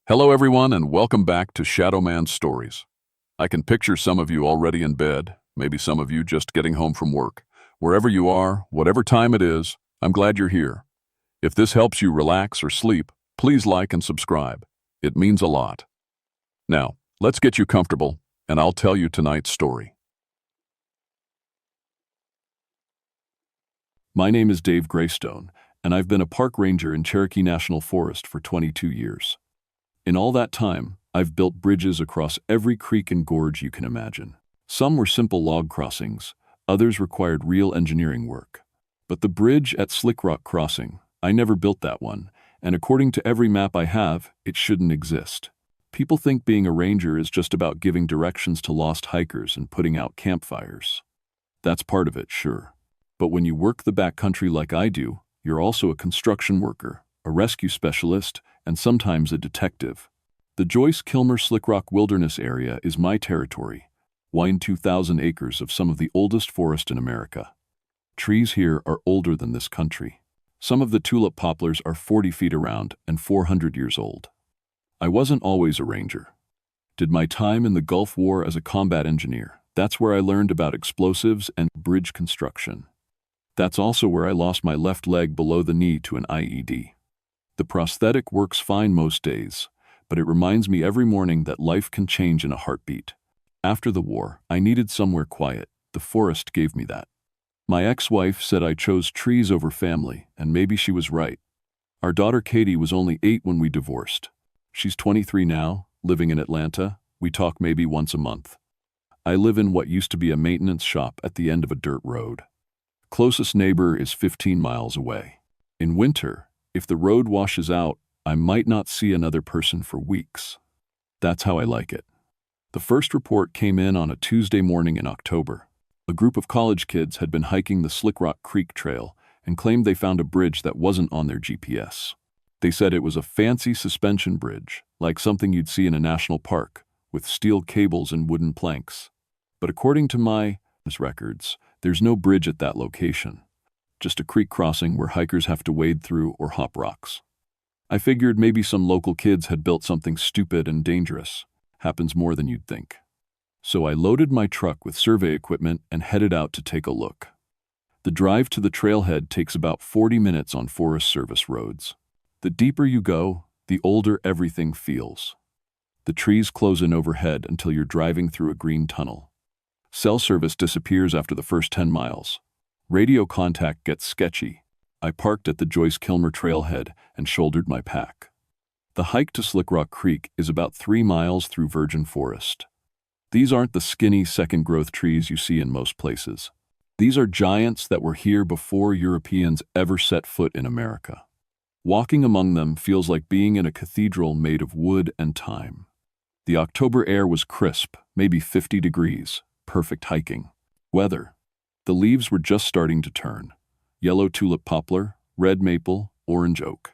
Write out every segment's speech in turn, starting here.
Hello everyone and welcome back to Shadow Man Stories. I can picture some of you already in bed, maybe some of you just getting home from work. Wherever you are, whatever time it is, I'm glad you're here. If this helps you relax or sleep, please like and subscribe. It means a lot. Now, let's get you comfortable, and I'll tell you tonight's story. My name is Dave Greystone, and I've been a park ranger in Cherokee National Forest for 22 years. In all that time, I've built bridges across every creek and gorge you can imagine. Some were simple log crossings, others required real engineering work. But the bridge at Slick Rock Crossing, I never built that one, and according to every map I have, it shouldn't exist. People think being a ranger is just about giving directions to lost hikers and putting out campfires. That's part of it, sure. But when you work the backcountry like I do, you're also a construction worker, a rescue specialist, and sometimes a detective. The Joyce-Kilmer Slick Rock Wilderness area is my territory, 2,000 acres of some of the oldest forest in America. Trees here are older than this country. Some of the tulip poplars are 40 feet around and 400 years old. I wasn't always a ranger. Did my time in the Gulf War as a combat engineer. That's where I learned about explosives and bridge construction. That's also where I lost my left leg below the knee to an IED. The prosthetic works fine most days, but it reminds me every morning that life can change in a heartbeat. After the war, I needed somewhere quiet. The forest gave me that. My ex-wife said I chose trees over family, and maybe she was right. Our daughter Katie was only 8 when we divorced. She's 23 now, living in Atlanta. We talk maybe once a month. I live in what used to be a maintenance shop at the end of a dirt road. Closest neighbor is 15 miles away. In winter, if the road washes out, I might not see another person for weeks. That's how I like it. The first report came in on a Tuesday morning in October. A group of college kids had been hiking the Slick Rock Creek Trail and claimed they found a bridge that wasn't on their GPS. They said it was a fancy suspension bridge, like something you'd see in a national park, with steel cables and wooden planks. But according to my records, there's no bridge at that location. Just a creek crossing where hikers have to wade through or hop rocks. I figured maybe some local kids had built something stupid and dangerous. Happens more than you'd think. So I loaded my truck with survey equipment and headed out to take a look. The drive to the trailhead takes about 40 minutes on Forest Service roads. The deeper you go, the older everything feels. The trees close in overhead until you're driving through a green tunnel. Cell service disappears after the first 10 miles. Radio contact gets sketchy. I parked at the Joyce-Kilmer trailhead and shouldered my pack. The hike to Slick Rock Creek is about 3 miles through virgin forest. These aren't the skinny second-growth trees you see in most places. These are giants that were here before Europeans ever set foot in America. Walking among them feels like being in a cathedral made of wood and time. The October air was crisp, maybe 50 degrees, perfect hiking. Weather. The leaves were just starting to turn. Yellow tulip poplar, red maple, orange oak.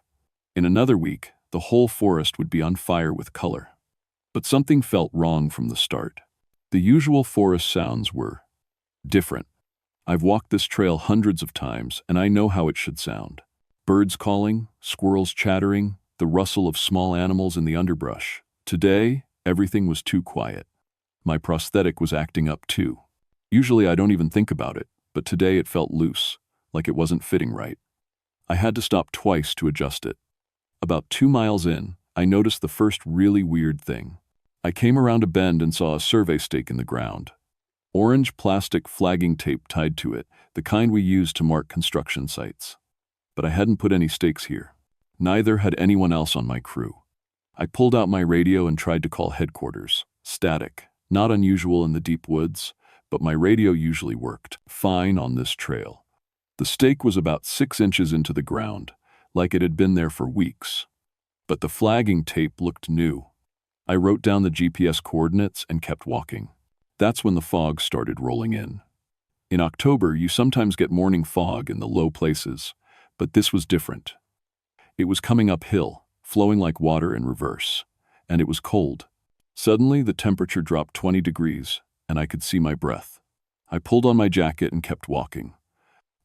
In another week, the whole forest would be on fire with color. But something felt wrong from the start. The usual forest sounds were different. I've walked this trail hundreds of times, and I know how it should sound. Birds calling, squirrels chattering, the rustle of small animals in the underbrush. Today, everything was too quiet. My prosthetic was acting up too. Usually I don't even think about it, but today it felt loose, like it wasn't fitting right. I had to stop twice to adjust it. About 2 miles in, I noticed the first really weird thing. I came around a bend and saw a survey stake in the ground. Orange plastic flagging tape tied to it, the kind we use to mark construction sites. But I hadn't put any stakes here. Neither had anyone else on my crew. I pulled out my radio and tried to call headquarters. Static, not unusual in the deep woods, but my radio usually worked fine on this trail. The stake was about 6 inches into the ground, like it had been there for weeks. But the flagging tape looked new. I wrote down the GPS coordinates and kept walking. That's when the fog started rolling in. In October, you sometimes get morning fog in the low places, but this was different. It was coming uphill, flowing like water in reverse, and it was cold. Suddenly, the temperature dropped 20 degrees, and I could see my breath. I pulled on my jacket and kept walking.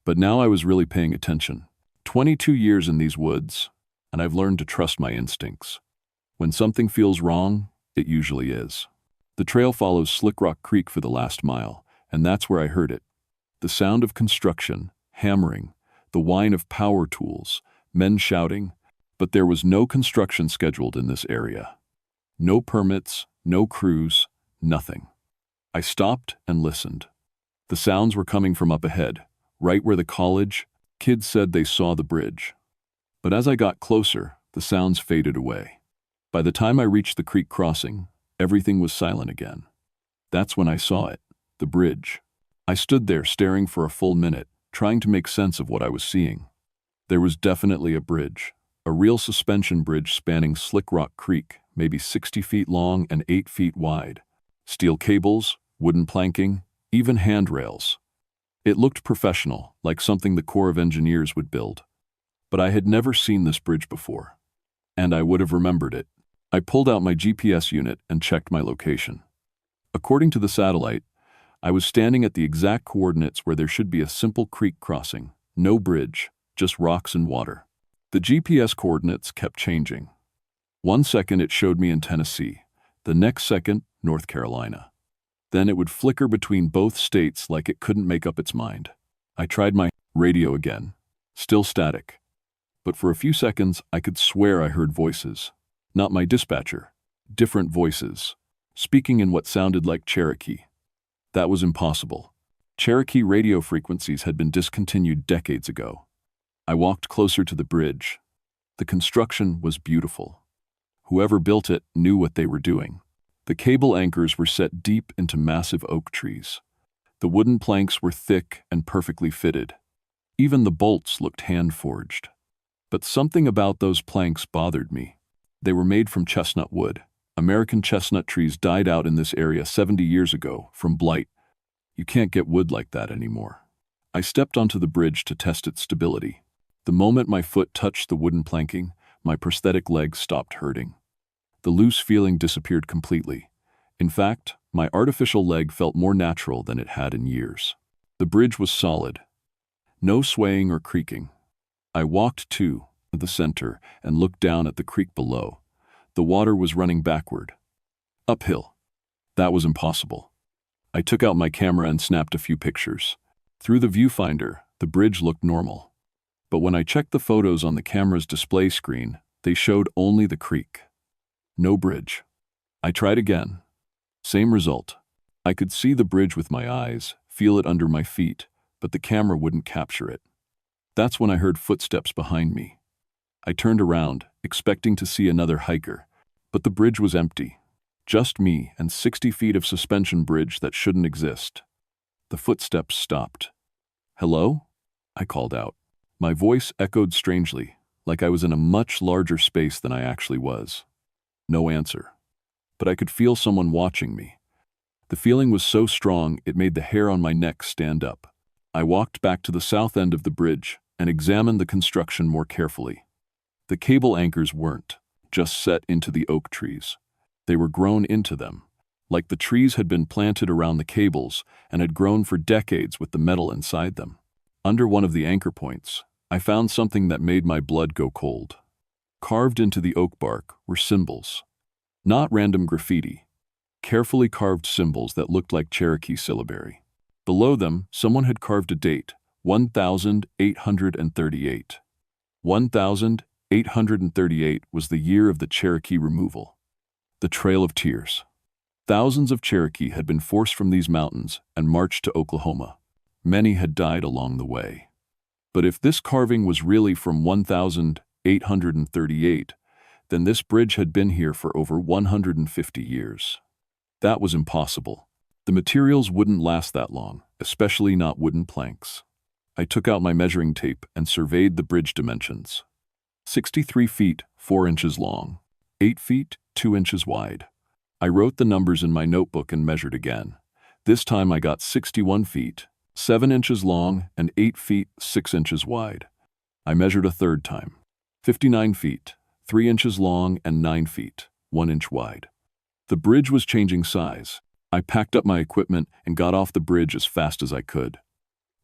But now I was really paying attention. 22 years in these woods, and I've learned to trust my instincts. When something feels wrong, it usually is. The trail follows Slick Rock Creek for the last mile, and that's where I heard it. The sound of construction, hammering, the whine of power tools, men shouting, but there was no construction scheduled in this area. No permits, no crews, nothing. I stopped and listened. The sounds were coming from up ahead, right where the college. Kids said they saw the bridge. But as I got closer, the sounds faded away. By the time I reached the creek crossing, everything was silent again. That's when I saw it, the bridge. I stood there staring for a full minute, trying to make sense of what I was seeing. There was definitely a bridge, a real suspension bridge spanning Slick Rock Creek, maybe 60 feet long and 8 feet wide. Steel cables, wooden planking, even handrails. It looked professional, like something the Corps of Engineers would build. But I had never seen this bridge before. And I would have remembered it. I pulled out my GPS unit and checked my location. According to the satellite, I was standing at the exact coordinates where there should be a simple creek crossing, no bridge, just rocks and water. The GPS coordinates kept changing. 1 second it showed me in Tennessee, the next second, North Carolina. Then it would flicker between both states like it couldn't make up its mind. I tried my radio again, still static. But for a few seconds, I could swear I heard voices. Not my dispatcher, different voices, speaking in what sounded like Cherokee. That was impossible. Cherokee radio frequencies had been discontinued decades ago. I walked closer to the bridge. The construction was beautiful. Whoever built it knew what they were doing. The cable anchors were set deep into massive oak trees. The wooden planks were thick and perfectly fitted. Even the bolts looked hand-forged. But something about those planks bothered me. They were made from chestnut wood. American chestnut trees died out in this area 70 years ago from blight. You can't get wood like that anymore. I stepped onto the bridge to test its stability. The moment my foot touched the wooden planking, my prosthetic leg stopped hurting. The loose feeling disappeared completely. In fact, my artificial leg felt more natural than it had in years. The bridge was solid. No swaying or creaking. I walked to the center and looked down at the creek below. The water was running backward. Uphill. That was impossible. I took out my camera and snapped a few pictures. Through the viewfinder, the bridge looked normal. But when I checked the photos on the camera's display screen, they showed only the creek. No bridge. I tried again. Same result. I could see the bridge with my eyes, feel it under my feet, but the camera wouldn't capture it. That's when I heard footsteps behind me. I turned around, expecting to see another hiker, but the bridge was empty. Just me and 60 feet of suspension bridge that shouldn't exist. The footsteps stopped. "Hello?" I called out. My voice echoed strangely, like I was in a much larger space than I actually was. No answer. But I could feel someone watching me. The feeling was so strong it made the hair on my neck stand up. I walked back to the south end of the bridge and examined the construction more carefully. The cable anchors weren't just set into the oak trees. They were grown into them, like the trees had been planted around the cables and had grown for decades with the metal inside them. Under one of the anchor points, I found something that made my blood go cold. Carved into the oak bark were symbols. Not random graffiti. Carefully carved symbols that looked like Cherokee syllabary. Below them, someone had carved a date, 1838. 1838 was the year of the Cherokee removal. The Trail of Tears. Thousands of Cherokee had been forced from these mountains and marched to Oklahoma. Many had died along the way. But if this carving was really from 1838, then this bridge had been here for over 150 years. That was impossible. The materials wouldn't last that long, especially not wooden planks. I took out my measuring tape and surveyed the bridge dimensions. 63 feet, 4 inches long. 8 feet, 2 inches wide. I wrote the numbers in my notebook and measured again. This time I got 61 feet, 7 inches long, and 8 feet, 6 inches wide. I measured a third time. 59 feet, 3 inches long, and 9 feet, 1 inch wide. The bridge was changing size. I packed up my equipment and got off the bridge as fast as I could.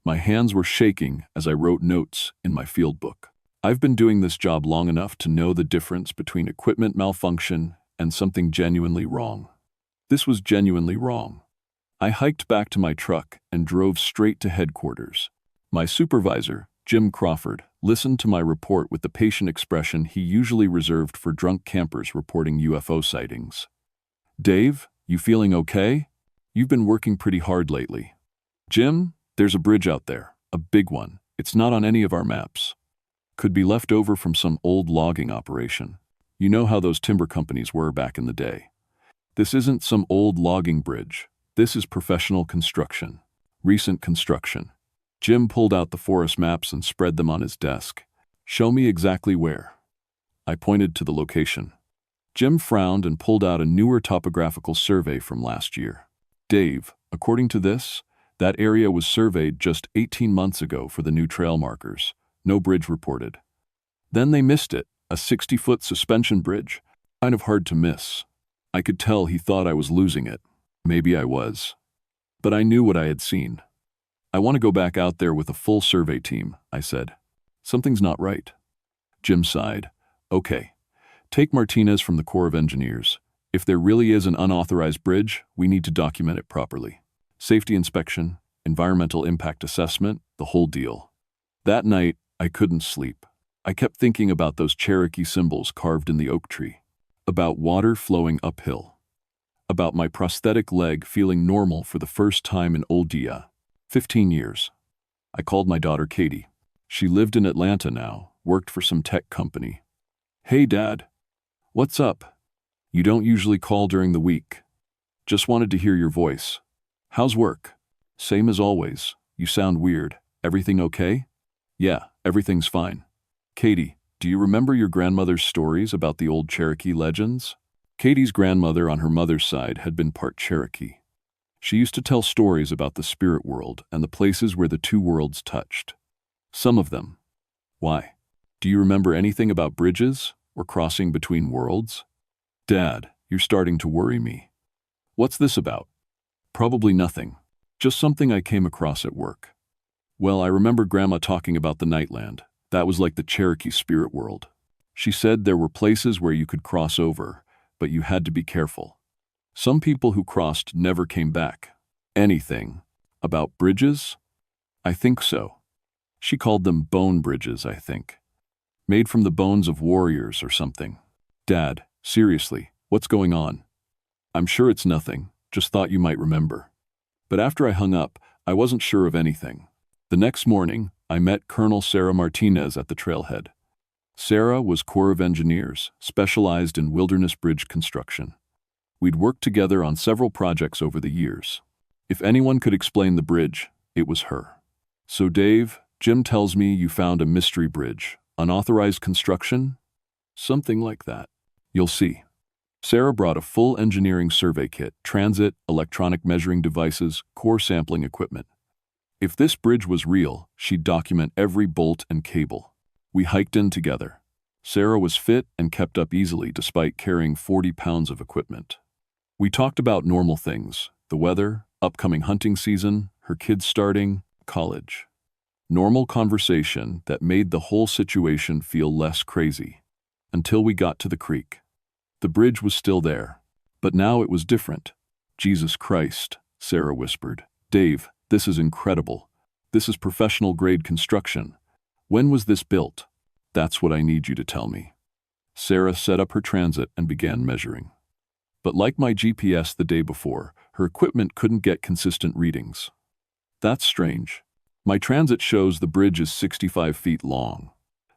My hands were shaking as I wrote notes in my field book. I've been doing this job long enough to know the difference between equipment malfunction and something genuinely wrong. This was genuinely wrong. I hiked back to my truck and drove straight to headquarters. My supervisor, Jim Crawford, listened to my report with the patient expression he usually reserved for drunk campers reporting UFO sightings. "Dave, you feeling okay? You've been working pretty hard lately." "Jim, there's a bridge out there, a big one. It's not on any of our maps. Could be left over from some old logging operation. You know how those timber companies were back in the day. This isn't some old logging bridge. This is professional construction. Recent construction." Jim pulled out the forest maps and spread them on his desk. "Show me exactly where." I pointed to the location. Jim frowned and pulled out a newer topographical survey from last year. "Dave, according to this, that area was surveyed just 18 months ago for the new trail markers. No bridge reported. Then they missed it, a 60-foot suspension bridge. Kind of hard to miss." I could tell he thought I was losing it. Maybe I was. But I knew what I had seen. "I want to go back out there with a full survey team," I said. "Something's not right." Jim sighed. "Okay. Take Martinez from the Corps of Engineers. If there really is an unauthorized bridge, we need to document it properly. Safety inspection, environmental impact assessment, the whole deal." That night, I couldn't sleep. I kept thinking about those Cherokee symbols carved in the oak tree, about water flowing uphill, about my prosthetic leg feeling normal for the first time in 15 years. I called my daughter Katie. She lived in Atlanta now, worked for some tech company. "Hey, Dad. What's up? You don't usually call during the week. Just wanted to hear your voice. How's work?" "Same as always. You sound weird. Everything okay?" "Yeah, everything's fine." "Katie, do you remember your grandmother's stories about the old Cherokee legends?" Katie's grandmother on her mother's side had been part Cherokee. She used to tell stories about the spirit world and the places where the two worlds touched. Some of them. "Why? Do you remember anything about bridges or crossing between worlds?" "Dad, you're starting to worry me." "What's this about?" "Probably nothing. Just something I came across at work." "Well, I remember Grandma talking about the Nightland. That was like the Cherokee spirit world. She said there were places where you could cross over, but you had to be careful. Some people who crossed never came back." "Anything about bridges?" "I think so. She called them bone bridges, I think. Made from the bones of warriors or something." "Dad, seriously, what's going on?" "I'm sure it's nothing, just thought you might remember." But after I hung up, I wasn't sure of anything. The next morning, I met Colonel Sarah Martinez at the trailhead. Sarah was Corps of Engineers, specialized in wilderness bridge construction. We'd worked together on several projects over the years. If anyone could explain the bridge, it was her. "So Dave, Jim tells me you found a mystery bridge, unauthorized construction?" "Something like that. You'll see." Sarah brought a full engineering survey kit, transit, electronic measuring devices, core sampling equipment. If this bridge was real, she'd document every bolt and cable. We hiked in together. Sarah was fit and kept up easily despite carrying 40 pounds of equipment. We talked about normal things, the weather, upcoming hunting season, her kids starting college. Normal conversation that made the whole situation feel less crazy. Until we got to the creek. The bridge was still there, but now it was different. "Jesus Christ," Sarah whispered. "Dave, this is incredible. This is professional-grade construction. When was this built?" "That's what I need you to tell me." Sarah set up her transit and began measuring. But like my GPS the day before, her equipment couldn't get consistent readings. "That's strange. My transit shows the bridge is 65 feet long,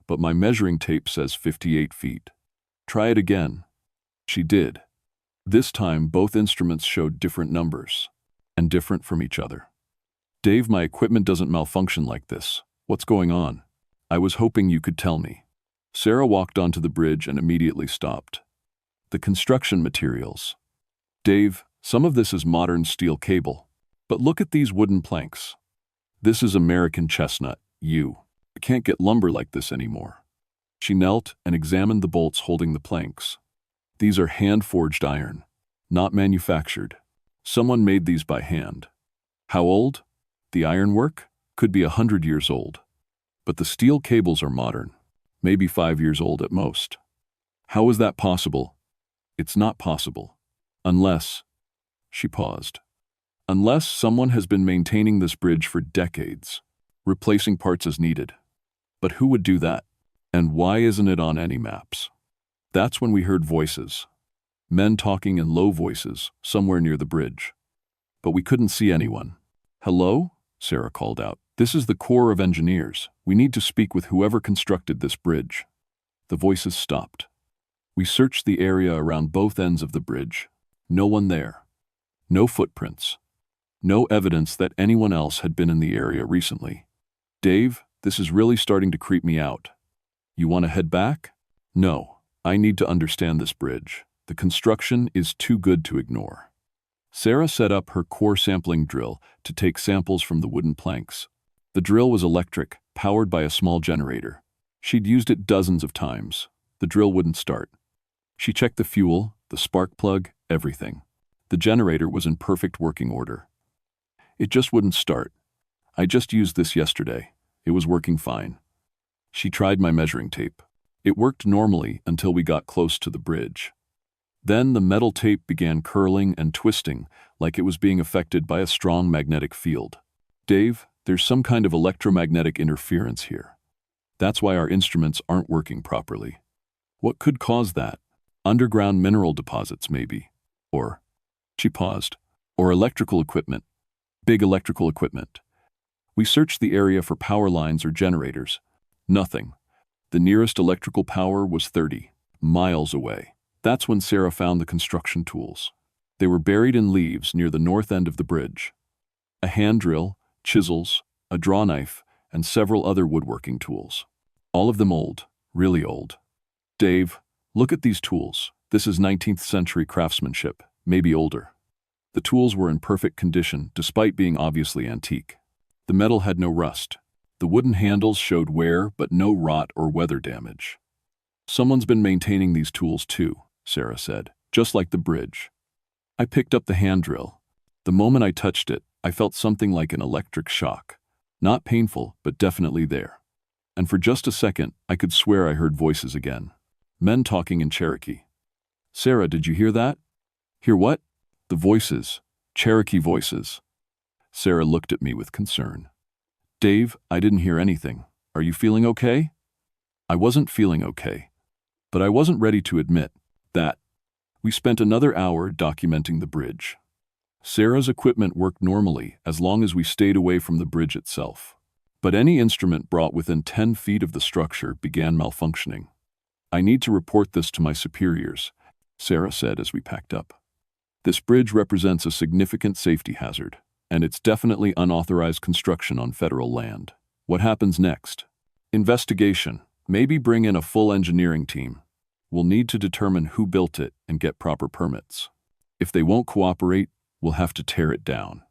but my measuring tape says 58 feet. Try it again." She did. This time, both instruments showed different numbers, and different from each other. "Dave, my equipment doesn't malfunction like this. What's going on?" "I was hoping you could tell me." Sarah walked onto the bridge and immediately stopped. "The construction materials. Dave, some of this is modern steel cable. But look at these wooden planks. This is American chestnut, you. I can't get lumber like this anymore." She knelt and examined the bolts holding the planks. "These are hand-forged iron, not manufactured. Someone made these by hand. How old? The ironwork? Could be 100 years old. But the steel cables are modern. maybe 5 years old at most. How is that possible? It's not possible. Unless, she paused. Unless someone has been maintaining this bridge for decades, replacing parts as needed. But who would do that? And why isn't it on any maps? That's when we heard voices. Men talking in low voices, somewhere near the bridge. But we couldn't see anyone. "Hello?" Sarah called out. "This is the Corps of Engineers. We need to speak with whoever constructed this bridge." The voices stopped. We searched the area around both ends of the bridge. No one there. No footprints. No evidence that anyone else had been in the area recently. "Dave, this is really starting to creep me out. You want to head back?" "No, I need to understand this bridge. The construction is too good to ignore." Sarah set up her core sampling drill to take samples from the wooden planks. The drill was electric, powered by a small generator. She'd used it dozens of times. The drill wouldn't start. She checked the fuel, the spark plug, everything. The generator was in perfect working order. It just wouldn't start. "I just used this yesterday. It was working fine." She tried my measuring tape. It worked normally until we got close to the bridge. Then the metal tape began curling and twisting like it was being affected by a strong magnetic field. "Dave, there's some kind of electromagnetic interference here. That's why our instruments aren't working properly." "What could cause that?" "Underground mineral deposits, maybe. Or," she paused, "or electrical equipment. Big electrical equipment." We searched the area for power lines or generators. Nothing. The nearest electrical power was 30 miles away. That's when Sarah found the construction tools. They were buried in leaves near the north end of the bridge. A hand drill, chisels, a draw knife, and several other woodworking tools. All of them old, really old. "Dave, look at these tools. This is 19th century craftsmanship, maybe older." The tools were in perfect condition, despite being obviously antique. The metal had no rust. The wooden handles showed wear, but no rot or weather damage. "Someone's been maintaining these tools too," Sarah said, "just like the bridge." I picked up the hand drill. The moment I touched it, I felt something like an electric shock. Not painful, but definitely there. And for just a second, I could swear I heard voices again. Men talking in Cherokee. "Sarah, did you hear that?" "Hear what?" "The voices. Cherokee voices." Sarah looked at me with concern. "Dave, I didn't hear anything. Are you feeling okay?" I wasn't feeling okay. But I wasn't ready to admit that. We spent another hour documenting the bridge. Sarah's equipment worked normally as long as we stayed away from the bridge itself. But any instrument brought within 10 feet of the structure began malfunctioning. "I need to report this to my superiors," Sarah said as we packed up. "This bridge represents a significant safety hazard, and it's definitely unauthorized construction on federal land. What happens next?" "Investigation. Maybe bring in a full engineering team. We'll need to determine who built it and get proper permits. If they won't cooperate, we'll have to tear it down."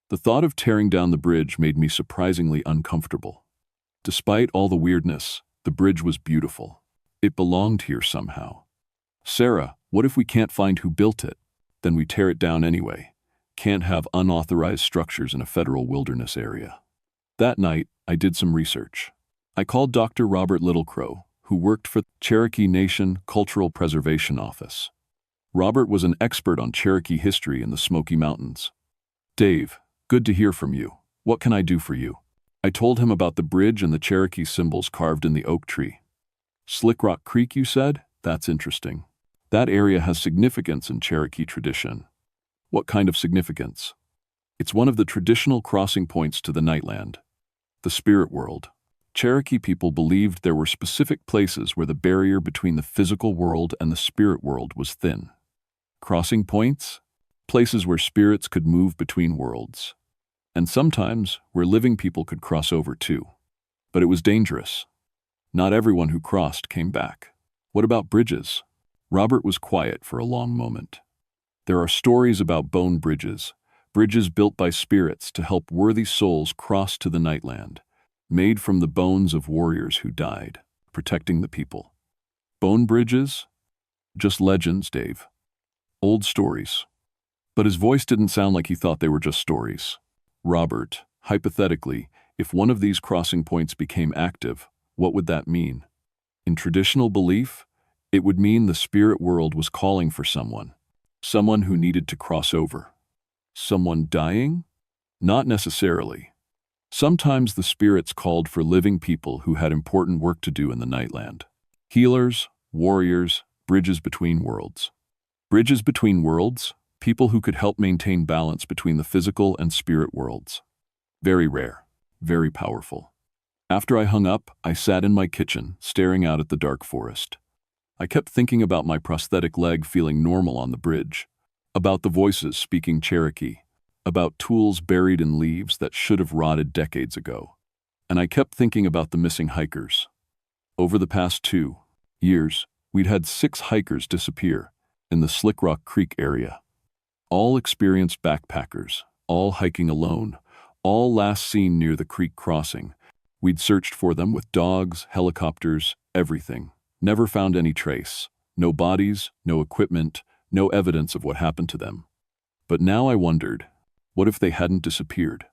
The thought of tearing down the bridge made me surprisingly uncomfortable. Despite all the weirdness, the bridge was beautiful. It belonged here somehow. "Sarah, what if we can't find who built it? Then we tear it down anyway. Can't have unauthorized structures in a federal wilderness area." That night, I did some research. I called Dr. Robert Littlecrow, who worked for the Cherokee Nation Cultural Preservation Office. Robert was an expert on Cherokee history in the Smoky Mountains. "Dave, good to hear from you. What can I do for you?" I told him about the bridge and the Cherokee symbols carved in the oak tree. "Slick Rock Creek, you said? That's interesting. That area has significance in Cherokee tradition." "What kind of significance?" "It's one of the traditional crossing points to the Nightland, the spirit world. Cherokee people believed there were specific places where the barrier between the physical world and the spirit world was thin. Crossing points? Places where spirits could move between worlds. And sometimes where living people could cross over too. But it was dangerous. Not everyone who crossed came back." "What about bridges?" Robert was quiet for a long moment. "There are stories about bone bridges, bridges built by spirits to help worthy souls cross to the Nightland, made from the bones of warriors who died, protecting the people." "Bone bridges?" "Just legends, Dave. Old stories." But his voice didn't sound like he thought they were just stories. "Robert, hypothetically, if one of these crossing points became active, what would that mean?" In traditional belief, it would mean the spirit world was calling for someone who needed to cross over. Someone dying? Not necessarily. Sometimes the spirits called for living people who had important work to do in the Nightland. Healers, warriors, bridges between worlds. Bridges between worlds? People who could help maintain balance between the physical and spirit worlds. Very rare, very powerful. After I hung up, I sat in my kitchen, staring out at the dark forest. I kept thinking about my prosthetic leg feeling normal on the bridge, about the voices speaking Cherokee, about tools buried in leaves that should have rotted decades ago. And I kept thinking about the missing hikers. Over the past 2 years, we'd had 6 hikers disappear in the Slick Rock Creek area. All experienced backpackers, all hiking alone, all last seen near the creek crossing. We'd searched for them with dogs, helicopters, everything. Never found any trace. No bodies, no equipment, no evidence of what happened to them. But now I wondered, what if they hadn't disappeared?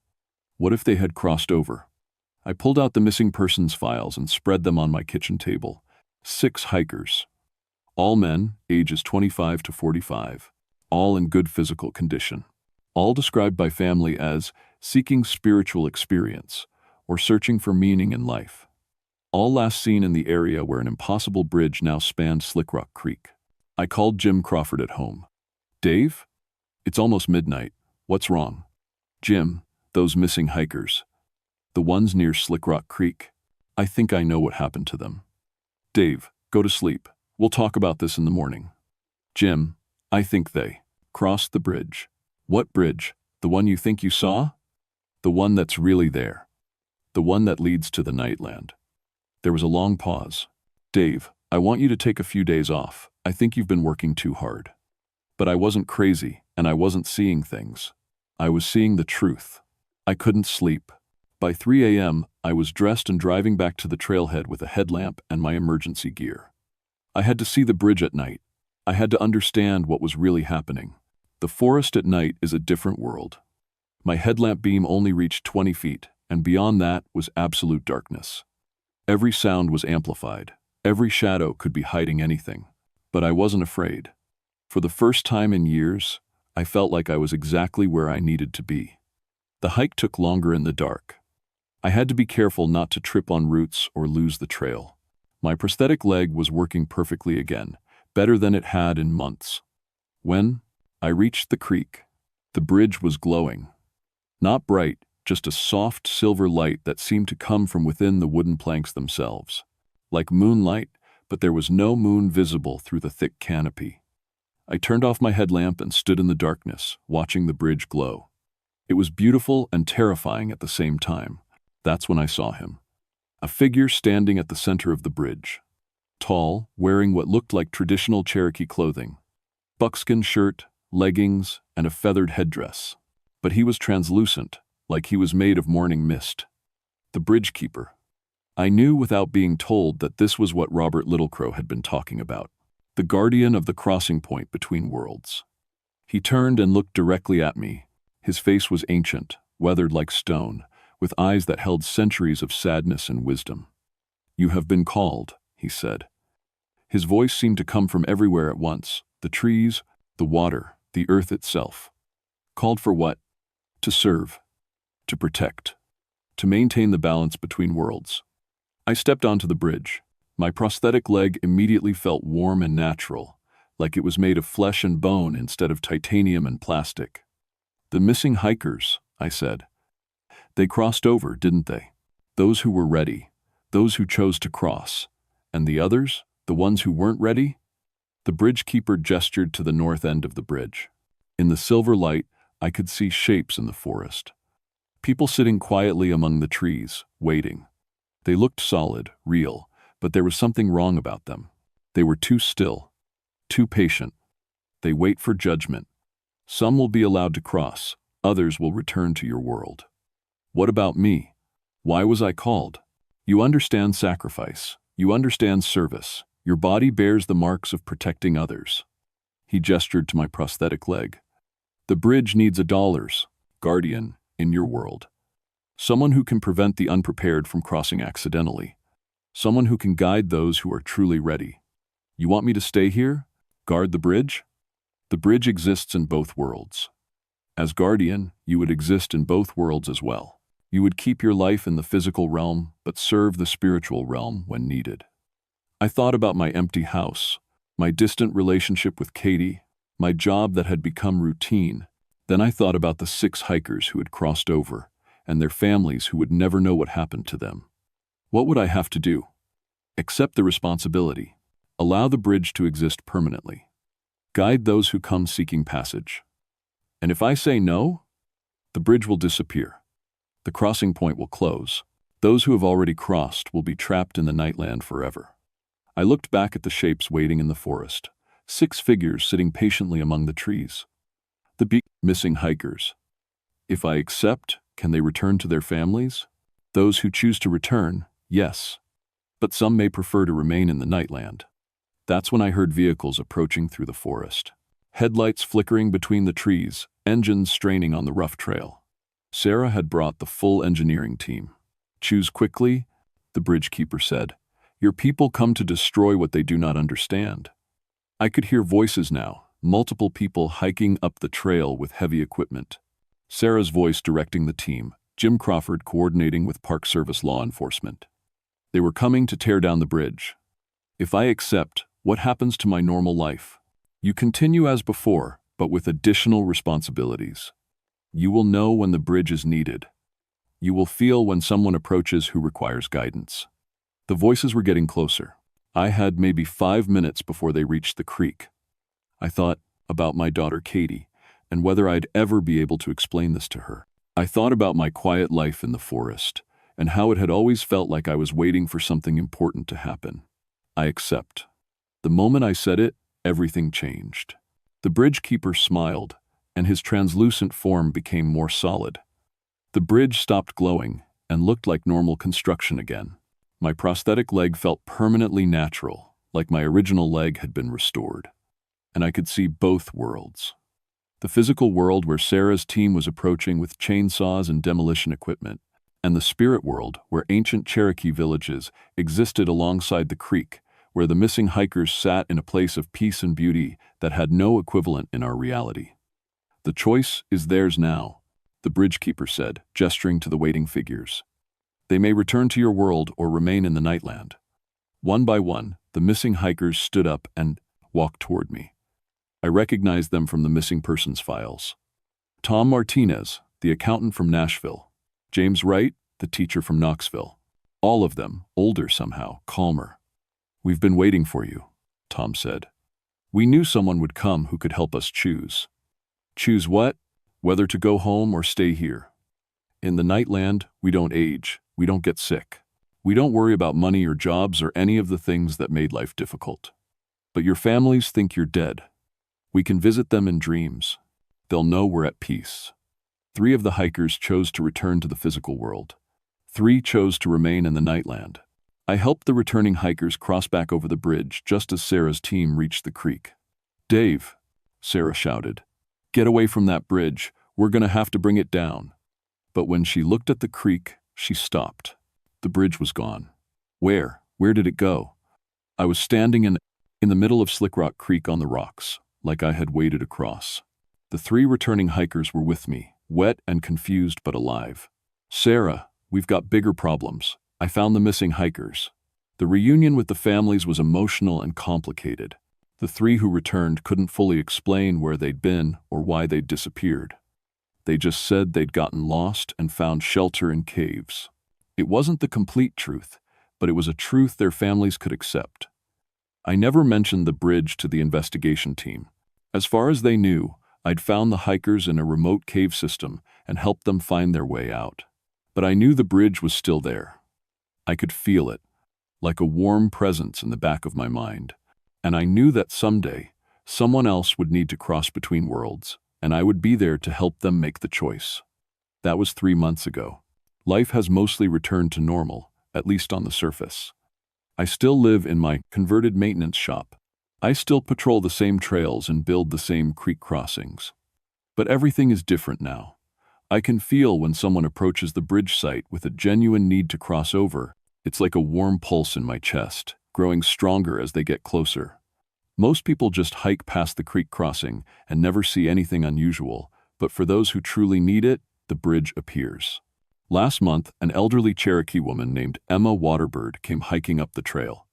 What if they had crossed over? I pulled out the missing persons files and spread them on my kitchen table. 6 hikers. All men, ages 25 to 45. All in good physical condition. All described by family as seeking spiritual experience or searching for meaning in life. All last seen in the area where an impossible bridge now spanned Slick Rock Creek. I called Jim Crawford at home. Dave? It's almost midnight. What's wrong? Jim, those missing hikers. The ones near Slick Rock Creek. I think I know what happened to them. Dave, go to sleep. We'll talk about this in the morning. Jim, I think they crossed the bridge. What bridge? The one you think you saw? The one that's really there. The one that leads to the Nightland. There was a long pause. Dave, I want you to take a few days off. I think you've been working too hard. But I wasn't crazy, and I wasn't seeing things. I was seeing the truth. I couldn't sleep. By 3 a.m., I was dressed and driving back to the trailhead with a headlamp and my emergency gear. I had to see the bridge at night. I had to understand what was really happening. The forest at night is a different world. My headlamp beam only reached 20 feet, and beyond that was absolute darkness. Every sound was amplified. Every shadow could be hiding anything. But I wasn't afraid. For the first time in years, I felt like I was exactly where I needed to be. The hike took longer in the dark. I had to be careful not to trip on roots or lose the trail. My prosthetic leg was working perfectly again, better than it had in months. When I reached the creek, the bridge was glowing. Not bright, just a soft silver light that seemed to come from within the wooden planks themselves. Like moonlight, but there was no moon visible through the thick canopy. I turned off my headlamp and stood in the darkness, watching the bridge glow. It was beautiful and terrifying at the same time. That's when I saw him. A figure standing at the center of the bridge. Tall, wearing what looked like traditional Cherokee clothing. Buckskin shirt, leggings, and a feathered headdress. But he was translucent, like he was made of morning mist. The bridge keeper. I knew without being told that this was what Robert Littlecrow had been talking about. The guardian of the crossing point between worlds. He turned and looked directly at me. His face was ancient, weathered like stone, with eyes that held centuries of sadness and wisdom. "You have been called," he said. His voice seemed to come from everywhere at once, the trees, the water, the earth itself. Called for what? To serve, to protect, to maintain the balance between worlds. I stepped onto the bridge. My prosthetic leg immediately felt warm and natural, like it was made of flesh and bone instead of titanium and plastic. "The missing hikers," I said. "They crossed over, didn't they? Those who were ready, those who chose to cross. And the others, the ones who weren't ready?" The bridge keeper gestured to the north end of the bridge. In the silver light, I could see shapes in the forest. People sitting quietly among the trees, waiting. They looked solid, real, but there was something wrong about them. They were too still, too patient. They wait for judgment. Some will be allowed to cross, others will return to your world. What about me? Why was I called? You understand sacrifice. You understand service. Your body bears the marks of protecting others. He gestured to my prosthetic leg. The bridge needs a guardian in your world. Someone who can prevent the unprepared from crossing accidentally. Someone who can guide those who are truly ready. You want me to stay here? Guard the bridge? The bridge exists in both worlds. As guardian, you would exist in both worlds as well. You would keep your life in the physical realm, but serve the spiritual realm when needed. I thought about my empty house, my distant relationship with Katie, my job that had become routine. Then I thought about the 6 hikers who had crossed over, and their families who would never know what happened to them. What would I have to do? Accept the responsibility. Allow the bridge to exist permanently. Guide those who come seeking passage. And if I say no, the bridge will disappear. The crossing point will close. Those who have already crossed will be trapped in the nightland forever. I looked back at the shapes waiting in the forest, 6 figures sitting patiently among the trees. The missing hikers. If I accept, can they return to their families? Those who choose to return, yes. But some may prefer to remain in the nightland. That's when I heard vehicles approaching through the forest. Headlights flickering between the trees, engines straining on the rough trail. Sarah had brought the full engineering team. Choose quickly, the bridge keeper said. Your people come to destroy what they do not understand. I could hear voices now, multiple people hiking up the trail with heavy equipment. Sarah's voice directing the team, Jim Crawford coordinating with Park Service law enforcement. They were coming to tear down the bridge. If I accept, what happens to my normal life? You continue as before, but with additional responsibilities. You will know when the bridge is needed. You will feel when someone approaches who requires guidance. The voices were getting closer. I had maybe 5 minutes before they reached the creek. I thought about my daughter Katie, and whether I'd ever be able to explain this to her. I thought about my quiet life in the forest, and how it had always felt like I was waiting for something important to happen. I accept. The moment I said it, everything changed. The bridge keeper smiled, and his translucent form became more solid. The bridge stopped glowing and looked like normal construction again. My prosthetic leg felt permanently natural, like my original leg had been restored. And I could see both worlds. The physical world where Sarah's team was approaching with chainsaws and demolition equipment, and the spirit world where ancient Cherokee villages existed alongside the creek, where the missing hikers sat in a place of peace and beauty that had no equivalent in our reality. The choice is theirs now, the bridge keeper said, gesturing to the waiting figures. They may return to your world or remain in the nightland. One by one, the missing hikers stood up and walked toward me. I recognized them from the missing persons files. Tom Martinez, the accountant from Nashville. James Wright, the teacher from Knoxville. All of them, older somehow, calmer. We've been waiting for you, Tom said. We knew someone would come who could help us choose. Choose what? Whether to go home or stay here. In the nightland, we don't age, we don't get sick. We don't worry about money or jobs or any of the things that made life difficult. But your families think you're dead. We can visit them in dreams. They'll know we're at peace. 3 of the hikers chose to return to the physical world. 3 chose to remain in the nightland. I helped the returning hikers cross back over the bridge just as Sarah's team reached the creek. Dave, Sarah shouted, get away from that bridge. We're going to have to bring it down. But when she looked at the creek, she stopped. The bridge was gone. Where? Where did it go? I was standing in the middle of Slick Rock Creek on the rocks, like I had waded across. The 3 returning hikers were with me, wet and confused but alive. Sarah, we've got bigger problems. I found the missing hikers. The reunion with the families was emotional and complicated. The 3 who returned couldn't fully explain where they'd been or why they'd disappeared. They just said they'd gotten lost and found shelter in caves. It wasn't the complete truth, but it was a truth their families could accept. I never mentioned the bridge to the investigation team. As far as they knew, I'd found the hikers in a remote cave system and helped them find their way out. But I knew the bridge was still there. I could feel it, like a warm presence in the back of my mind. And I knew that someday, someone else would need to cross between worlds, and I would be there to help them make the choice. That was 3 months ago. Life has mostly returned to normal, at least on the surface. I still live in my converted maintenance shop. I still patrol the same trails and build the same creek crossings. But everything is different now. I can feel when someone approaches the bridge site with a genuine need to cross over, It's like a warm pulse in my chest, growing stronger as they get closer. Most people just hike past the creek crossing and never see anything unusual, but for those who truly need it, the bridge appears. Last month, an elderly Cherokee woman named Emma Waterbird came hiking up the trail.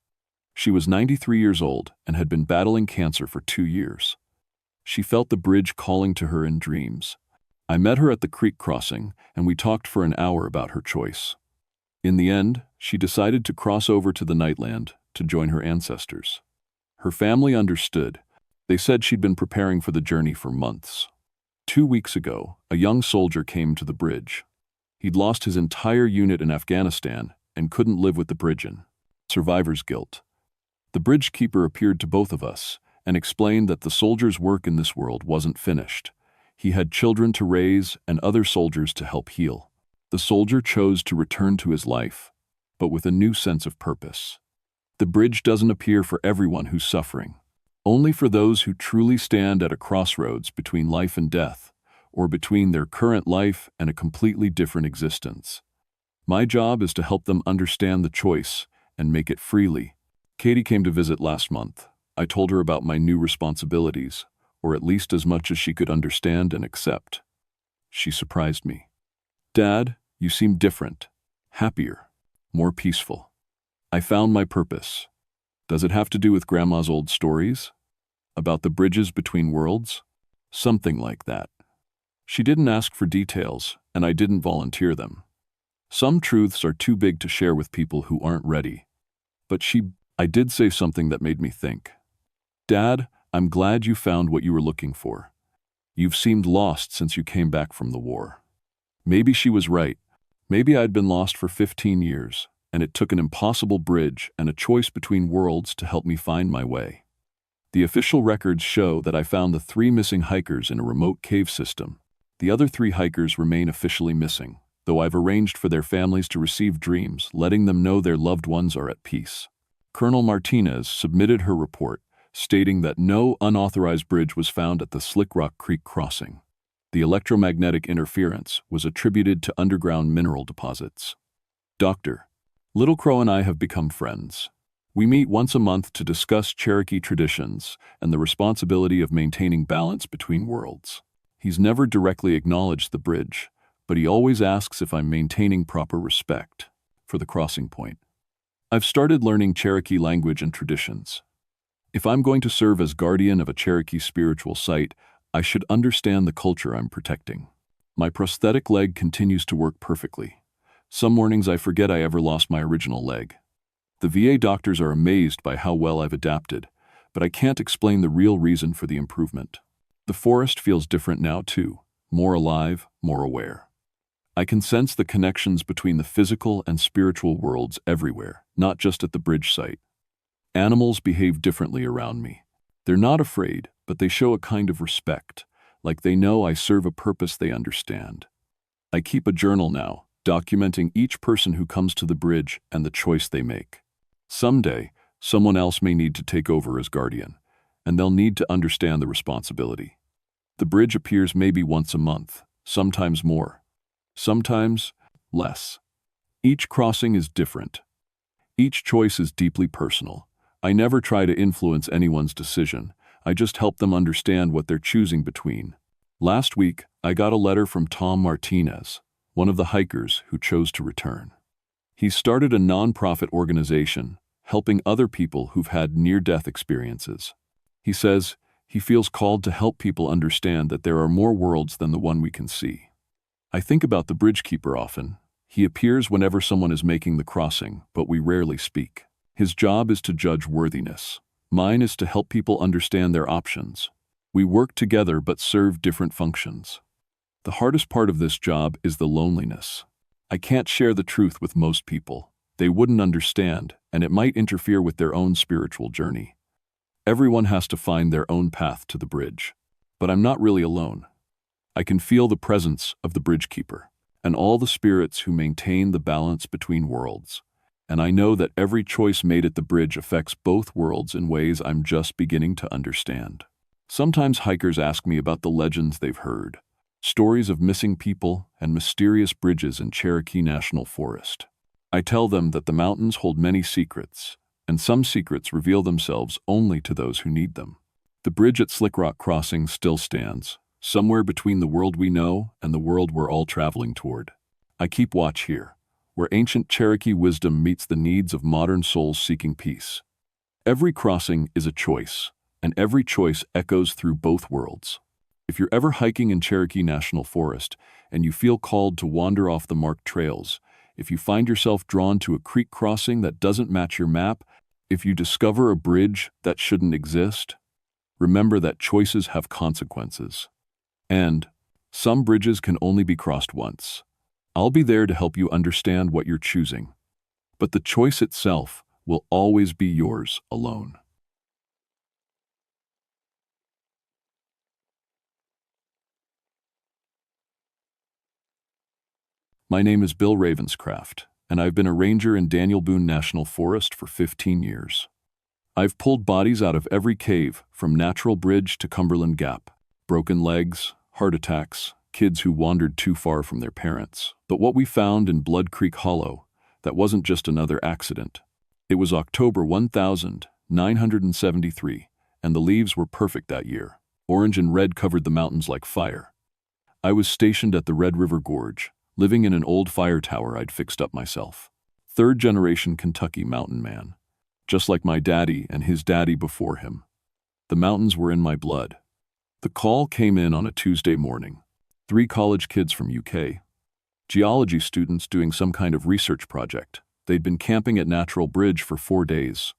She was 93 years old and had been battling cancer for 2 years. She felt the bridge calling to her in dreams. I met her at the creek crossing, and we talked for an hour about her choice. In the end, she decided to cross over to the Nightland to join her ancestors. Her family understood. They said she'd been preparing for the journey for months. 2 weeks ago, a young soldier came to the bridge. He'd lost his entire unit in Afghanistan and couldn't live with the bridge in. Survivor's guilt. The bridge keeper appeared to both of us and explained that the soldier's work in this world wasn't finished. He had children to raise and other soldiers to help heal. The soldier chose to return to his life, but with a new sense of purpose. The bridge doesn't appear for everyone who's suffering, only for those who truly stand at a crossroads between life and death, or between their current life and a completely different existence. My job is to help them understand the choice and make it freely. Katie came to visit last month. I told her about my new responsibilities, or at least as much as she could understand and accept. She surprised me. "Dad, you seem different, happier, more peaceful." I found my purpose. Does it have to do with Grandma's old stories? About the bridges between worlds? Something like that. She didn't ask for details, and I didn't volunteer them. Some truths are too big to share with people who aren't ready. But I did say something that made me think. "Dad, I'm glad you found what you were looking for. You've seemed lost since you came back from the war." Maybe she was right. Maybe I'd been lost for 15 years, and it took an impossible bridge and a choice between worlds to help me find my way. The official records show that I found the 3 missing hikers in a remote cave system. The other 3 hikers remain officially missing, though I've arranged for their families to receive dreams, letting them know their loved ones are at peace. Colonel Martinez submitted her report, stating that no unauthorized bridge was found at the Slick Rock Creek crossing. The electromagnetic interference was attributed to underground mineral deposits. Dr. Little Crow and I have become friends. We meet once a month to discuss Cherokee traditions and the responsibility of maintaining balance between worlds. He's never directly acknowledged the bridge, but he always asks if I'm maintaining proper respect for the crossing point. I've started learning Cherokee language and traditions. If I'm going to serve as guardian of a Cherokee spiritual site, I should understand the culture I'm protecting. My prosthetic leg continues to work perfectly. Some mornings I forget I ever lost my original leg. The VA doctors are amazed by how well I've adapted, but I can't explain the real reason for the improvement. The forest feels different now too, more alive, more aware. I can sense the connections between the physical and spiritual worlds everywhere, not just at the bridge site. Animals behave differently around me. They're not afraid, but they show a kind of respect, like they know I serve a purpose they understand. I keep a journal now, documenting each person who comes to the bridge and the choice they make. Someday, someone else may need to take over as guardian, and they'll need to understand the responsibility. The bridge appears maybe once a month, sometimes more, sometimes less. Each crossing is different. Each choice is deeply personal. I never try to influence anyone's decision. I just help them understand what they're choosing between. Last week, I got a letter from Tom Martinez, one of the hikers who chose to return. He's started a nonprofit organization helping other people who've had near-death experiences. He says he feels called to help people understand that there are more worlds than the one we can see. I think about the bridge keeper often. He appears whenever someone is making the crossing, but we rarely speak. His job is to judge worthiness. Mine is to help people understand their options. We work together but serve different functions. The hardest part of this job is the loneliness. I can't share the truth with most people. They wouldn't understand, and it might interfere with their own spiritual journey. Everyone has to find their own path to the bridge. But I'm not really alone. I can feel the presence of the bridge keeper and all the spirits who maintain the balance between worlds. And I know that every choice made at the bridge affects both worlds in ways I'm just beginning to understand. Sometimes hikers ask me about the legends they've heard, stories of missing people and mysterious bridges in Cherokee National Forest. I tell them that the mountains hold many secrets, and some secrets reveal themselves only to those who need them. The bridge at Slick Rock Crossing still stands, somewhere between the world we know and the world we're all traveling toward. I keep watch here, where ancient Cherokee wisdom meets the needs of modern souls seeking peace. Every crossing is a choice, and every choice echoes through both worlds. If you're ever hiking in Cherokee National Forest and you feel called to wander off the marked trails, if you find yourself drawn to a creek crossing that doesn't match your map, if you discover a bridge that shouldn't exist, remember that choices have consequences. And some bridges can only be crossed once. I'll be there to help you understand what you're choosing, but the choice itself will always be yours alone. My name is Bill Ravenscraft, and I've been a ranger in Daniel Boone National Forest for 15 years. I've pulled bodies out of every cave, from Natural Bridge to Cumberland Gap, broken legs, heart attacks, kids who wandered too far from their parents. But what we found in Blood Creek Hollow, that wasn't just another accident. It was October 1973, and the leaves were perfect that year. Orange and red covered the mountains like fire. I was stationed at the Red River Gorge, living in an old fire tower I'd fixed up myself. Third-generation Kentucky mountain man. Just like my daddy and his daddy before him. The mountains were in my blood. The call came in on a Tuesday morning. 3 college kids from UK. Geology students doing some kind of research project. They'd been camping at Natural Bridge for 4 days.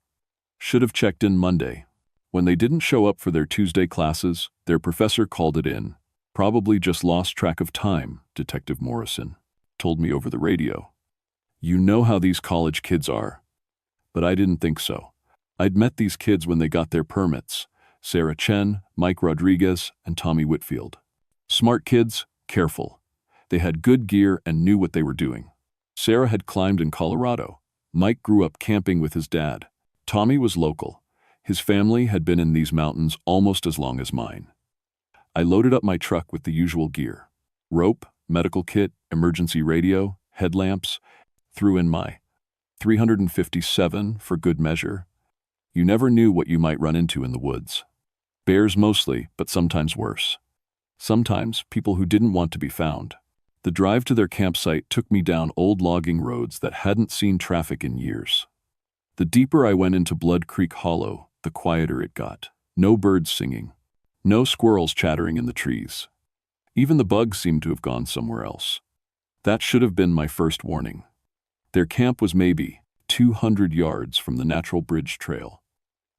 Should have checked in Monday. When they didn't show up for their Tuesday classes, their professor called it in. Probably just lost track of time, Detective Morrison told me over the radio. You know how these college kids are. But I didn't think so. I'd met these kids when they got their permits. Sarah Chen, Mike Rodriguez, and Tommy Whitfield. Smart kids, careful. They had good gear and knew what they were doing. Sarah had climbed in Colorado. Mike grew up camping with his dad. Tommy was local. His family had been in these mountains almost as long as mine. I loaded up my truck with the usual gear. Rope, medical kit, emergency radio, headlamps. Threw in my 357 for good measure. You never knew what you might run into in the woods. Bears mostly, but sometimes worse. Sometimes people who didn't want to be found. The drive to their campsite took me down old logging roads that hadn't seen traffic in years. The deeper I went into Blood Creek Hollow, the quieter it got. No birds singing. No squirrels chattering in the trees. Even the bugs seemed to have gone somewhere else. That should have been my first warning. Their camp was maybe 200 yards from the Natural Bridge Trail.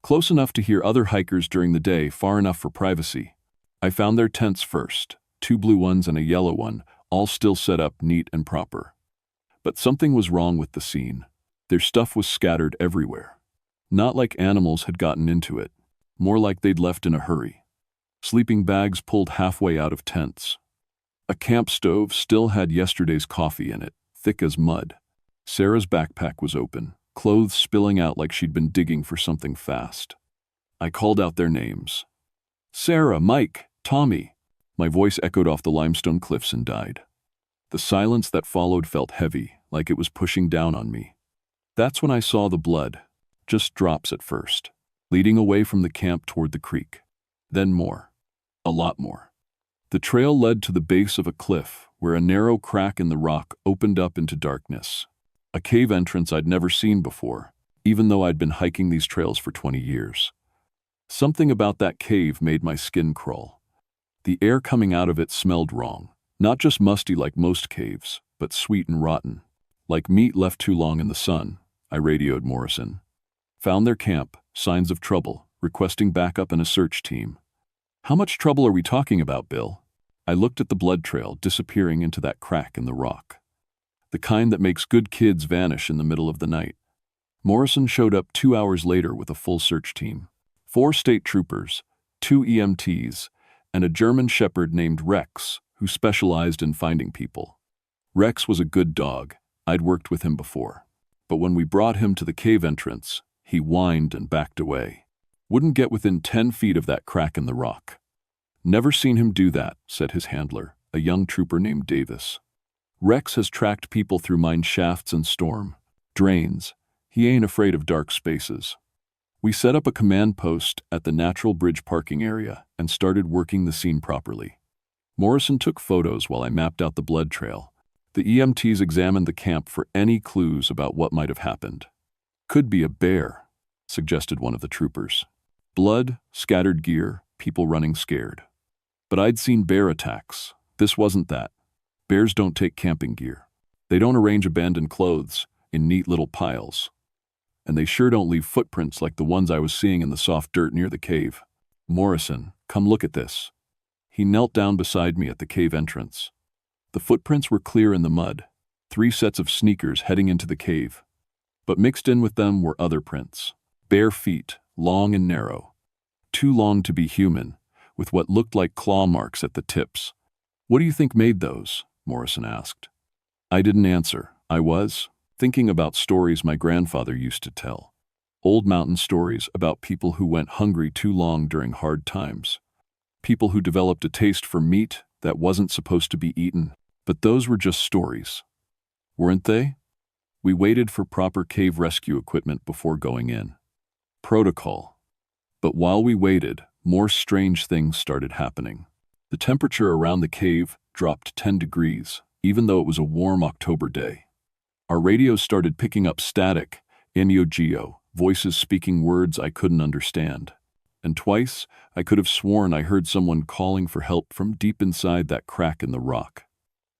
Close enough to hear other hikers during the day, far enough for privacy. I found their tents first, 2 blue ones and a yellow one, all still set up neat and proper. But something was wrong with the scene. Their stuff was scattered everywhere. Not like animals had gotten into it, more like they'd left in a hurry. Sleeping bags pulled halfway out of tents. A camp stove still had yesterday's coffee in it, thick as mud. Sarah's backpack was open, clothes spilling out like she'd been digging for something fast. I called out their names. Sarah, Mike, Tommy. My voice echoed off the limestone cliffs and died. The silence that followed felt heavy, like it was pushing down on me. That's when I saw the blood, just drops at first, leading away from the camp toward the creek. Then more. A lot more. The trail led to the base of a cliff where a narrow crack in the rock opened up into darkness. A cave entrance I'd never seen before, even though I'd been hiking these trails for 20 years. Something about that cave made my skin crawl. The air coming out of it smelled wrong, not just musty like most caves, but sweet and rotten. Like meat left too long in the sun, I radioed Morrison. Found their camp, signs of trouble, requesting backup and a search team. How much trouble are we talking about, Bill? I looked at the blood trail disappearing into that crack in the rock. The kind that makes good kids vanish in the middle of the night. Morrison showed up 2 hours later with a full search team. 4 state troopers, 2 EMTs, and a German shepherd named Rex, who specialized in finding people. Rex was a good dog. I'd worked with him before. But when we brought him to the cave entrance, he whined and backed away. Wouldn't get within 10 feet of that crack in the rock. Never seen him do that, said his handler, a young trooper named Davis. Rex has tracked people through mine shafts and storm, Drains. He ain't afraid of dark spaces. We set up a command post at the Natural Bridge parking area and started working the scene properly. Morrison took photos while I mapped out the blood trail. The EMTs examined the camp for any clues about what might have happened. Could be a bear, suggested one of the troopers. Blood, scattered gear, people running scared. But I'd seen bear attacks. This wasn't that. Bears don't take camping gear. They don't arrange abandoned clothes in neat little piles. And they sure don't leave footprints like the ones I was seeing in the soft dirt near the cave. Morrison, come look at this. He knelt down beside me at the cave entrance. The footprints were clear in the mud, 3 sets of sneakers heading into the cave. But mixed in with them were other prints. Bare feet, long and narrow. Too long to be human, with what looked like claw marks at the tips. What do you think made those? Morrison asked. I didn't answer. I was thinking about stories my grandfather used to tell. Old mountain stories about people who went hungry too long during hard times. People who developed a taste for meat that wasn't supposed to be eaten. But those were just stories. Weren't they? We waited for proper cave rescue equipment before going in. Protocol. But while we waited, more strange things started happening. The temperature around the cave dropped 10 degrees, even though it was a warm October day. Our radios started picking up static, Geo, voices speaking words I couldn't understand. And twice, I could have sworn I heard someone calling for help from deep inside that crack in the rock.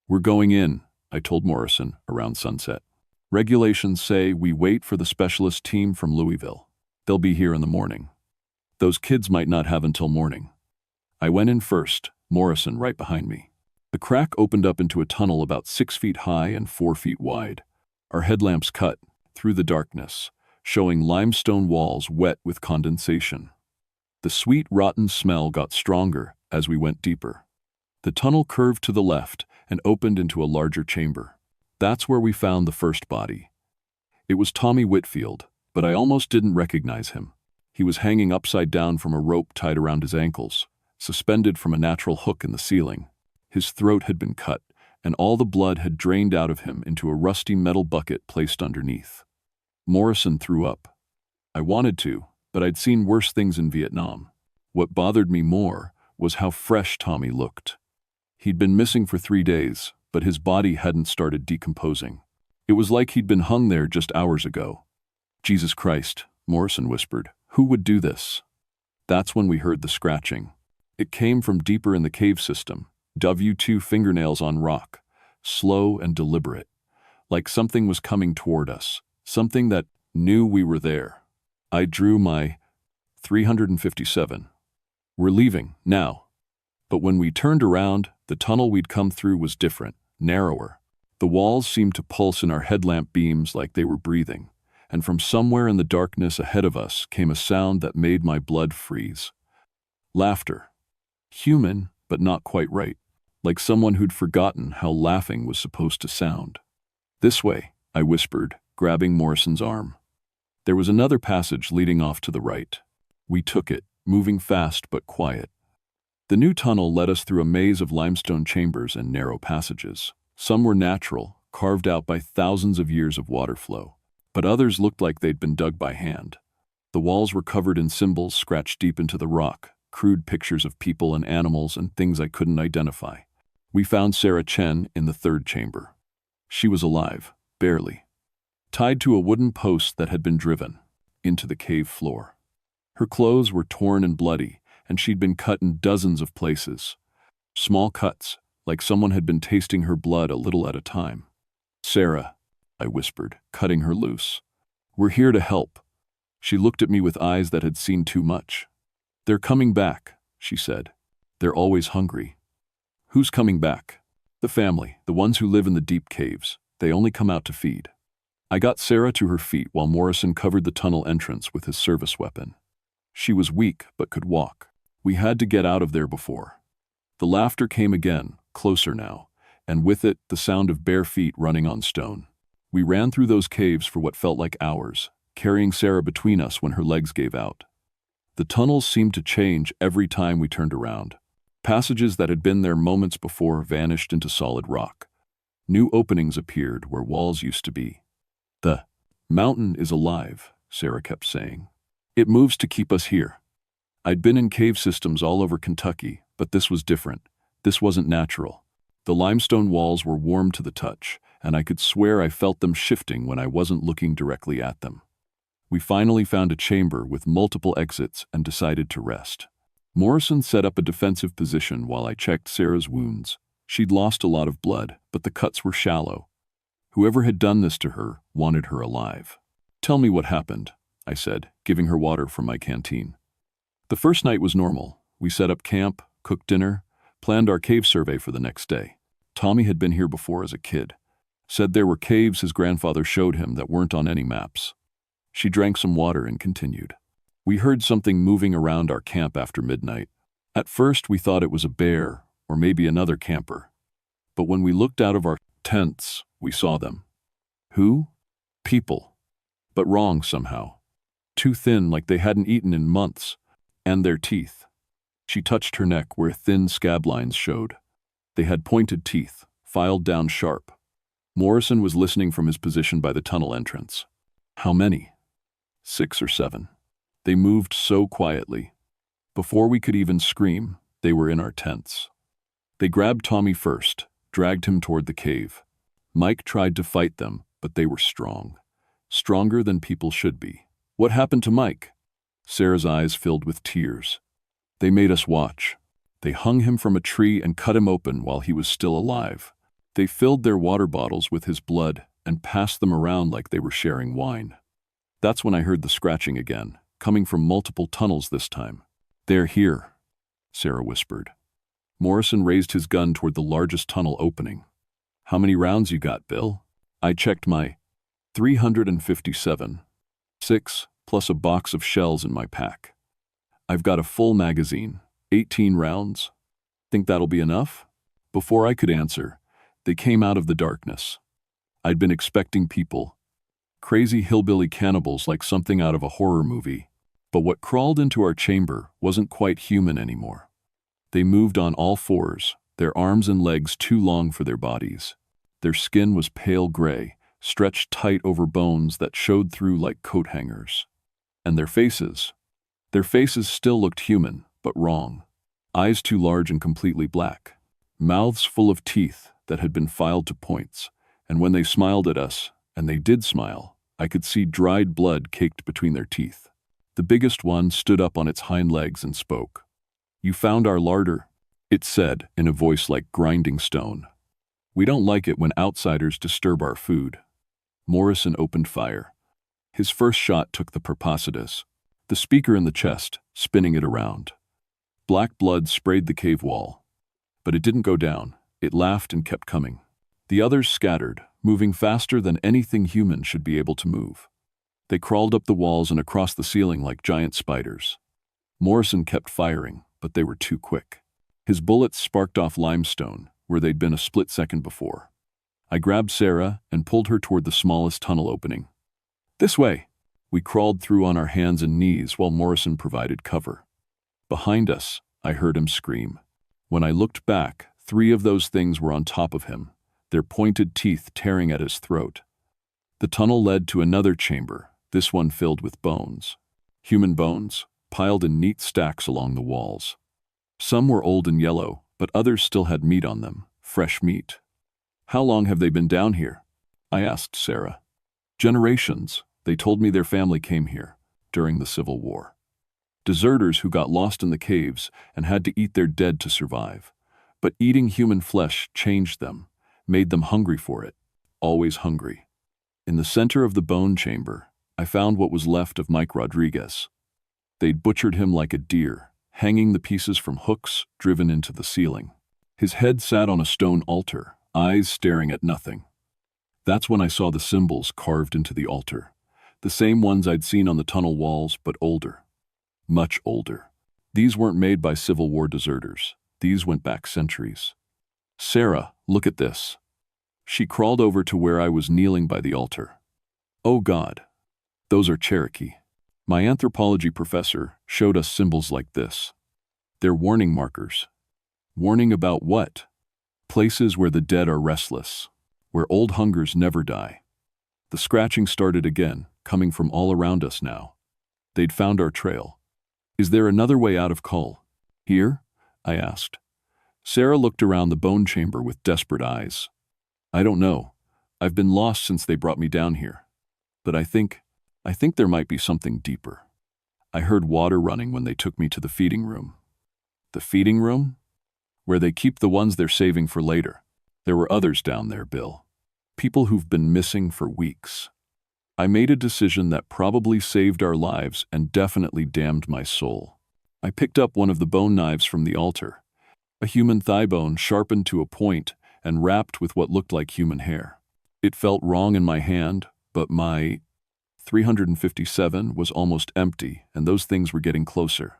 We're going in, I told Morrison around sunset. Regulations say we wait for the specialist team from Louisville. They'll be here in the morning. Those kids might not have until morning. I went in first, Morrison right behind me. The crack opened up into a tunnel about 6 feet high and 4 feet wide. Our headlamps cut through the darkness, showing limestone walls wet with condensation. The sweet, rotten smell got stronger as we went deeper. The tunnel curved to the left and opened into a larger chamber. That's where we found the first body. It was Tommy Whitfield, but I almost didn't recognize him. He was hanging upside down from a rope tied around his ankles, suspended from a natural hook in the ceiling. His throat had been cut, and all the blood had drained out of him into a rusty metal bucket placed underneath. Morrison threw up. I wanted to, but I'd seen worse things in Vietnam. What bothered me more was how fresh Tommy looked. He'd been missing for 3 days, but his body hadn't started decomposing. It was like he'd been hung there just hours ago. Jesus Christ, Morrison whispered. Who would do this? That's when we heard the scratching. It came from deeper in the cave system, W2 fingernails on rock, slow and deliberate, like something was coming toward us, something that knew we were there. I drew my 357. We're leaving, now. But when we turned around, the tunnel we'd come through was different, narrower. The walls seemed to pulse in our headlamp beams like they were breathing, and from somewhere in the darkness ahead of us came a sound that made my blood freeze. Laughter. Human, but not quite right, like someone who'd forgotten how laughing was supposed to sound. This way, I whispered, grabbing Morrison's arm. There was another passage leading off to the right. We took it, moving fast but quiet. The new tunnel led us through a maze of limestone chambers and narrow passages. Some were natural, carved out by thousands of years of water flow, but others looked like they'd been dug by hand. The walls were covered in symbols scratched deep into the rock, crude pictures of people and animals and things I couldn't identify. We found Sarah Chen in the 3rd chamber. She was alive, barely, tied to a wooden post that had been driven into the cave floor. Her clothes were torn and bloody, and she'd been cut in dozens of places. Small cuts, like someone had been tasting her blood a little at a time. Sarah, I whispered, cutting her loose. We're here to help. She looked at me with eyes that had seen too much. They're coming back, she said. They're always hungry. Who's coming back? The family, the ones who live in the deep caves. They only come out to feed. I got Sarah to her feet while Morrison covered the tunnel entrance with his service weapon. She was weak but could walk. We had to get out of there before. The laughter came again, closer now, and with it the sound of bare feet running on stone. We ran through those caves for what felt like hours, carrying Sarah between us when her legs gave out. The tunnels seemed to change every time we turned around. Passages that had been there moments before vanished into solid rock. New openings appeared where walls used to be. The "Mountain is alive," Sarah kept saying. "It moves to keep us here." I'd been in cave systems all over Kentucky, but this was different. This wasn't natural. The limestone walls were warm to the touch, and I could swear I felt them shifting when I wasn't looking directly at them. We finally found a chamber with multiple exits and decided to rest. Morrison set up a defensive position while I checked Sarah's wounds. She'd lost a lot of blood, but the cuts were shallow. Whoever had done this to her wanted her alive. "Tell me what happened," I said, giving her water from my canteen. The first night was normal. We set up camp, cooked dinner, planned our cave survey for the next day. Tommy had been here before as a kid. Said there were caves his grandfather showed him that weren't on any maps. She drank some water and continued. "We heard something moving around our camp after midnight. At first we thought it was a bear or maybe another camper. But when we looked out of our tents, we saw them." "Who?" "People. But wrong somehow. Too thin, like they hadn't eaten in months. And their teeth." She touched her neck where thin scab lines showed. They had pointed teeth, filed down sharp. Morrison was listening from his position by the tunnel entrance. "How many?" "6 or 7. They moved so quietly. Before we could even scream, they were in our tents. They grabbed Tommy first, dragged him toward the cave. Mike tried to fight them, but they were strong. Stronger than people should be." "What happened to Mike?" Sarah's eyes filled with tears. "They made us watch. They hung him from a tree and cut him open while he was still alive. They filled their water bottles with his blood and passed them around like they were sharing wine." That's when I heard the scratching again, coming from multiple tunnels this time. "They're here," Sarah whispered. Morrison raised his gun toward the largest tunnel opening. "How many rounds you got, Bill?" I checked my 357. 6, plus a box of shells in my pack. "I've got a full magazine, 18 rounds. Think that'll be enough?" Before I could answer, they came out of the darkness. I'd been expecting people. Crazy hillbilly cannibals like something out of a horror movie. But what crawled into our chamber wasn't quite human anymore. They moved on all fours, their arms and legs too long for their bodies. Their skin was pale gray, stretched tight over bones that showed through like coat hangers. And their faces still looked human, but wrong. Eyes too large and completely black. Mouths full of teeth that had been filed to points. And when they smiled at us, and they did smile, I could see dried blood caked between their teeth. The biggest one stood up on its hind legs and spoke. "You found our larder," it said in a voice like grinding stone. "We don't like it when outsiders disturb our food." Morrison opened fire. His first shot took the Perpositus, the speaker in the chest, spinning it around. Black blood sprayed the cave wall. But it didn't go down. It laughed and kept coming. The others scattered, moving faster than anything human should be able to move. They crawled up the walls and across the ceiling like giant spiders. Morrison kept firing, but they were too quick. His bullets sparked off limestone, where they'd been a split second before. I grabbed Sarah and pulled her toward the smallest tunnel opening. "This way!" We crawled through on our hands and knees while Morrison provided cover. Behind us, I heard him scream. When I looked back, 3 of those things were on top of him, their pointed teeth tearing at his throat. The tunnel led to another chamber, this one filled with bones. Human bones, piled in neat stacks along the walls. Some were old and yellow, but others still had meat on them, fresh meat. "How long have they been down here?" I asked Sarah. "Generations. They told me their family came here during the Civil War. Deserters who got lost in the caves and had to eat their dead to survive. But eating human flesh changed them, made them hungry for it, always hungry." In the center of the bone chamber, I found what was left of Mike Rodriguez. They'd butchered him like a deer, hanging the pieces from hooks driven into the ceiling. His head sat on a stone altar, eyes staring at nothing. That's when I saw the symbols carved into the altar. The same ones I'd seen on the tunnel walls, but older. Much older. These weren't made by Civil War deserters. These went back centuries. "Sarah, look at this." She crawled over to where I was kneeling by the altar. "Oh God, those are Cherokee." My anthropology professor showed us symbols like this. They're warning markers. Warning about what? Places where the dead are restless, where old hungers never die. The scratching started again, coming from all around us now. They'd found our trail. Is there another way out of Kull? Here? I asked. Sarah looked around the bone chamber with desperate eyes. I don't know. I've been lost since they brought me down here. But I think there might be something deeper. I heard water running when they took me to the feeding room. The feeding room? Where they keep the ones they're saving for later. There were others down there, Bill. People who've been missing for weeks. I made a decision that probably saved our lives and definitely damned my soul. I picked up one of the bone knives from the altar. A human thigh bone sharpened to a point and wrapped with what looked like human hair. It felt wrong in my hand, but my 357 was almost empty, and those things were getting closer.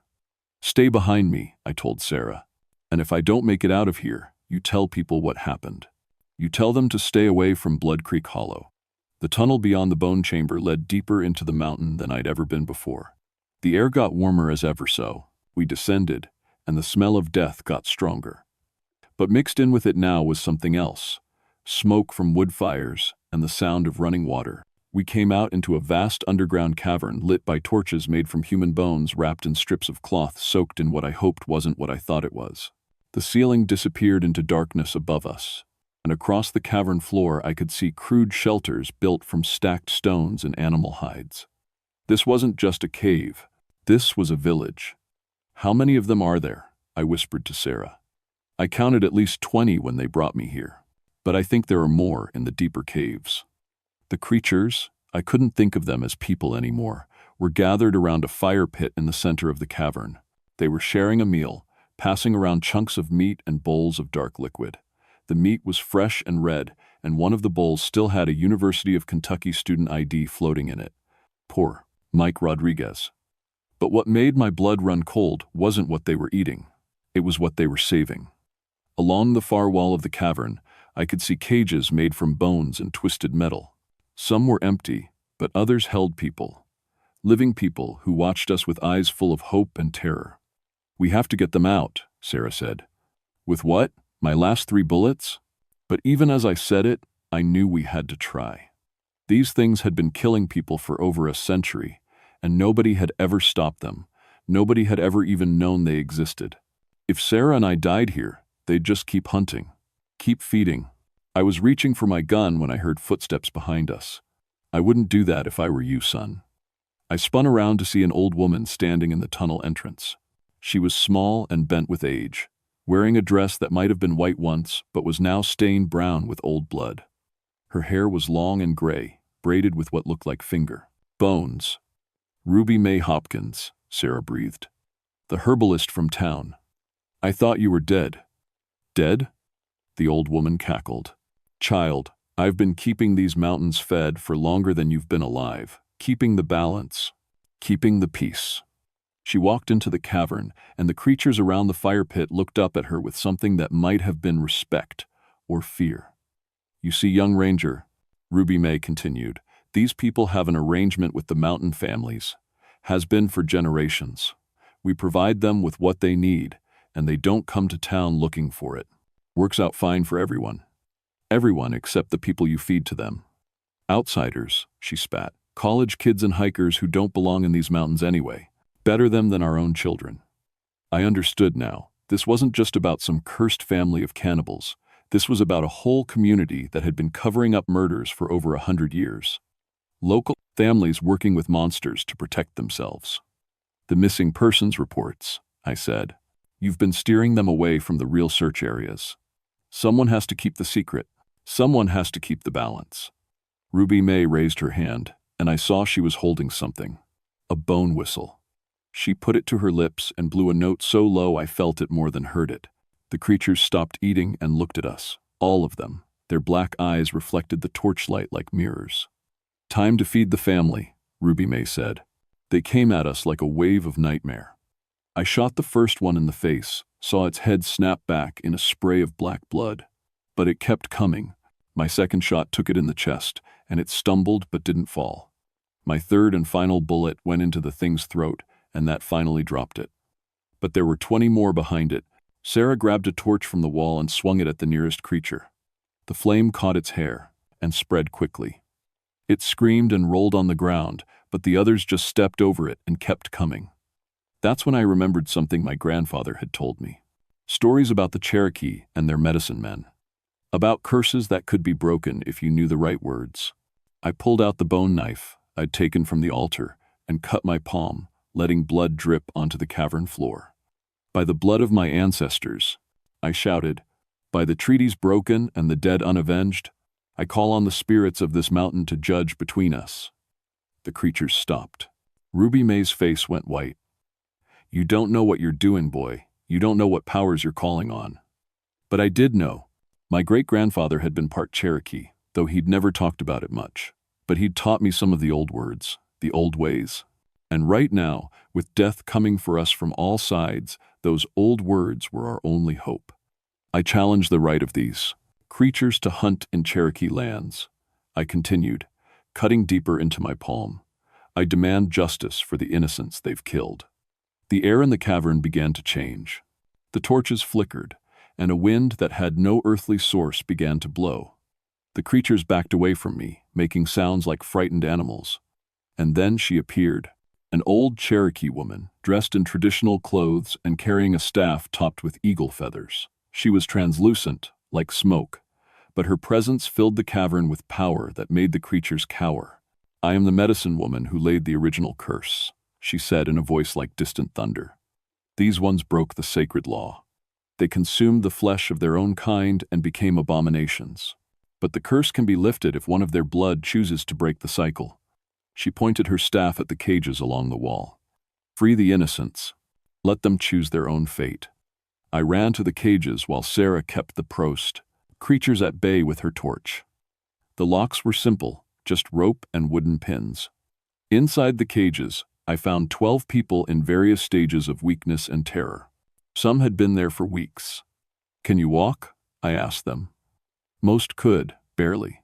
Stay behind me, I told Sarah. And if I don't make it out of here, you tell people what happened. You tell them to stay away from Blood Creek Hollow. The tunnel beyond the bone chamber led deeper into the mountain than I'd ever been before. The air got warmer as ever so. We descended, and the smell of death got stronger. But mixed in with it now was something else. Smoke from wood fires and the sound of running water. We came out into a vast underground cavern lit by torches made from human bones wrapped in strips of cloth soaked in what I hoped wasn't what I thought it was. The ceiling disappeared into darkness above us, and across the cavern floor I could see crude shelters built from stacked stones and animal hides. This wasn't just a cave. This was a village. How many of them are there? I whispered to Sarah. I counted at least 20 when they brought me here, but I think there are more in the deeper caves. The creatures, I couldn't think of them as people anymore, were gathered around a fire pit in the center of the cavern. They were sharing a meal, passing around chunks of meat and bowls of dark liquid. The meat was fresh and red, and one of the bowls still had a University of Kentucky student ID floating in it. Poor Mike Rodriguez. But what made my blood run cold wasn't what they were eating. It was what they were saving. Along the far wall of the cavern, I could see cages made from bones and twisted metal. Some were empty, but others held people. Living people who watched us with eyes full of hope and terror. We have to get them out, Sarah said. With what? My last 3 bullets? But even as I said it, I knew we had to try. These things had been killing people for over a century, and nobody had ever stopped them. Nobody had ever even known they existed. If Sarah and I died here, they'd just keep hunting, keep feeding. I was reaching for my gun when I heard footsteps behind us. I wouldn't do that if I were you, son. I spun around to see an old woman standing in the tunnel entrance. She was small and bent with age, wearing a dress that might have been white once, but was now stained brown with old blood. Her hair was long and gray, braided with what looked like finger bones. Ruby Mae Hopkins, Sarah breathed. The herbalist from town. I thought you were dead. Dead? The old woman cackled. Child, I've been keeping these mountains fed for longer than you've been alive, keeping the balance, keeping the peace. She walked into the cavern, and the creatures around the fire pit looked up at her with something that might have been respect or fear. You see, young ranger, Ruby Mae continued, these people have an arrangement with the mountain families, has been for generations. We provide them with what they need, and they don't come to town looking for it. Works out fine for everyone. Everyone except the people you feed to them. Outsiders, she spat. College kids and hikers who don't belong in these mountains anyway. Better them than our own children. I understood now. This wasn't just about some cursed family of cannibals. This was about a whole community that had been covering up murders for over 100 years. Local families working with monsters to protect themselves. The missing persons reports, I said. You've been steering them away from the real search areas. Someone has to keep the secret. Someone has to keep the balance. Ruby Mae raised her hand, and I saw she was holding something. A bone whistle. She put it to her lips and blew a note so low I felt it more than heard it. The creatures stopped eating and looked at us, all of them. Their black eyes reflected the torchlight like mirrors. Time to feed the family, Ruby Mae said. They came at us like a wave of nightmare. I shot the first one in the face, saw its head snap back in a spray of black blood. But it kept coming. My second shot took it in the chest, and it stumbled but didn't fall. My third and final bullet went into the thing's throat, and that finally dropped it. But there were 20 more behind it. Sarah grabbed a torch from the wall and swung it at the nearest creature. The flame caught its hair and spread quickly. It screamed and rolled on the ground, but the others just stepped over it and kept coming. That's when I remembered something my grandfather had told me. Stories about the Cherokee and their medicine men. About curses that could be broken if you knew the right words. I pulled out the bone knife I'd taken from the altar and cut my palm, letting blood drip onto the cavern floor. By the blood of my ancestors, I shouted, by the treaties broken and the dead unavenged, I call on the spirits of this mountain to judge between us. The creatures stopped. Ruby May's face went white. You don't know what you're doing, boy. You don't know what powers you're calling on. But I did know. My great-grandfather had been part Cherokee, though he'd never talked about it much. But he'd taught me some of the old words, the old ways. And right now, with death coming for us from all sides, those old words were our only hope. I challenged the right of these creatures to hunt in Cherokee lands. I continued, cutting deeper into my palm. I demand justice for the innocents they've killed. The air in the cavern began to change. The torches flickered, and a wind that had no earthly source began to blow. The creatures backed away from me, making sounds like frightened animals. And then she appeared, an old Cherokee woman, dressed in traditional clothes and carrying a staff topped with eagle feathers. She was translucent, like smoke, but her presence filled the cavern with power that made the creatures cower. I am the medicine woman who laid the original curse, she said in a voice like distant thunder. These ones broke the sacred law. They consumed the flesh of their own kind and became abominations. But the curse can be lifted if one of their blood chooses to break the cycle. She pointed her staff at the cages along the wall. Free the innocents. Let them choose their own fate. I ran to the cages while Sarah kept the prost, creatures at bay with her torch. The locks were simple, just rope and wooden pins. Inside the cages, I found 12 people in various stages of weakness and terror. Some had been there for weeks. Can you walk? I asked them. Most could, barely.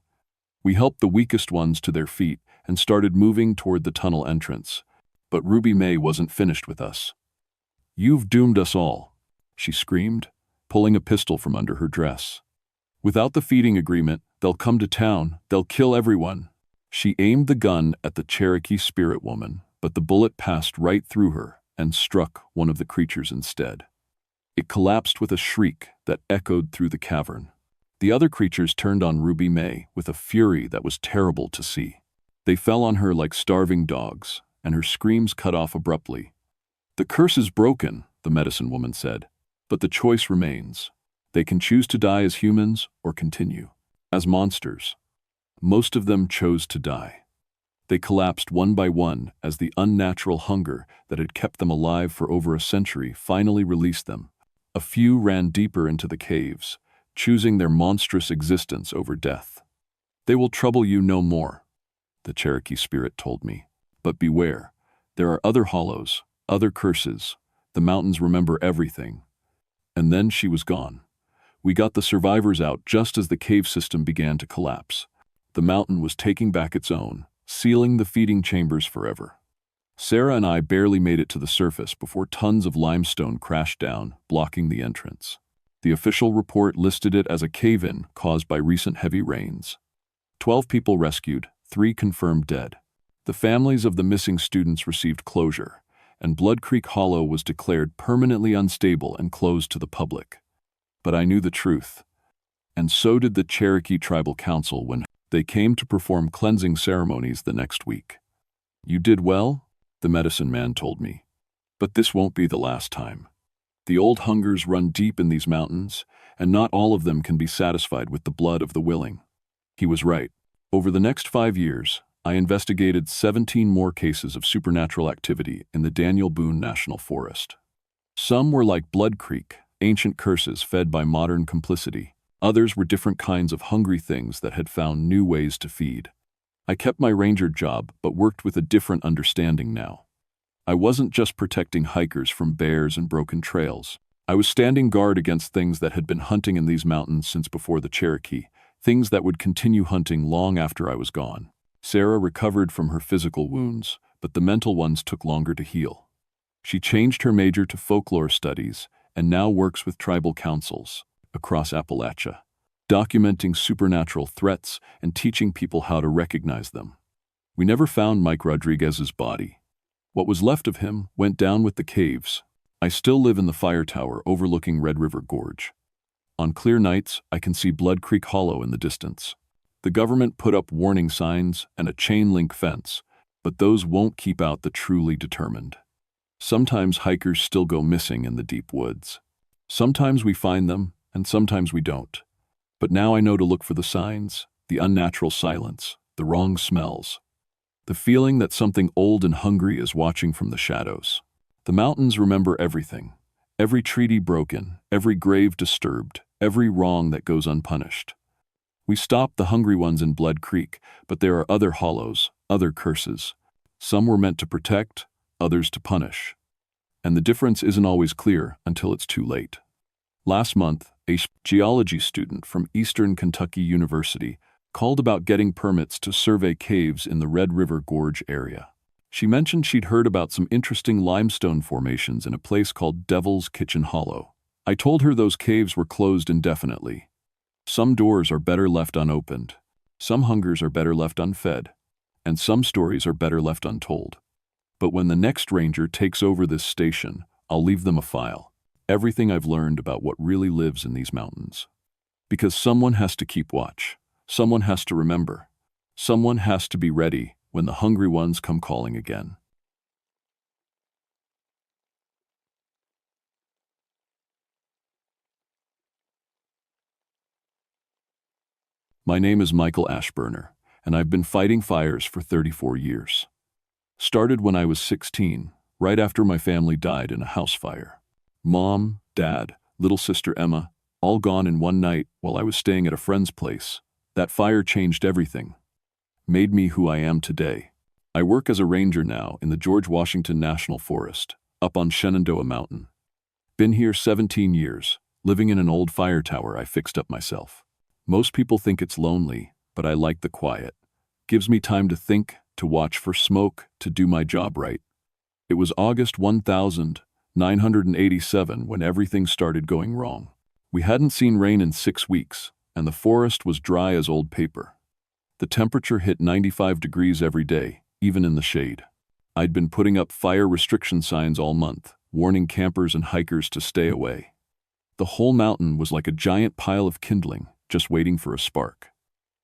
We helped the weakest ones to their feet and started moving toward the tunnel entrance. But Ruby May wasn't finished with us. You've doomed us all, she screamed, pulling a pistol from under her dress. Without the feeding agreement, they'll come to town, they'll kill everyone. She aimed the gun at the Cherokee spirit woman, but the bullet passed right through her and struck one of the creatures instead. It collapsed with a shriek that echoed through the cavern. The other creatures turned on Ruby May with a fury that was terrible to see. They fell on her like starving dogs, and her screams cut off abruptly. The curse is broken, the medicine woman said, but the choice remains. They can choose to die as humans or continue as monsters. Most of them chose to die. They collapsed one by one as the unnatural hunger that had kept them alive for over a century finally released them. A few ran deeper into the caves, choosing their monstrous existence over death. They will trouble you no more, the Cherokee spirit told me. But beware, there are other hollows, other curses. The mountains remember everything. And then she was gone. We got the survivors out just as the cave system began to collapse. The mountain was taking back its own, sealing the feeding chambers forever. Sarah and I barely made it to the surface before tons of limestone crashed down, blocking the entrance. The official report listed it as a cave-in caused by recent heavy rains. 12 people rescued, 3 confirmed dead. The families of the missing students received closure, and Blood Creek Hollow was declared permanently unstable and closed to the public. But I knew the truth, and so did the Cherokee Tribal Council when they came to perform cleansing ceremonies the next week. You did well, the medicine man told me, but this won't be the last time. The old hungers run deep in these mountains, and not all of them can be satisfied with the blood of the willing. He was right. Over the next 5 years, I investigated 17 more cases of supernatural activity in the Daniel Boone National Forest. Some were like Blood Creek, ancient curses fed by modern complicity. Others were different kinds of hungry things that had found new ways to feed. I kept my ranger job, but worked with a different understanding now. I wasn't just protecting hikers from bears and broken trails. I was standing guard against things that had been hunting in these mountains since before the Cherokee, things that would continue hunting long after I was gone. Sarah recovered from her physical wounds, but the mental ones took longer to heal. She changed her major to folklore studies and now works with tribal councils across Appalachia. documenting supernatural threats and teaching people how to recognize them. We never found Mike Rodriguez's body. What was left of him went down with the caves. I still live in the fire tower overlooking Red River Gorge. On clear nights, I can see Blood Creek Hollow in the distance. The government put up warning signs and a chain-link fence, but those won't keep out the truly determined. Sometimes hikers still go missing in the deep woods. Sometimes we find them, and sometimes we don't. But now I know to look for the signs, the unnatural silence, the wrong smells. The feeling that something old and hungry is watching from the shadows. The mountains remember everything. Every treaty broken, every grave disturbed, every wrong that goes unpunished. We stopped the hungry ones in Blood Creek, but there are other hollows, other curses. Some were meant to protect, others to punish. And the difference isn't always clear until it's too late. Last month, a geology student from Eastern Kentucky University called about getting permits to survey caves in the Red River Gorge area. She mentioned she'd heard about some interesting limestone formations in a place called Devil's Kitchen Hollow. I told her those caves were closed indefinitely. Some doors are better left unopened, some hungers are better left unfed, and some stories are better left untold. But when the next ranger takes over this station, I'll leave them a file. Everything I've learned about what really lives in these mountains. Because someone has to keep watch. Someone has to remember. Someone has to be ready when the hungry ones come calling again. My name is Michael Ashburner, and I've been fighting fires for 34 years. Started when I was 16, right after my family died in a house fire. Mom, Dad, little sister Emma, all gone in one night while I was staying at a friend's place. That fire changed everything, made me who I am today. I work as a ranger now in the George Washington National Forest, up on Shenandoah Mountain. Been here 17 years, living in an old fire tower I fixed up myself. Most people think it's lonely, but I like the quiet. Gives me time to think, to watch for smoke, to do my job right. It was August 1987 when everything started going wrong. We hadn't seen rain in 6 weeks, and the forest was dry as old paper. The temperature hit 95 degrees every day, even in the shade. I'd been putting up fire restriction signs all month, warning campers and hikers to stay away. The whole mountain was like a giant pile of kindling, just waiting for a spark.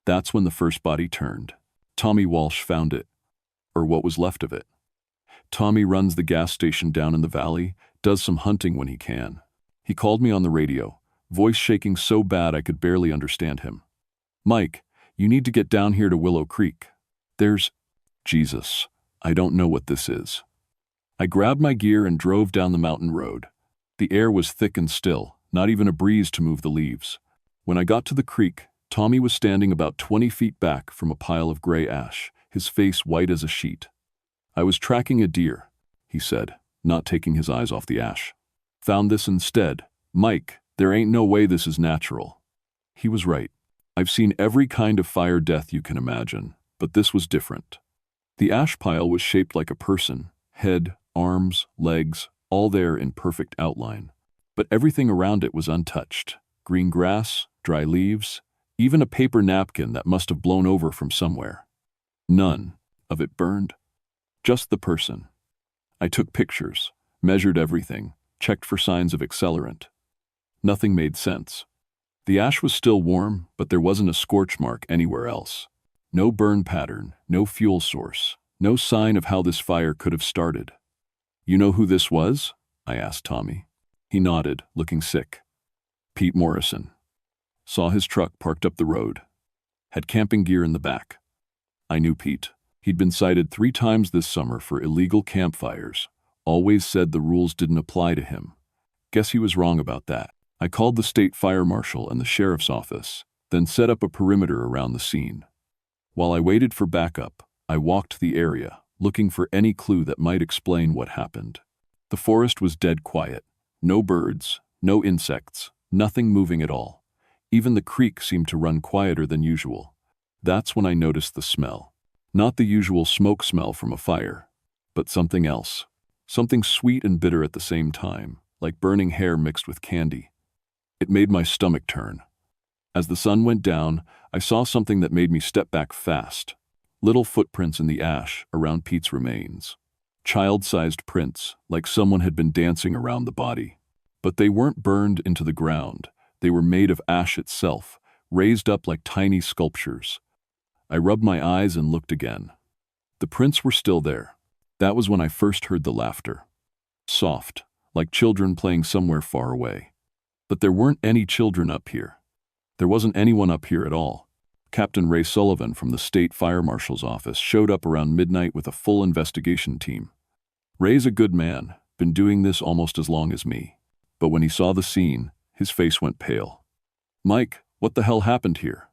That's when the first body turned. Tommy Walsh found it, or what was left of it. Tommy runs the gas station down in the valley, does some hunting when he can. He called me on the radio, voice shaking so bad I could barely understand him. "Mike, you need to get down here to Willow Creek. Jesus, I don't know what this is." I grabbed my gear and drove down the mountain road. The air was thick and still, not even a breeze to move the leaves. When I got to the creek, Tommy was standing about 20 feet back from a pile of gray ash, his face white as a sheet. "I was tracking a deer," he said, not taking his eyes off the ash. "Found this instead. Mike, there ain't no way this is natural." He was right. I've seen every kind of fire death you can imagine, but this was different. The ash pile was shaped like a person, head, arms, legs, all there in perfect outline. But everything around it was untouched. Green grass, dry leaves, even a paper napkin that must have blown over from somewhere. None of it burned. Just the person. I took pictures, measured everything, checked for signs of accelerant. Nothing made sense. The ash was still warm, but there wasn't a scorch mark anywhere else. No burn pattern, no fuel source, no sign of how this fire could have started. "You know who this was?" I asked Tommy. He nodded, looking sick. "Pete Morrison." Saw his truck parked up the road. Had camping gear in the back. I knew Pete. He'd been cited 3 times this summer for illegal campfires. Always said the rules didn't apply to him. Guess he was wrong about that. I called the state fire marshal and the sheriff's office, then set up a perimeter around the scene. While I waited for backup, I walked the area, looking for any clue that might explain what happened. The forest was dead quiet. No birds, no insects, nothing moving at all. Even the creek seemed to run quieter than usual. That's when I noticed the smell. Not the usual smoke smell from a fire, but something else. Something sweet and bitter at the same time, like burning hair mixed with candy. It made my stomach turn. As the sun went down, I saw something that made me step back fast. Little footprints in the ash around Pete's remains. Child-sized prints, like someone had been dancing around the body. But they weren't burned into the ground. They were made of ash itself, raised up like tiny sculptures. I rubbed my eyes and looked again. The prints were still there. That was when I first heard the laughter. Soft, like children playing somewhere far away. But there weren't any children up here. There wasn't anyone up here at all. Captain Ray Sullivan from the State Fire Marshal's office showed up around midnight with a full investigation team. Ray's a good man, been doing this almost as long as me. But when he saw the scene, his face went pale. "Mike, what the hell happened here?"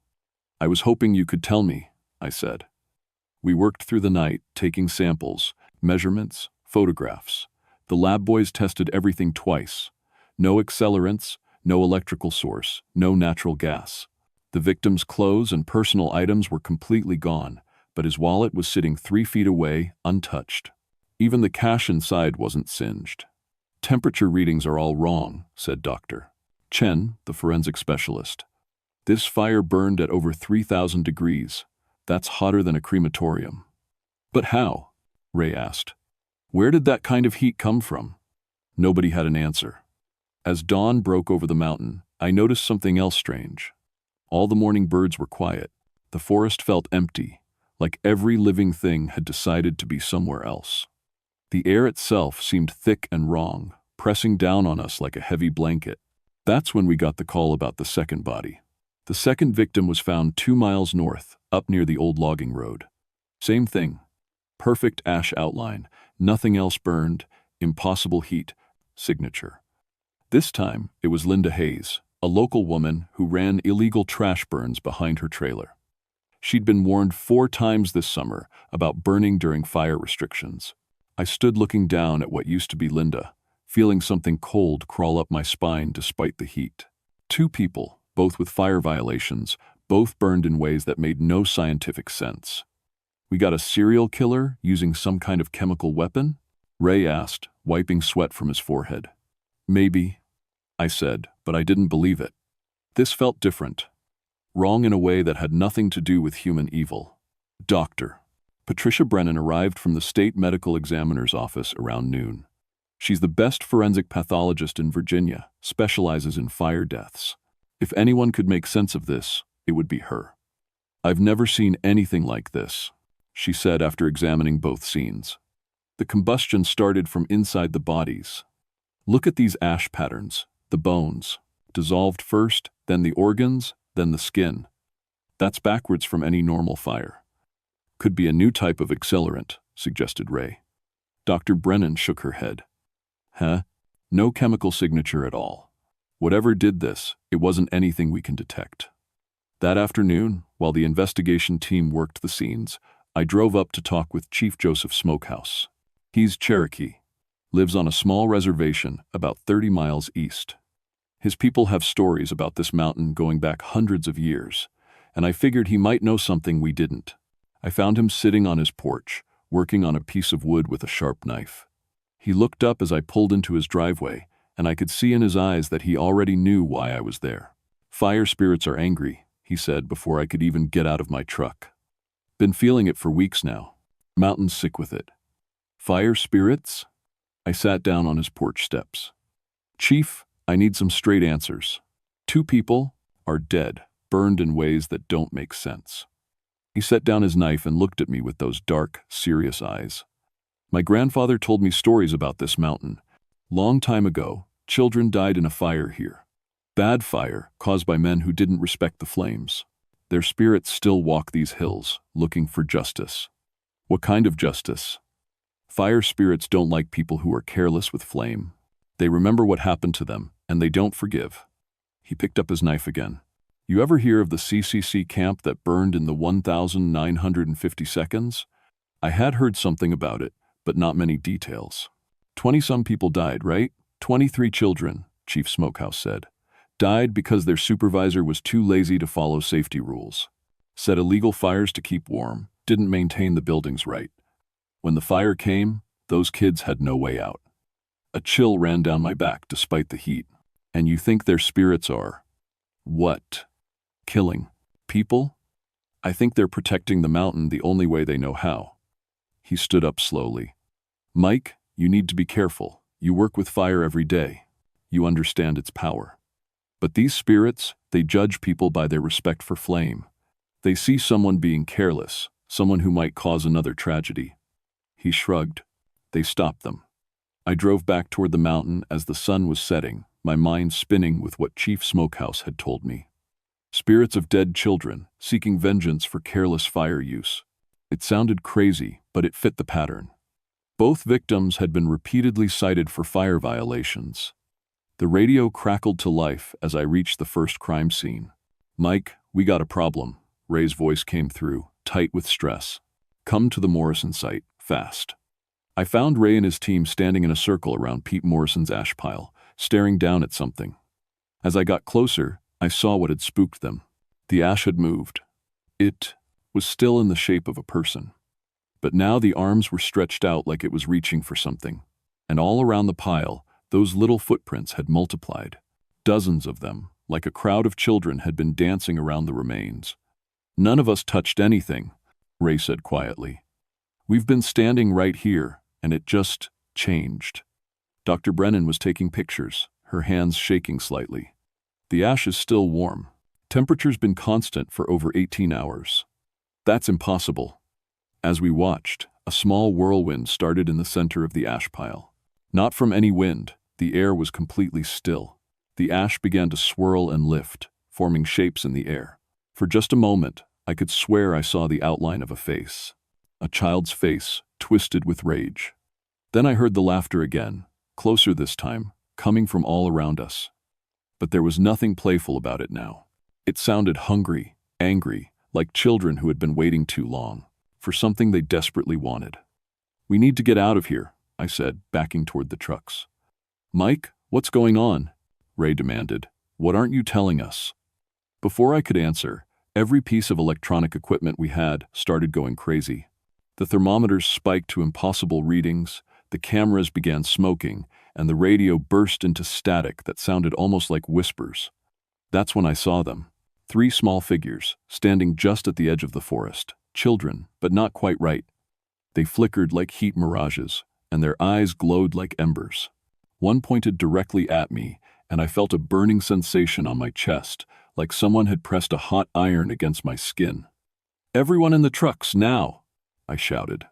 "I was hoping you could tell me," I said. We worked through the night, taking samples, measurements, photographs. The lab boys tested everything twice. No accelerants, no electrical source, no natural gas. The victim's clothes and personal items were completely gone, but his wallet was sitting 3 feet away, untouched. Even the cash inside wasn't singed. "Temperature readings are all wrong," said Dr. Chen, the forensic specialist. "This fire burned at over 3,000 degrees. That's hotter than a crematorium." "But how?" Ray asked. "Where did that kind of heat come from?" Nobody had an answer. As dawn broke over the mountain, I noticed something else strange. All the morning birds were quiet. The forest felt empty, like every living thing had decided to be somewhere else. The air itself seemed thick and wrong, pressing down on us like a heavy blanket. That's when we got the call about the second body. The second victim was found 2 miles north, up near the old logging road. Same thing. Perfect ash outline, nothing else burned, impossible heat, signature. This time, it was Linda Hayes, a local woman who ran illegal trash burns behind her trailer. She'd been warned 4 times this summer about burning during fire restrictions. I stood looking down at what used to be Linda, feeling something cold crawl up my spine despite the heat. 2 people, both with fire violations, both burned in ways that made no scientific sense. "We got a serial killer using some kind of chemical weapon?" Ray asked, wiping sweat from his forehead. "Maybe," I said, but I didn't believe it. This felt different. Wrong in a way that had nothing to do with human evil. Dr. Patricia Brennan arrived from the state medical examiner's office around noon. She's the best forensic pathologist in Virginia, specializes in fire deaths. If anyone could make sense of this, it would be her. "I've never seen anything like this," she said after examining both scenes. "The combustion started from inside the bodies. Look at these ash patterns, the bones, dissolved first, then the organs, then the skin. That's backwards from any normal fire." "Could be a new type of accelerant," suggested Ray. Dr. Brennan shook her head. "Huh? No chemical signature at all. Whatever did this, it wasn't anything we can detect." That afternoon, while the investigation team worked the scenes, I drove up to talk with Chief Joseph Smokehouse. He's Cherokee, lives on a small reservation about 30 miles east. His people have stories about this mountain going back hundreds of years, and I figured he might know something we didn't. I found him sitting on his porch, working on a piece of wood with a sharp knife. He looked up as I pulled into his driveway, and I could see in his eyes that he already knew why I was there. "Fire spirits are angry," he said before I could even get out of my truck. "Been feeling it for weeks now. Mountain's sick with it." "Fire spirits?" I sat down on his porch steps. "Chief, I need some straight answers. 2 people are dead, burned in ways that don't make sense." He set down his knife and looked at me with those dark, serious eyes. "My grandfather told me stories about this mountain. Long time ago, children died in a fire here. Bad fire caused by men who didn't respect the flames. Their spirits still walk these hills, looking for justice." "What kind of justice?" "Fire spirits don't like people who are careless with flame. They remember what happened to them, and they don't forgive." He picked up his knife again. "You ever hear of the CCC camp that burned in the 1950 seconds? I had heard something about it, but not many details. 20-some people died, right? 23 children," Chief Smokehouse said. "Died because their supervisor was too lazy to follow safety rules. Set illegal fires to keep warm, didn't maintain the buildings right. When the fire came, those kids had no way out." A chill ran down my back despite the heat. "And you think their spirits are—" "What?" Killing people? I think they're protecting the mountain the only way they know how. He stood up slowly. Mike, you need to be careful. You work with fire every day. You understand its power. But these spirits, they judge people by their respect for flame. They see someone being careless, someone who might cause another tragedy. He shrugged. They stopped them. I drove back toward the mountain as the sun was setting, my mind spinning with what Chief Smokehouse had told me. Spirits of dead children, seeking vengeance for careless fire use. It sounded crazy, but it fit the pattern. Both victims had been repeatedly cited for fire violations. The radio crackled to life as I reached the first crime scene. Mike, we got a problem. Ray's voice came through, tight with stress. Come to the Morrison site, fast. I found Ray and his team standing in a circle around Pete Morrison's ash pile, staring down at something. As I got closer, I saw what had spooked them. The ash had moved. It was still in the shape of a person. But now the arms were stretched out like it was reaching for something. And all around the pile, those little footprints had multiplied. Dozens of them, like a crowd of children, had been dancing around the remains. None of us touched anything, Ray said quietly. We've been standing right here, and it just changed. Dr. Brennan was taking pictures, her hands shaking slightly. The ash is still warm. Temperature's been constant for over 18 hours. That's impossible. As we watched, a small whirlwind started in the center of the ash pile. Not from any wind, the air was completely still. The ash began to swirl and lift, forming shapes in the air. For just a moment, I could swear I saw the outline of a face. A child's face, twisted with rage. Then I heard the laughter again, closer this time, coming from all around us. But there was nothing playful about it now. It sounded hungry, angry, like children who had been waiting too long, for something they desperately wanted. We need to get out of here, I said, backing toward the trucks. Mike, what's going on? Ray demanded. What aren't you telling us? Before I could answer, every piece of electronic equipment we had started going crazy. The thermometers spiked to impossible readings, the cameras began smoking, and the radio burst into static that sounded almost like whispers. That's when I saw them. 3 small figures, standing just at the edge of the forest. Children, but not quite right. They flickered like heat mirages, and their eyes glowed like embers. One pointed directly at me, and I felt a burning sensation on my chest, like someone had pressed a hot iron against my skin. Everyone in the trucks, now! I shouted.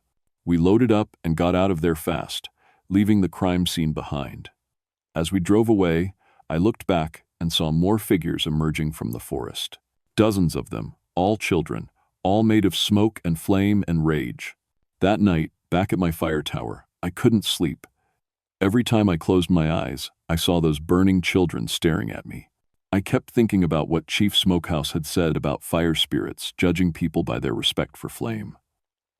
We loaded up and got out of there fast, leaving the crime scene behind. As we drove away, I looked back and saw more figures emerging from the forest. Dozens of them, all children, all made of smoke and flame and rage. That night, back at my fire tower, I couldn't sleep. Every time I closed my eyes, I saw those burning children staring at me. I kept thinking about what Chief Smokehouse had said about fire spirits judging people by their respect for flame.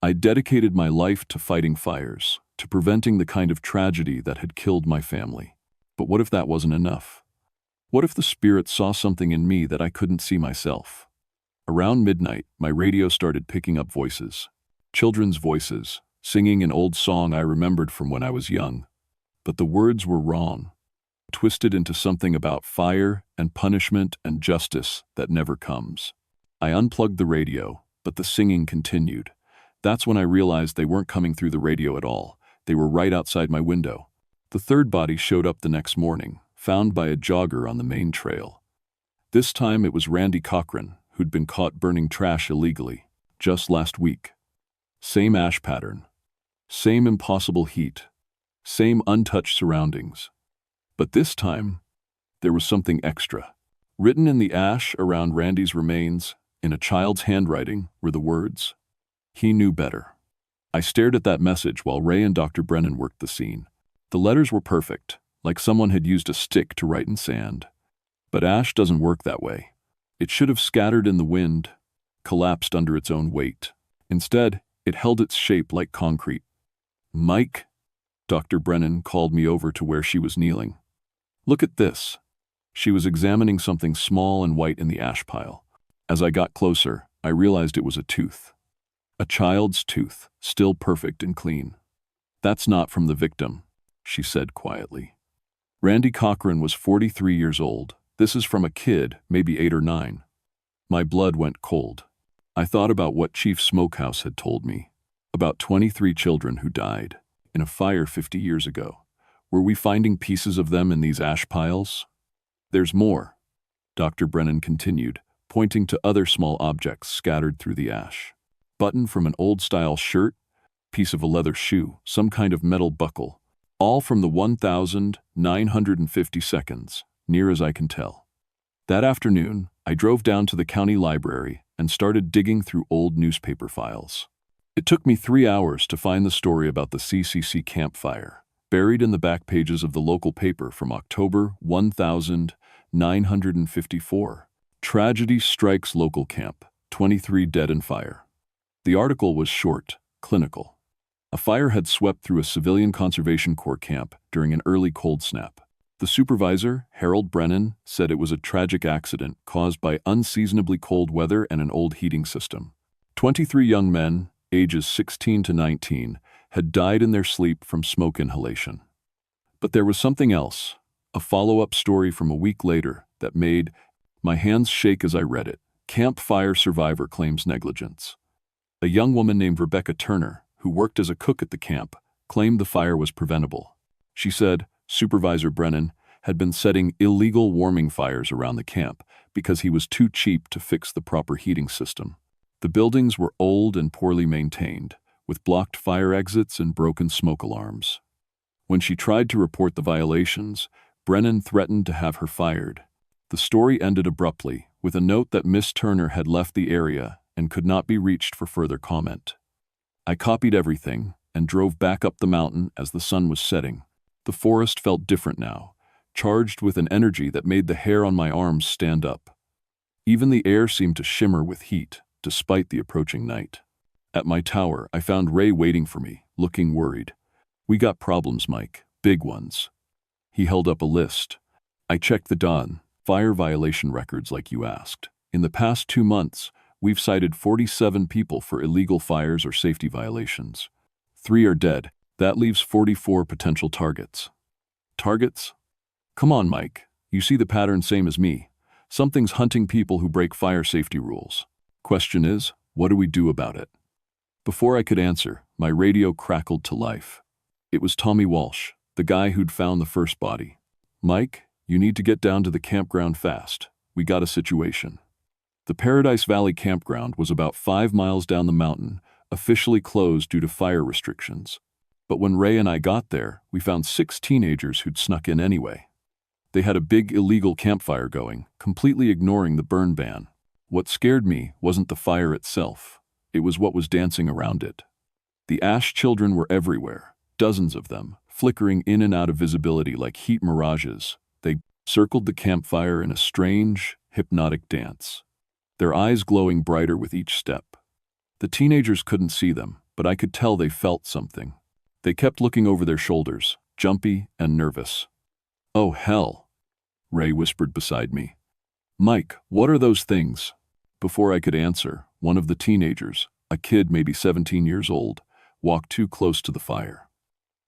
I dedicated my life to fighting fires, to preventing the kind of tragedy that had killed my family. But what if that wasn't enough? What if the spirit saw something in me that I couldn't see myself? Around midnight, my radio started picking up voices. Children's voices, singing an old song I remembered from when I was young. But the words were wrong, twisted into something about fire and punishment and justice that never comes. I unplugged the radio, but the singing continued. That's when I realized they weren't coming through the radio at all. They were right outside my window. The third body showed up the next morning, found by a jogger on the main trail. This time it was Randy Cochran, who'd been caught burning trash illegally, just last week. Same ash pattern. Same impossible heat. Same untouched surroundings. But this time, there was something extra. Written in the ash around Randy's remains, in a child's handwriting, were the words, "He knew better." I stared at that message while Ray and Dr. Brennan worked the scene. The letters were perfect, like someone had used a stick to write in sand. But ash doesn't work that way. It should have scattered in the wind, collapsed under its own weight. Instead, it held its shape like concrete. Mike, Dr. Brennan called me over to where she was kneeling. Look at this. She was examining something small and white in the ash pile. As I got closer, I realized it was a tooth. A child's tooth, still perfect and clean. That's not from the victim, she said quietly. Randy Cochran was 43 years old. This is from a kid, maybe 8 or 9. My blood went cold. I thought about what Chief Smokehouse had told me, about 23 children who died in a fire 50 years ago. Were we finding pieces of them in these ash piles? There's more, Dr. Brennan continued, pointing to other small objects scattered through the ash. Button from an old-style shirt, piece of a leather shoe, some kind of metal buckle, all from the 1,950 seconds, near as I can tell. That afternoon, I drove down to the county library and started digging through old newspaper files. It took me 3 hours to find the story about the CCC campfire, buried in the back pages of the local paper from October 1954. Tragedy strikes local camp, 23 dead in fire. The article was short, clinical. A fire had swept through a civilian Conservation Corps camp during an early cold snap. The supervisor, Harold Brennan, said it was a tragic accident caused by unseasonably cold weather and an old heating system. 23 young men, ages 16 to 19, had died in their sleep from smoke inhalation. But there was something else, a follow-up story from a week later that made my hands shake as I read it. Campfire survivor claims negligence. A young woman named Rebecca Turner, who worked as a cook at the camp, claimed the fire was preventable. She said Supervisor Brennan had been setting illegal warming fires around the camp because he was too cheap to fix the proper heating system. The buildings were old and poorly maintained, with blocked fire exits and broken smoke alarms. When she tried to report the violations, Brennan threatened to have her fired. The story ended abruptly, with a note that Miss Turner had left the area and could not be reached for further comment. I copied everything and drove back up the mountain as the sun was setting. The forest felt different now, charged with an energy that made the hair on my arms stand up. Even the air seemed to shimmer with heat, despite the approaching night. At my tower, I found Ray waiting for me, looking worried. "We got problems, Mike, big ones." He held up a list. I checked the Dawn fire violation records like you asked. In the past 2 months, we've cited 47 people for illegal fires or safety violations. 3 are dead. That leaves 44 potential targets. Targets? Come on, Mike. You see the pattern same as me. Something's hunting people who break fire safety rules. Question is, what do we do about it? Before I could answer, my radio crackled to life. It was Tommy Walsh, the guy who'd found the first body. "Mike, you need to get down to the campground fast. We got a situation." The Paradise Valley campground was about 5 miles down the mountain, officially closed due to fire restrictions. But when Ray and I got there, we found 6 teenagers who'd snuck in anyway. They had a big illegal campfire going, completely ignoring the burn ban. What scared me wasn't the fire itself. It was what was dancing around it. The ash children were everywhere, dozens of them, flickering in and out of visibility like heat mirages. They circled the campfire in a strange, hypnotic dance, their eyes glowing brighter with each step. The teenagers couldn't see them, but I could tell they felt something. They kept looking over their shoulders, jumpy and nervous. "Oh, hell," Ray whispered beside me. "Mike, what are those things?" Before I could answer, one of the teenagers, a kid maybe 17 years old, walked too close to the fire.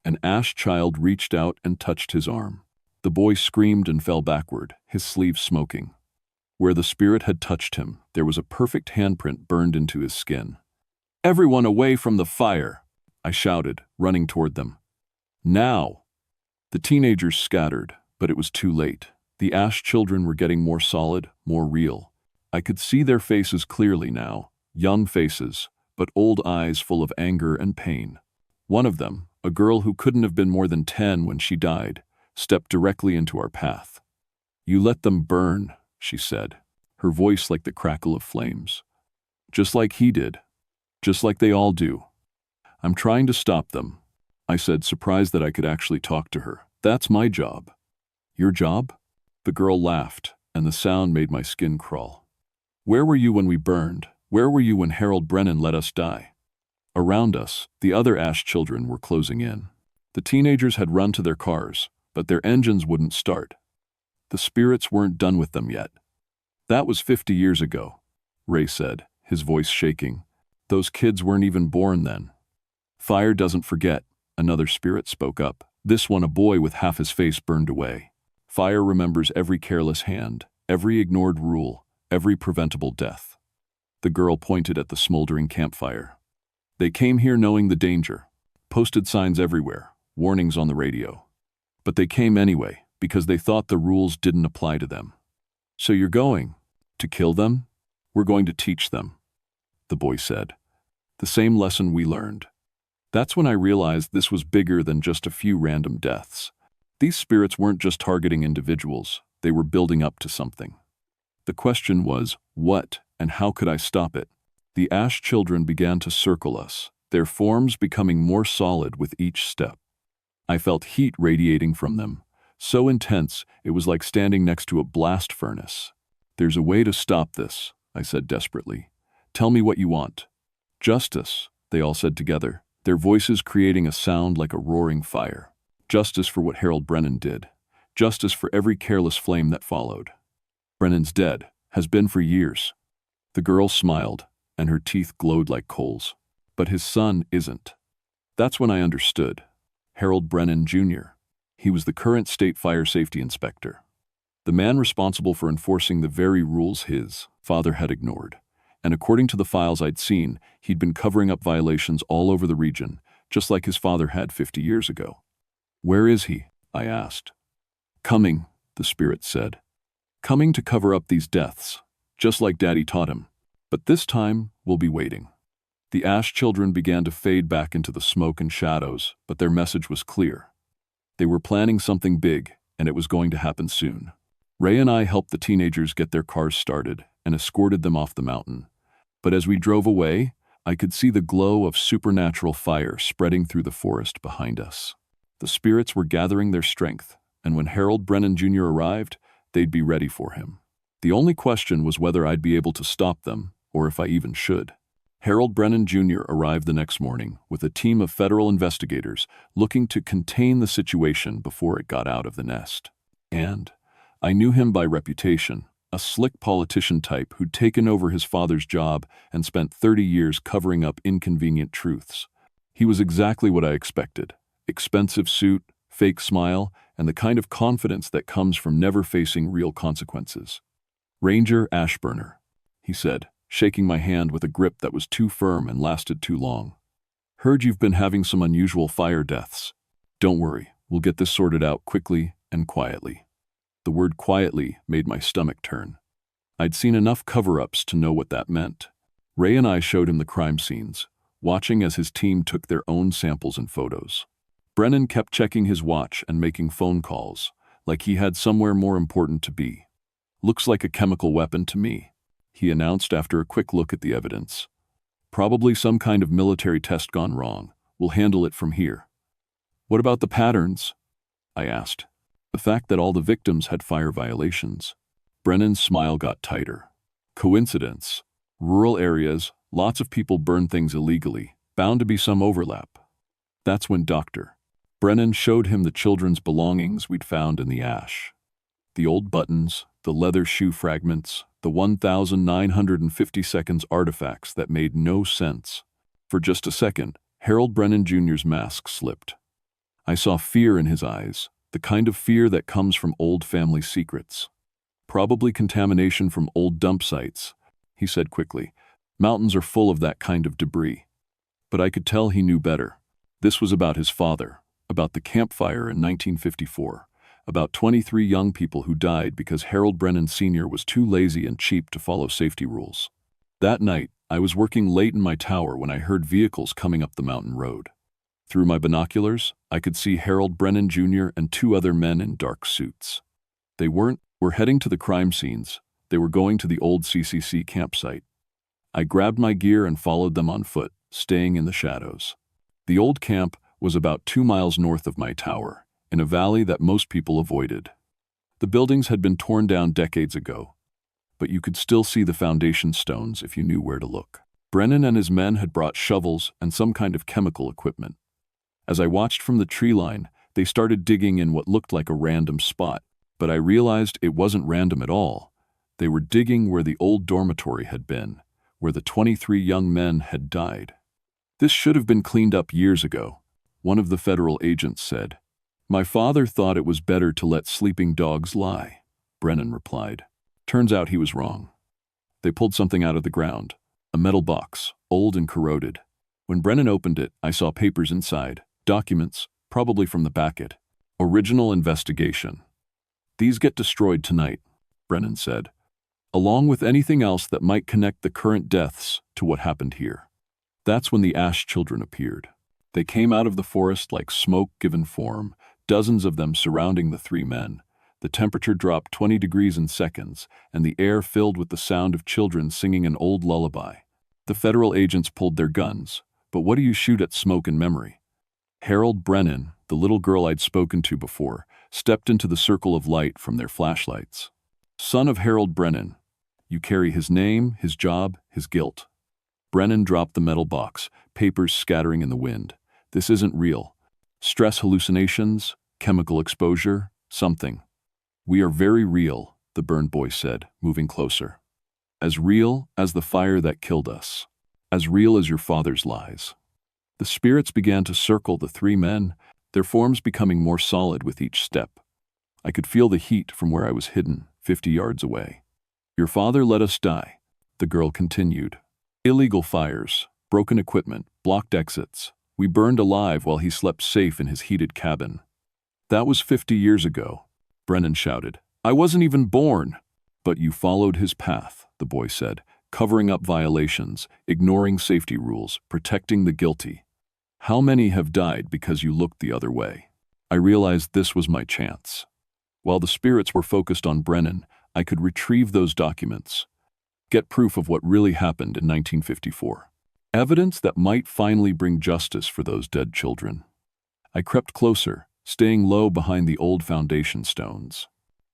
An ash child reached out and touched his arm. The boy screamed and fell backward, his sleeve smoking. Where the spirit had touched him, there was a perfect handprint burned into his skin. "Everyone away from the fire!" I shouted, running toward them. "Now!" The teenagers scattered, but it was too late. The ash children were getting more solid, more real. I could see their faces clearly now, young faces, but old eyes full of anger and pain. One of them, a girl who couldn't have been more than 10 when she died, stepped directly into our path. "You let them burn," she said, her voice like the crackle of flames. "Just like he did. Just like they all do." "I'm trying to stop them," I said, surprised that I could actually talk to her. "That's my job." "Your job?" The girl laughed, and the sound made my skin crawl. "Where were you when we burned? Where were you when Harold Brennan let us die?" Around us, the other ash children were closing in. The teenagers had run to their cars, but their engines wouldn't start. The spirits weren't done with them yet. "That was 50 years ago," Ray said, his voice shaking. "Those kids weren't even born then." "Fire doesn't forget," another spirit spoke up, this one a boy with half his face burned away. "Fire remembers every careless hand, every ignored rule, every preventable death. The girl pointed at the smoldering campfire. They came here knowing the danger. Posted signs everywhere, warnings on the radio. But they came anyway, because they thought the rules didn't apply to them. So you're going to kill them? We're going to teach them, the boy said. The same lesson we learned. That's when I realized this was bigger than just a few random deaths. These spirits weren't just targeting individuals, they were building up to something. The question was, what and how could I stop it? The ash children began to circle us, their forms becoming more solid with each step. I felt heat radiating from them, so intense it was like standing next to a blast furnace. There's a way to stop this, I said desperately. Tell me what you want. Justice, they all said together, their voices creating a sound like a roaring fire. Justice for what Harold Brennan did. Justice for every careless flame that followed. Brennan's dead, has been for years. The girl smiled, and her teeth glowed like coals. But his son isn't. That's when I understood. Harold Brennan, Jr. He was the current state fire safety inspector. The man responsible for enforcing the very rules his father had ignored. And according to the files I'd seen, he'd been covering up violations all over the region, just like his father had 50 years ago. Where is he? I asked. Coming, the spirit said. Coming to cover up these deaths, just like Daddy taught him. But this time, we'll be waiting. The ash children began to fade back into the smoke and shadows, but their message was clear. They were planning something big, and it was going to happen soon. Ray and I helped the teenagers get their cars started and escorted them off the mountain. But as we drove away, I could see the glow of supernatural fire spreading through the forest behind us. The spirits were gathering their strength, and when Harold Brennan Jr. arrived, they'd be ready for him. The only question was whether I'd be able to stop them, or if I even should. Harold Brennan Jr. arrived the next morning with a team of federal investigators looking to contain the situation before it got out of the nest. And I knew him by reputation, a slick politician type who'd taken over his father's job and spent 30 years covering up inconvenient truths. He was exactly what I expected. Expensive suit, fake smile, and the kind of confidence that comes from never facing real consequences. Ranger Ashburner, he said, shaking my hand with a grip that was too firm and lasted too long. Heard you've been having some unusual fire deaths. Don't worry, we'll get this sorted out quickly and quietly. The word quietly made my stomach turn. I'd seen enough cover-ups to know what that meant. Ray and I showed him the crime scenes, watching as his team took their own samples and photos. Brennan kept checking his watch and making phone calls, like he had somewhere more important to be. Looks like a chemical weapon to me, he announced after a quick look at the evidence. Probably some kind of military test gone wrong. We'll handle it from here. What about the patterns? I asked. The fact that all the victims had fire violations. Brennan's smile got tighter. Coincidence. Rural areas, lots of people burn things illegally. Bound to be some overlap. That's when Dr. Brennan showed him the children's belongings we'd found in the ash. The old buttons, the leather shoe fragments, the 1,950 seconds artifacts that made no sense. For just a second, Harold Brennan Jr.'s mask slipped. I saw fear in his eyes, the kind of fear that comes from old family secrets. Probably contamination from old dump sites, he said quickly. Mountains are full of that kind of debris. But I could tell he knew better. This was about his father, about the campfire in 1954, about 23 young people who died because Harold Brennan Sr. was too lazy and cheap to follow safety rules. That night, I was working late in my tower when I heard vehicles coming up the mountain road. Through my binoculars, I could see Harold Brennan Jr. and two other men in dark suits. They were heading to the crime scenes. They were going to the old CCC campsite. I grabbed my gear and followed them on foot, staying in the shadows. The old camp was about 2 miles north of my tower, in a valley that most people avoided. The buildings had been torn down decades ago, but you could still see the foundation stones if you knew where to look. Brennan and his men had brought shovels and some kind of chemical equipment. As I watched from the tree line, they started digging in what looked like a random spot, but I realized it wasn't random at all. They were digging where the old dormitory had been, where the 23 young men had died. This should have been cleaned up years ago, one of the federal agents said. My father thought it was better to let sleeping dogs lie, Brennan replied. Turns out he was wrong. They pulled something out of the ground, a metal box, old and corroded. When Brennan opened it, I saw papers inside, documents, probably from the Backett. Original investigation. These get destroyed tonight, Brennan said, along with anything else that might connect the current deaths to what happened here. That's when the Ash children appeared. They came out of the forest like smoke given form, dozens of them surrounding the three men. The temperature dropped 20 degrees in seconds, and the air filled with the sound of children singing an old lullaby. The federal agents pulled their guns, but what do you shoot at smoke and memory? Harold Brennan, the little girl I'd spoken to before, stepped into the circle of light from their flashlights. Son of Harold Brennan, you carry his name, his job, his guilt. Brennan dropped the metal box, papers scattering in the wind. This isn't real. Stress hallucinations, chemical exposure, something. We are very real, the burned boy said, moving closer. As real as the fire that killed us. As real as your father's lies. The spirits began to circle the three men, their forms becoming more solid with each step. I could feel the heat from where I was hidden, 50 yards away. Your father let us die, the girl continued. Illegal fires, broken equipment, blocked exits. We burned alive while he slept safe in his heated cabin. That was 50 years ago, Brennan shouted. I wasn't even born. But you followed his path, the boy said, covering up violations, ignoring safety rules, protecting the guilty. How many have died because you looked the other way? I realized this was my chance. While the spirits were focused on Brennan, I could retrieve those documents, get proof of what really happened in 1954. Evidence that might finally bring justice for those dead children. I crept closer, staying low behind the old foundation stones.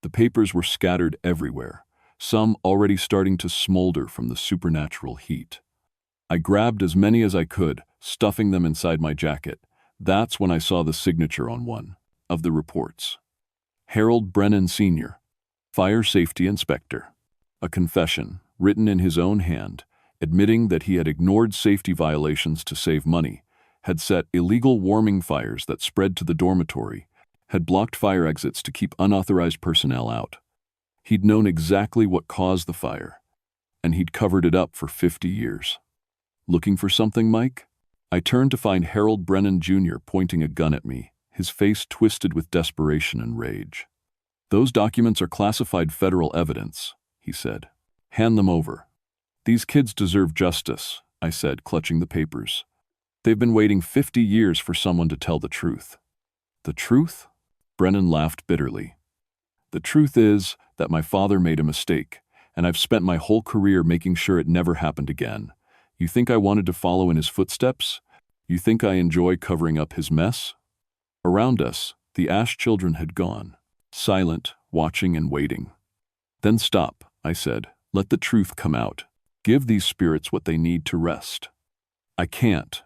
The papers were scattered everywhere, some already starting to smolder from the supernatural heat. I grabbed as many as I could, stuffing them inside my jacket. That's when I saw the signature on one of the reports. Harold Brennan Sr., Fire Safety Inspector. A confession, written in his own hand, admitting that he had ignored safety violations to save money, had set illegal warming fires that spread to the dormitory, had blocked fire exits to keep unauthorized personnel out. He'd known exactly what caused the fire, and he'd covered it up for 50 years. Looking for something, Mike? I turned to find Harold Brennan Jr. pointing a gun at me, his face twisted with desperation and rage. Those documents are classified federal evidence, he said. Hand them over. These kids deserve justice, I said, clutching the papers. They've been waiting 50 years for someone to tell the truth. The truth? Brennan laughed bitterly. The truth is that my father made a mistake, and I've spent my whole career making sure it never happened again. You think I wanted to follow in his footsteps? You think I enjoy covering up his mess? Around us, the Ash children had gone, silent, watching and waiting. Then stop, I said. Let the truth come out. Give these spirits what they need to rest. I can't.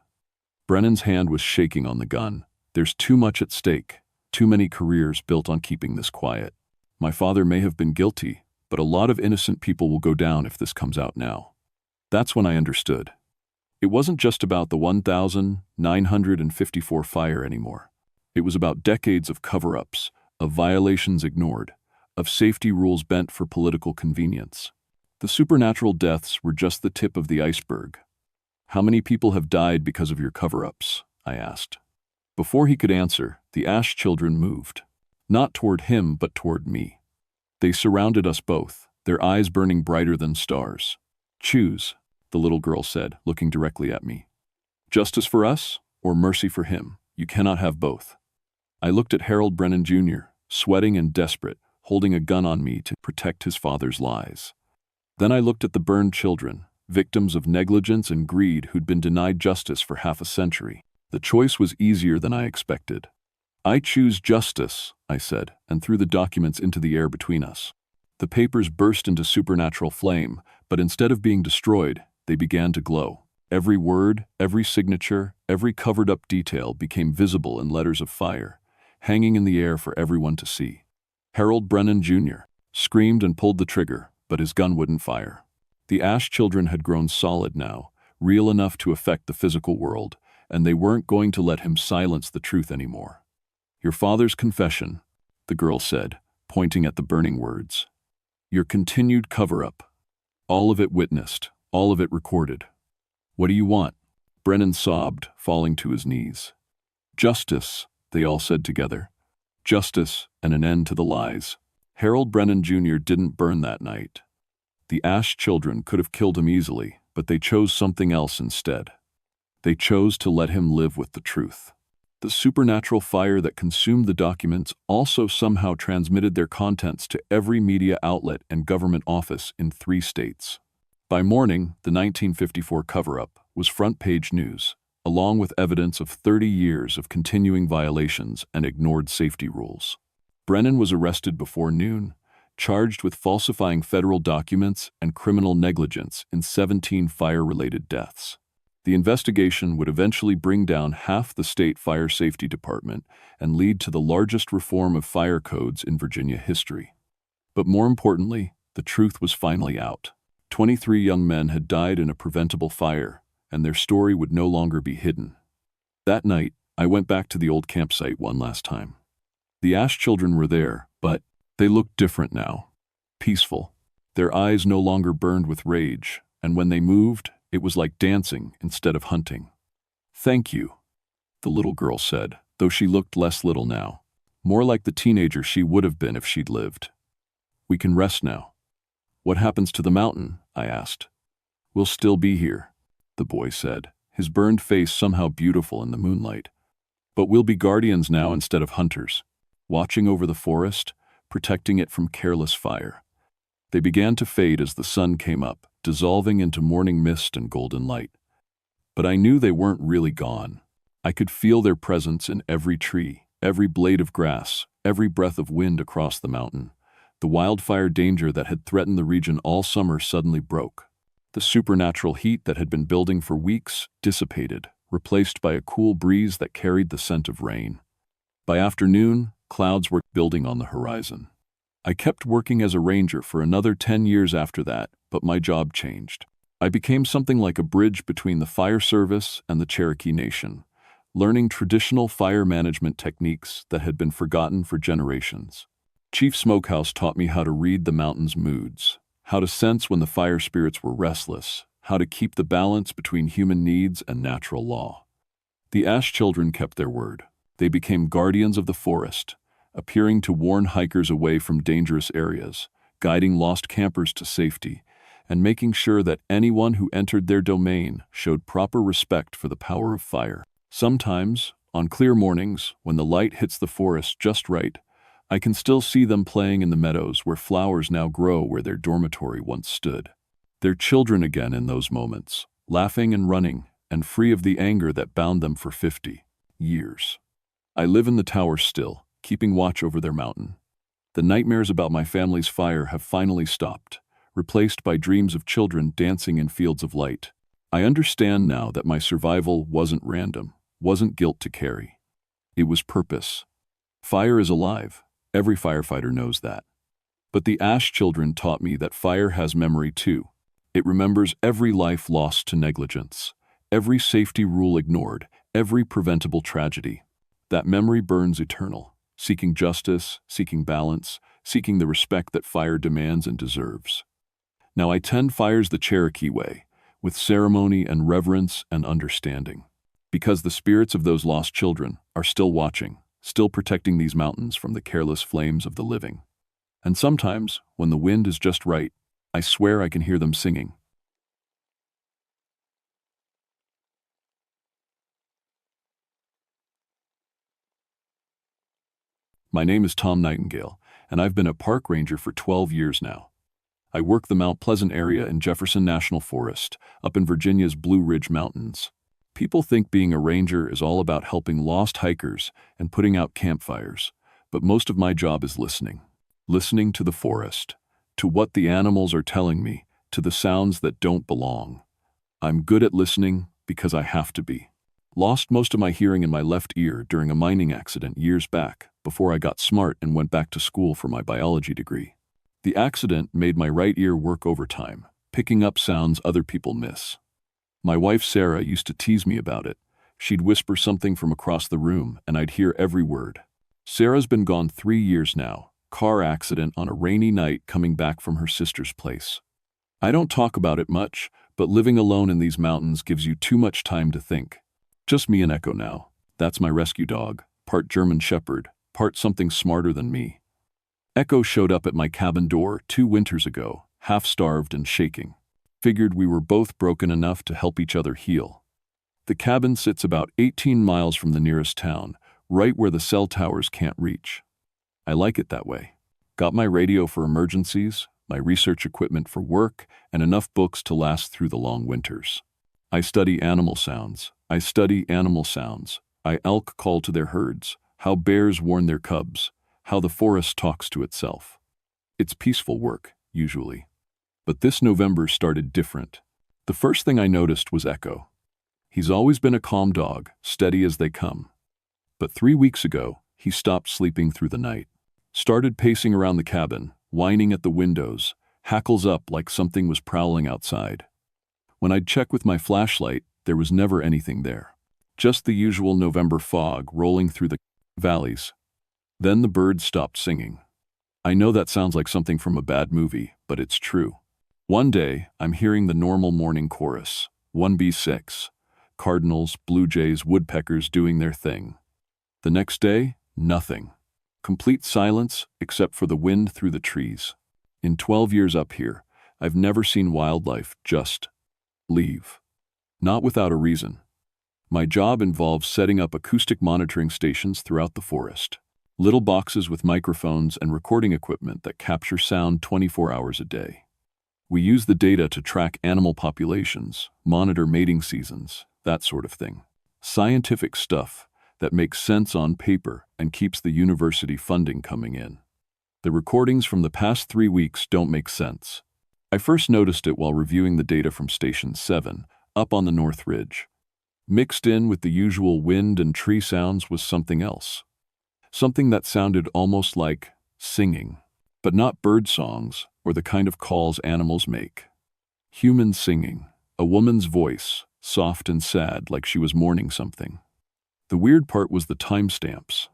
Brennan's hand was shaking on the gun. There's too much at stake, too many careers built on keeping this quiet. My father may have been guilty, but a lot of innocent people will go down if this comes out now. That's when I understood. It wasn't just about the 1,954 fire anymore. It was about decades of cover-ups, of violations ignored, of safety rules bent for political convenience. The supernatural deaths were just the tip of the iceberg. How many people have died because of your cover-ups? I asked. Before he could answer, the Ash children moved. Not toward him, but toward me. They surrounded us both, their eyes burning brighter than stars. Choose, the little girl said, looking directly at me. Justice for us, or mercy for him? You cannot have both. I looked at Harold Brennan Jr., sweating and desperate, holding a gun on me to protect his father's lies. Then I looked at the burned children, victims of negligence and greed who'd been denied justice for half a century. The choice was easier than I expected. I choose justice, I said, and threw the documents into the air between us. The papers burst into supernatural flame, but instead of being destroyed, they began to glow. Every word, every signature, every covered-up detail became visible in letters of fire, hanging in the air for everyone to see. Harold Brennan Jr. screamed and pulled the trigger, but his gun wouldn't fire. The Ash children had grown solid now, real enough to affect the physical world, and they weren't going to let him silence the truth anymore. Your father's confession, the girl said, pointing at the burning words. Your continued cover-up. All of it witnessed, all of it recorded. What do you want? Brennan sobbed, falling to his knees. Justice, they all said together. Justice and an end to the lies. Harold Brennan Jr. didn't burn that night. The Ash children could have killed him easily, but they chose something else instead. They chose to let him live with the truth. The supernatural fire that consumed the documents also somehow transmitted their contents to every media outlet and government office in 3 states. By morning, the 1954 cover-up was front-page news, along with evidence of 30 years of continuing violations and ignored safety rules. Brennan was arrested before noon, charged with falsifying federal documents and criminal negligence in 17 fire-related deaths. The investigation would eventually bring down half the state fire safety department and lead to the largest reform of fire codes in Virginia history. But more importantly, the truth was finally out. 23 young men had died in a preventable fire, and their story would no longer be hidden. That night, I went back to the old campsite one last time. The Ash children were there, but they looked different now. Peaceful. Their eyes no longer burned with rage, and when they moved, it was like dancing instead of hunting. "Thank you," the little girl said, though she looked less little now, more like the teenager she would have been if she'd lived. "We can rest now." "What happens to the mountain?" I asked. "We'll still be here," the boy said, his burned face somehow beautiful in the moonlight. "But we'll be guardians now instead of hunters, watching over the forest, protecting it from careless fire." They began to fade as the sun came up, dissolving into morning mist and golden light. But I knew they weren't really gone. I could feel their presence in every tree, every blade of grass, every breath of wind across the mountain. The wildfire danger that had threatened the region all summer suddenly broke. The supernatural heat that had been building for weeks dissipated, replaced by a cool breeze that carried the scent of rain. By afternoon, clouds were building on the horizon. I kept working as a ranger for another 10 years after that, but my job changed. I became something like a bridge between the fire service and the Cherokee Nation, learning traditional fire management techniques that had been forgotten for generations. Chief Smokehouse taught me how to read the mountain's moods, how to sense when the fire spirits were restless, how to keep the balance between human needs and natural law. The Ash children kept their word. They became guardians of the forest, appearing to warn hikers away from dangerous areas, guiding lost campers to safety, and making sure that anyone who entered their domain showed proper respect for the power of fire. Sometimes, on clear mornings, when the light hits the forest just right, I can still see them playing in the meadows where flowers now grow where their dormitory once stood. They're children again in those moments, laughing and running, and free of the anger that bound them for 50 years. I live in the tower still, keeping watch over their mountain. The nightmares about my family's fire have finally stopped, replaced by dreams of children dancing in fields of light. I understand now that my survival wasn't random, wasn't guilt to carry. It was purpose. Fire is alive. Every firefighter knows that. But the Ash children taught me that fire has memory too. It remembers every life lost to negligence, every safety rule ignored, every preventable tragedy. That memory burns eternal, seeking justice, seeking balance, seeking the respect that fire demands and deserves. Now I tend fires the Cherokee way, with ceremony and reverence and understanding, because the spirits of those lost children are still watching, still protecting these mountains from the careless flames of the living. And sometimes, when the wind is just right, I swear I can hear them singing. My name is Tom Nightingale, and I've been a park ranger for 12 years now. I work the Mount Pleasant area in Jefferson National Forest, up in Virginia's Blue Ridge Mountains. People think being a ranger is all about helping lost hikers and putting out campfires, but most of my job is listening. Listening to the forest, to what the animals are telling me, to the sounds that don't belong. I'm good at listening because I have to be. Lost most of my hearing in my left ear during a mining accident years back, before I got smart and went back to school for my biology degree. The accident made my right ear work overtime, picking up sounds other people miss. My wife Sarah used to tease me about it. She'd whisper something from across the room, and I'd hear every word. Sarah's been gone 3 years now, car accident on a rainy night coming back from her sister's place. I don't talk about it much, but living alone in these mountains gives you too much time to think. Just me and Echo now. That's my rescue dog, part German Shepherd, part something smarter than me. Echo showed up at my cabin door 2 winters ago, half-starved and shaking. Figured we were both broken enough to help each other heal. The cabin sits about 18 miles from the nearest town, right where the cell towers can't reach. I like it that way. Got my radio for emergencies, my research equipment for work, and enough books to last through the long winters. I study animal sounds. I elk call to their herds, how bears warn their cubs, how the forest talks to itself. It's peaceful work, usually. But this November started different. The first thing I noticed was Echo. He's always been a calm dog, steady as they come. But 3 weeks ago, he stopped sleeping through the night. Started pacing around the cabin, whining at the windows, hackles up like something was prowling outside. When I'd check with my flashlight, there was never anything there. Just the usual November fog rolling through the valleys. Then the birds stopped singing. I know that sounds like something from a bad movie, but it's true. One day, I'm hearing the normal morning chorus, 1B6, cardinals, blue jays, woodpeckers doing their thing. The next day, nothing. Complete silence except for the wind through the trees. In 12 years up here, I've never seen wildlife just leave. Not without a reason. My job involves setting up acoustic monitoring stations throughout the forest. Little boxes with microphones and recording equipment that capture sound 24 hours a day. We use the data to track animal populations, monitor mating seasons, that sort of thing. Scientific stuff that makes sense on paper and keeps the university funding coming in. The recordings from the past 3 weeks don't make sense. I first noticed it while reviewing the data from Station 7, up on the North Ridge. Mixed in with the usual wind and tree sounds was something else. Something that sounded almost like singing, but not bird songs or the kind of calls animals make. Human singing, a woman's voice, soft and sad like she was mourning something. The weird part was the timestamps.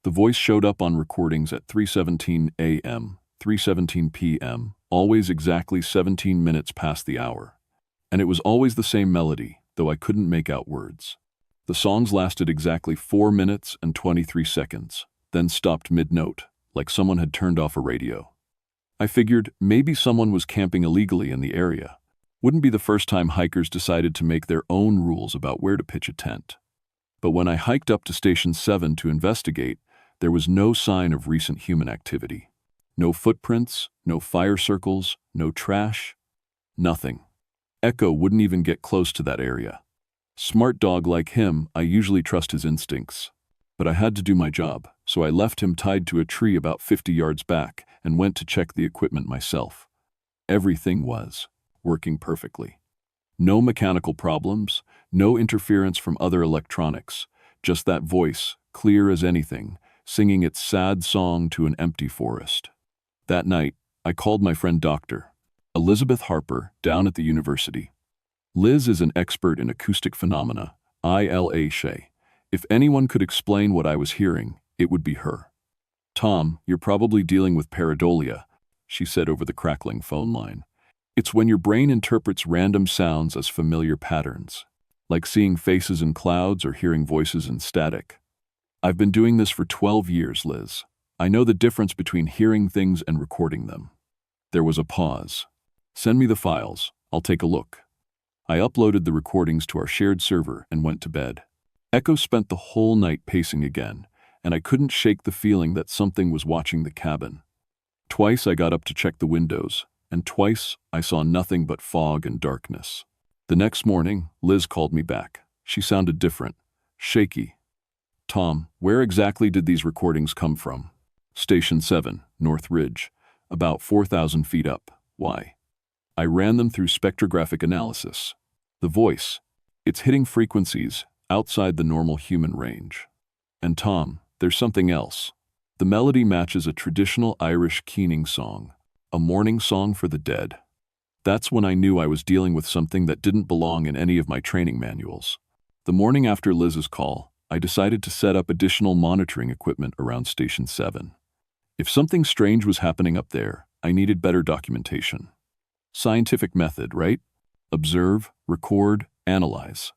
The voice showed up on recordings at 3:17 a.m., 3:17 p.m., always exactly 17 minutes past the hour. And it was always the same melody, though I couldn't make out words. The songs lasted exactly 4 minutes and 23 seconds, then stopped mid-note, like someone had turned off a radio. I figured maybe someone was camping illegally in the area. Wouldn't be the first time hikers decided to make their own rules about where to pitch a tent. But when I hiked up to Station 7 to investigate, there was no sign of recent human activity. No footprints, no fire circles, no trash, nothing. Echo wouldn't even get close to that area. Smart dog like him, I usually trust his instincts. But I had to do my job, so I left him tied to a tree about 50 yards back and went to check the equipment myself. Everything was working perfectly. No mechanical problems, no interference from other electronics, just that voice, clear as anything, singing its sad song to an empty forest. That night, I called my friend Dr. Elizabeth Harper down at the university. Liz is an expert in acoustic phenomena, ILA Shay. If anyone could explain what I was hearing, it would be her. Tom, you're probably dealing with pareidolia, she said over the crackling phone line. It's when your brain interprets random sounds as familiar patterns, like seeing faces in clouds or hearing voices in static. I've been doing this for 12 years, Liz. I know the difference between hearing things and recording them. There was a pause. Send me the files. I'll take a look. I uploaded the recordings to our shared server and went to bed. Echo spent the whole night pacing again, and I couldn't shake the feeling that something was watching the cabin. Twice I got up to check the windows, and twice I saw nothing but fog and darkness. The next morning, Liz called me back. She sounded different, shaky. Tom, where exactly did these recordings come from? Station 7, North Ridge, about 4,000 feet up. Why? I ran them through spectrographic analysis. The voice, it's hitting frequencies outside the normal human range. And Tom, there's something else. The melody matches a traditional Irish keening song, a mourning song for the dead. That's when I knew I was dealing with something that didn't belong in any of my training manuals. The morning after Liz's call, I decided to set up additional monitoring equipment around Station 7. If something strange was happening up there, I needed better documentation. Scientific method, right? Observe, record, analyze.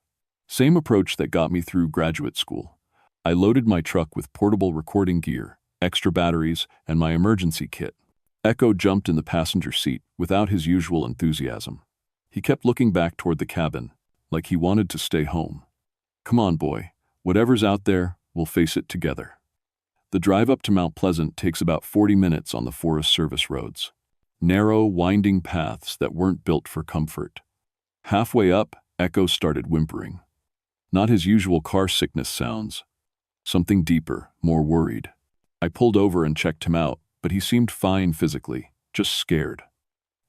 Same approach that got me through graduate school. I loaded my truck with portable recording gear, extra batteries, and my emergency kit. Echo jumped in the passenger seat without his usual enthusiasm. He kept looking back toward the cabin, like he wanted to stay home. Come on, boy. Whatever's out there, we'll face it together. The drive up to Mount Pleasant takes about 40 minutes on the Forest Service roads. Narrow, winding paths that weren't built for comfort. Halfway up, Echo started whimpering. Not his usual car sickness sounds. Something deeper, more worried. I pulled over and checked him out, but he seemed fine physically, just scared.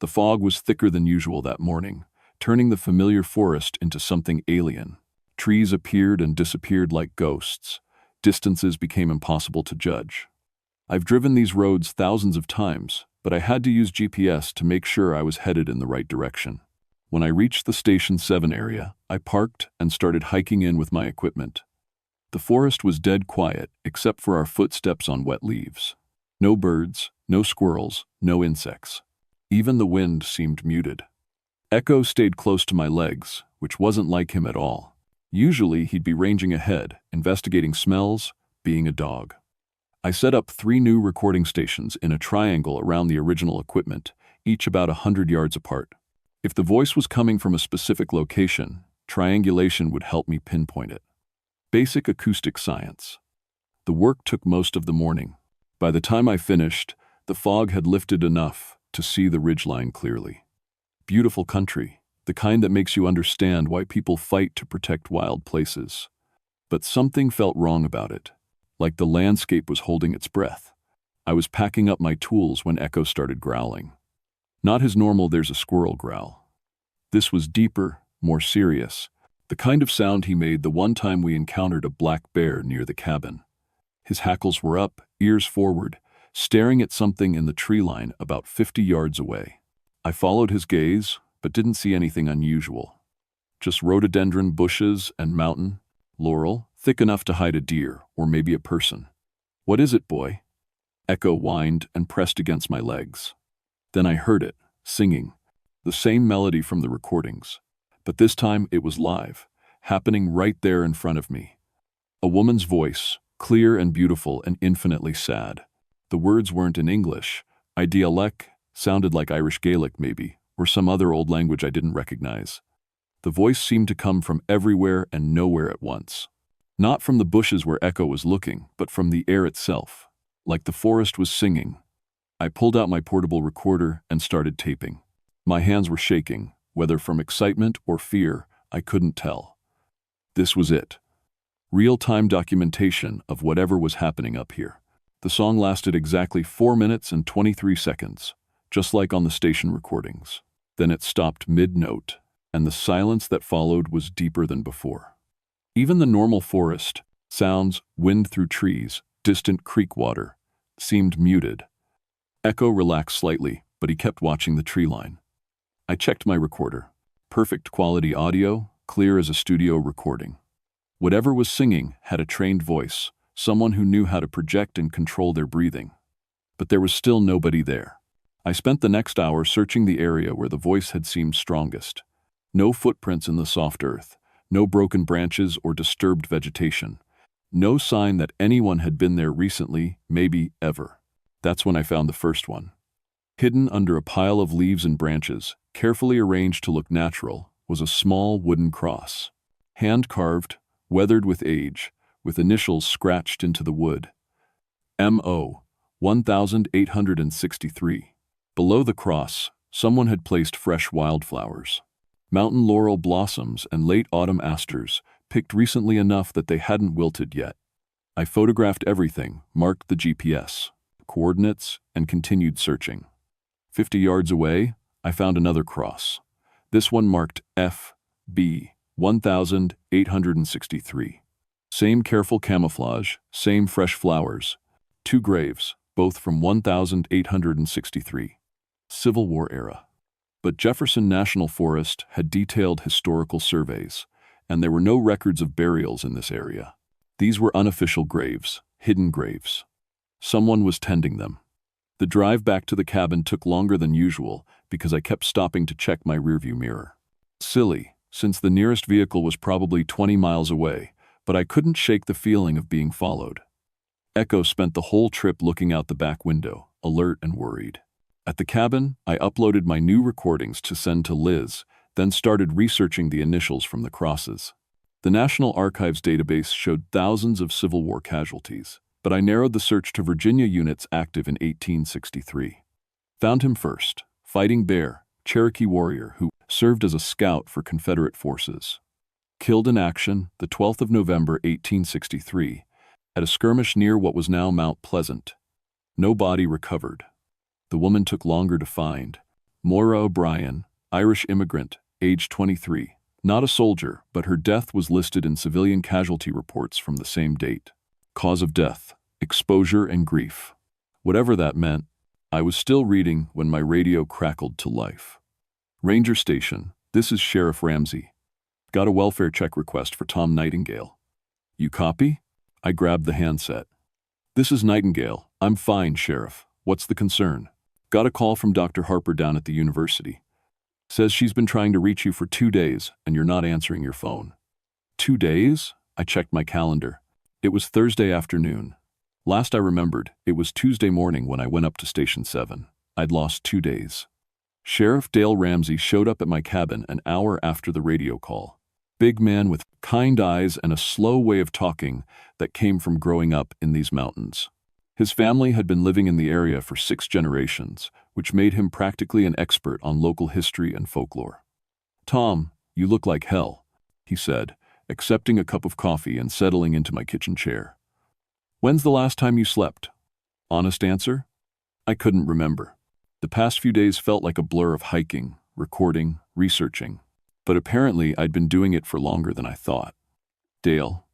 The fog was thicker than usual that morning, turning the familiar forest into something alien. Trees appeared and disappeared like ghosts. Distances became impossible to judge. I've driven these roads thousands of times, but I had to use GPS to make sure I was headed in the right direction. When I reached the Station 7 area, I parked and started hiking in with my equipment. The forest was dead quiet, except for our footsteps on wet leaves. No birds, no squirrels, no insects. Even the wind seemed muted. Echo stayed close to my legs, which wasn't like him at all. Usually he'd be ranging ahead, investigating smells, being a dog. I set up 3 new recording stations in a triangle around the original equipment, each about 100 yards apart. If the voice was coming from a specific location, triangulation would help me pinpoint it. Basic acoustic science. The work took most of the morning. By the time I finished, the fog had lifted enough to see the ridgeline clearly. Beautiful country, the kind that makes you understand why people fight to protect wild places. But something felt wrong about it, like the landscape was holding its breath. I was packing up my tools when Echo started growling. Not his normal "there's a squirrel" growl. This was deeper, more serious, the kind of sound he made the one time we encountered a black bear near the cabin. His hackles were up, ears forward, staring at something in the tree line about 50 yards away. I followed his gaze, but didn't see anything unusual. Just rhododendron bushes and mountain laurel, thick enough to hide a deer or maybe a person. "What is it, boy?" Echo whined and pressed against my legs. Then I heard it, singing, the same melody from the recordings. But this time it was live, happening right there in front of me. A woman's voice, clear and beautiful and infinitely sad. The words weren't in English. Dialect sounded like Irish Gaelic maybe, or some other old language I didn't recognize. The voice seemed to come from everywhere and nowhere at once. Not from the bushes where Echo was looking, but from the air itself, like the forest was singing. I pulled out my portable recorder and started taping. My hands were shaking, whether from excitement or fear, I couldn't tell. This was it. Real-time documentation of whatever was happening up here. The song lasted exactly 4 minutes and 23 seconds, just like on the station recordings. Then it stopped mid-note, and the silence that followed was deeper than before. Even the normal forest sounds, wind through trees, distant creek water, seemed muted. Echo relaxed slightly, but he kept watching the tree line. I checked my recorder. Perfect quality audio, clear as a studio recording. Whatever was singing had a trained voice, someone who knew how to project and control their breathing. But there was still nobody there. I spent the next hour searching the area where the voice had seemed strongest. No footprints in the soft earth, no broken branches or disturbed vegetation. No sign that anyone had been there recently, maybe ever. That's when I found the first one. Hidden under a pile of leaves and branches, carefully arranged to look natural, was a small wooden cross. Hand-carved, weathered with age, with initials scratched into the wood. M.O. 1863. Below the cross, someone had placed fresh wildflowers. Mountain laurel blossoms and late autumn asters, picked recently enough that they hadn't wilted yet. I photographed everything, marked the GPS, coordinates, and continued searching. 50 yards away, I found another cross. This one marked F.B. 1863. Same careful camouflage, same fresh flowers. 2 graves, both from 1863. Civil War era. But Jefferson National Forest had detailed historical surveys, and there were no records of burials in this area. These were unofficial graves, hidden graves. Someone was tending them. The drive back to the cabin took longer than usual because I kept stopping to check my rearview mirror. Silly, since the nearest vehicle was probably 20 miles away, but I couldn't shake the feeling of being followed. Echo spent the whole trip looking out the back window, alert and worried. At the cabin, I uploaded my new recordings to send to Liz, then started researching the initials from the crosses. The National Archives database showed thousands of Civil War casualties, but I narrowed the search to Virginia units active in 1863. Found him first, Fighting Bear, Cherokee warrior who served as a scout for Confederate forces. Killed in action the 12th of November 1863 at a skirmish near what was now Mount Pleasant. No body recovered. The woman took longer to find. Moira O'Brien, Irish immigrant, age 23. Not a soldier, but her death was listed in civilian casualty reports from the same date. Cause of death, exposure and grief. Whatever that meant, I was still reading when my radio crackled to life. Ranger Station, this is Sheriff Ramsey. Got a welfare check request for Tom Nightingale. You copy? I grabbed the handset. This is Nightingale. I'm fine, Sheriff. What's the concern? Got a call from Dr. Harper down at the university. Says she's been trying to reach you for 2 days and you're not answering your phone. 2 days? I checked my calendar. It was Thursday afternoon. Last I remembered, it was Tuesday morning when I went up to Station 7. I'd lost 2 days. Sheriff Dale Ramsey showed up at my cabin an hour after the radio call. Big man with kind eyes and a slow way of talking that came from growing up in these mountains. His family had been living in the area for 6 generations, which made him practically an expert on local history and folklore. Tom, you look like hell, he said, accepting a cup of coffee and settling into my kitchen chair. When's the last time you slept? Honest answer? I couldn't remember. The past few days felt like a blur of hiking, recording, researching. But apparently I'd been doing it for longer than I thought. Dale,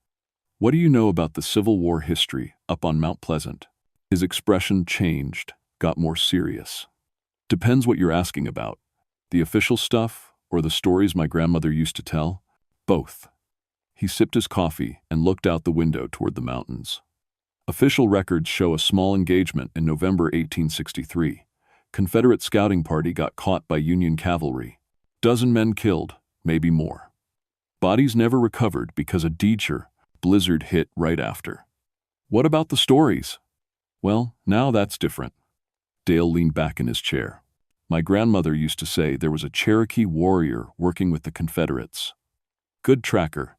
what do you know about the Civil War history up on Mount Pleasant? His expression changed, got more serious. Depends what you're asking about. The official stuff or the stories my grandmother used to tell? Both. He sipped his coffee and looked out the window toward the mountains. Official records show a small engagement in November 1863. Confederate scouting party got caught by Union cavalry. Dozen men killed, maybe more. Bodies never recovered because a Deecher blizzard hit right after. What about the stories? Well, now that's different. Dale leaned back in his chair. My grandmother used to say there was a Cherokee warrior working with the Confederates. Good tracker.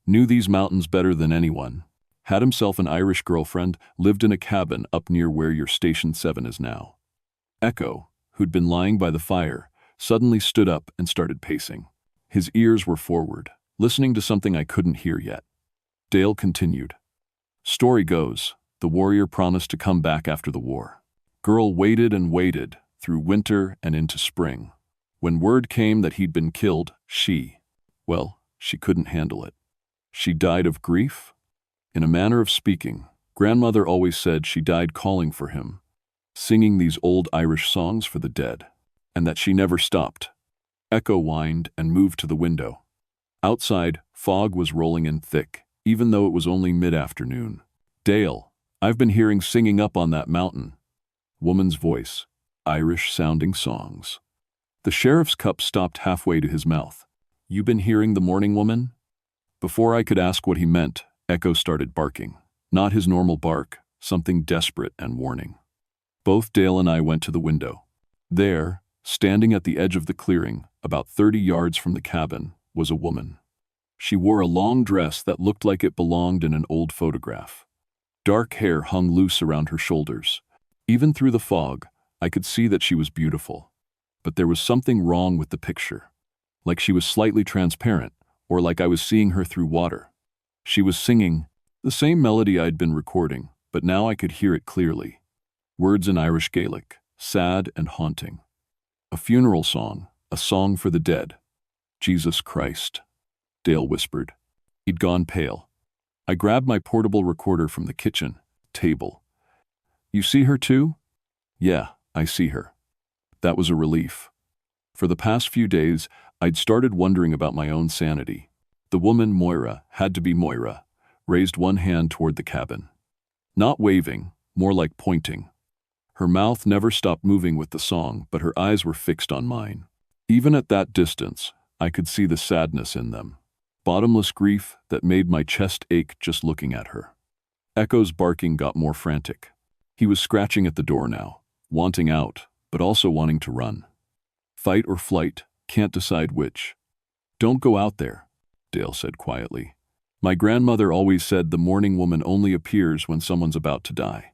Knew these mountains better than anyone. Had himself an Irish girlfriend, lived in a cabin up near where your Station 7 is now. Echo, who'd been lying by the fire, suddenly stood up and started pacing. His ears were forward, listening to something I couldn't hear yet. Dale continued. Story goes, the warrior promised to come back after the war. Girl waited and waited, through winter and into spring. When word came that he'd been killed, she couldn't handle it. She died of grief? In a manner of speaking, grandmother always said she died calling for him, singing these old Irish songs for the dead, and that she never stopped. Echo whined and moved to the window. Outside, fog was rolling in thick, even though it was only mid-afternoon. Dale, I've been hearing singing up on that mountain. Woman's voice, Irish-sounding songs. The sheriff's cup stopped halfway to his mouth. You been hearing the morning woman? Before I could ask what he meant, Echo started barking. Not his normal bark, something desperate and warning. Both Dale and I went to the window. There, standing at the edge of the clearing, about 30 yards from the cabin, was a woman. She wore a long dress that looked like it belonged in an old photograph. Dark hair hung loose around her shoulders. Even through the fog, I could see that she was beautiful. But there was something wrong with the picture. Like she was slightly transparent, or like I was seeing her through water. She was singing the same melody I'd been recording, but now I could hear it clearly. Words in Irish Gaelic, sad and haunting. A funeral song, a song for the dead. Jesus Christ, Dale whispered. He'd gone pale. I grabbed my portable recorder from the kitchen table. You see her too? Yeah, I see her. That was a relief. For the past few days, I'd started wondering about my own sanity. The woman, Moira, had to be Moira, raised one hand toward the cabin. Not waving, more like pointing. Her mouth never stopped moving with the song, but her eyes were fixed on mine. Even at that distance, I could see the sadness in them. Bottomless grief that made my chest ache just looking at her. Echo's barking got more frantic. He was scratching at the door now, wanting out, but also wanting to run. Fight or flight, can't decide which. Don't go out there, Dale said quietly. My grandmother always said the mourning woman only appears when someone's about to die.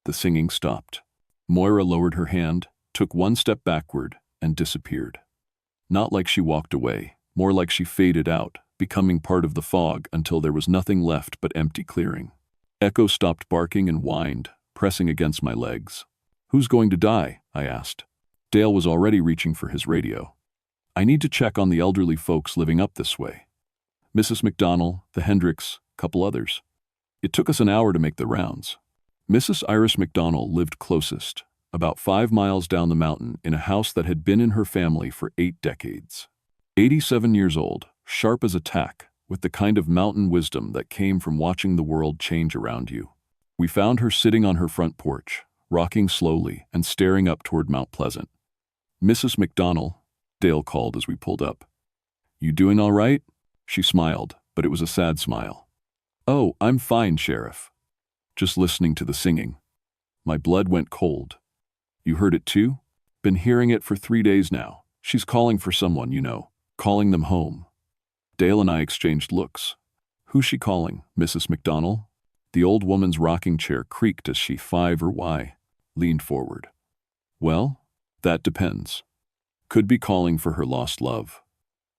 The singing stopped. Moira lowered her hand, took one step backward, and disappeared. Not like she walked away, more like she faded out, becoming part of the fog until there was nothing left but empty clearing. Echo stopped barking and whined, pressing against my legs. Who's going to die? I asked. Dale was already reaching for his radio. I need to check on the elderly folks living up this way. Mrs. McDonnell, the Hendricks, couple others. It took us an hour to make the rounds. Mrs. Iris McDonnell lived closest, about 5 miles down the mountain in a house that had been in her family for 8 decades. 87 years old, sharp as a tack, with the kind of mountain wisdom that came from watching the world change around you. We found her sitting on her front porch, rocking slowly and staring up toward Mount Pleasant. Mrs. McDonnell, Dale called as we pulled up. You doing all right? She smiled, but it was a sad smile. Oh, I'm fine, Sheriff. Just listening to the singing. My blood went cold. You heard it too? Been hearing it for 3 days now. She's calling for someone, you know, calling them home. Dale and I exchanged looks. Who's she calling, Mrs. McDonnell? The old woman's rocking chair creaked as she, 5 or Y, leaned forward. Well, that depends. Could be calling for her lost love.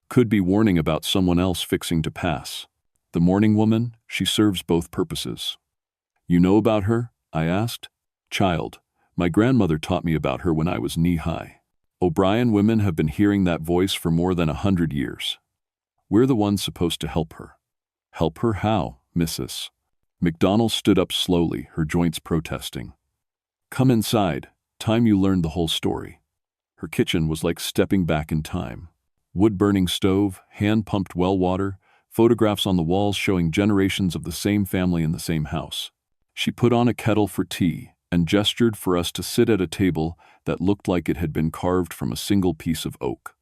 Could be warning about someone else fixing to pass. The mourning woman, she serves both purposes. You know about her? I asked. Child, my grandmother taught me about her when I was knee-high. O'Brien women have been hearing that voice for more than 100 years. We're the ones supposed to help her. Help her how, Mrs. McDonnell stood up slowly, her joints protesting. Come inside, time you learned the whole story. Her kitchen was like stepping back in time. Wood-burning stove, hand-pumped well water, photographs on the walls showing generations of the same family in the same house. She put on a kettle for tea and gestured for us to sit at a table that looked like it had been carved from a single piece of oak.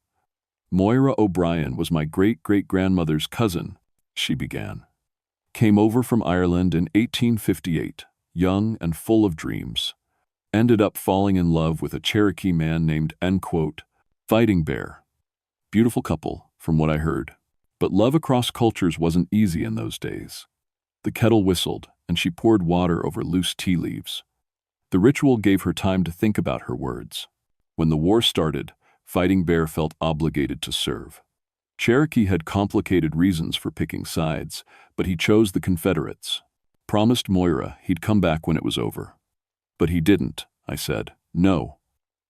Moira O'Brien was my great-great-grandmother's cousin, she began. Came over from Ireland in 1858, young and full of dreams. Ended up falling in love with a Cherokee man named, Fighting Bear. Beautiful couple, from what I heard. But love across cultures wasn't easy in those days. The kettle whistled, and she poured water over loose tea leaves. The ritual gave her time to think about her words. When the war started, Fighting Bear felt obligated to serve. Cherokee had complicated reasons for picking sides, but he chose the Confederates. Promised Moira he'd come back when it was over. But he didn't, I said. No.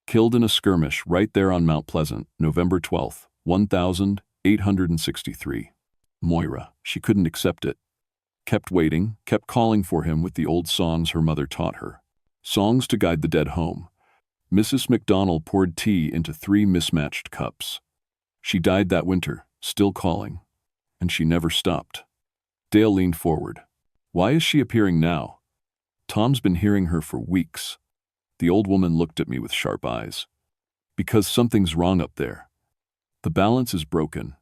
Killed in a skirmish right there on Mount Pleasant, November 12th, 1863. Moira, she couldn't accept it. Kept waiting, kept calling for him with the old songs her mother taught her. Songs to guide the dead home. Mrs. McDonnell poured tea into 3 mismatched cups. She died that winter, still calling. And she never stopped. Dale leaned forward. Why is she appearing now? Tom's been hearing her for weeks. The old woman looked at me with sharp eyes. Because something's wrong up there. The balance is broken.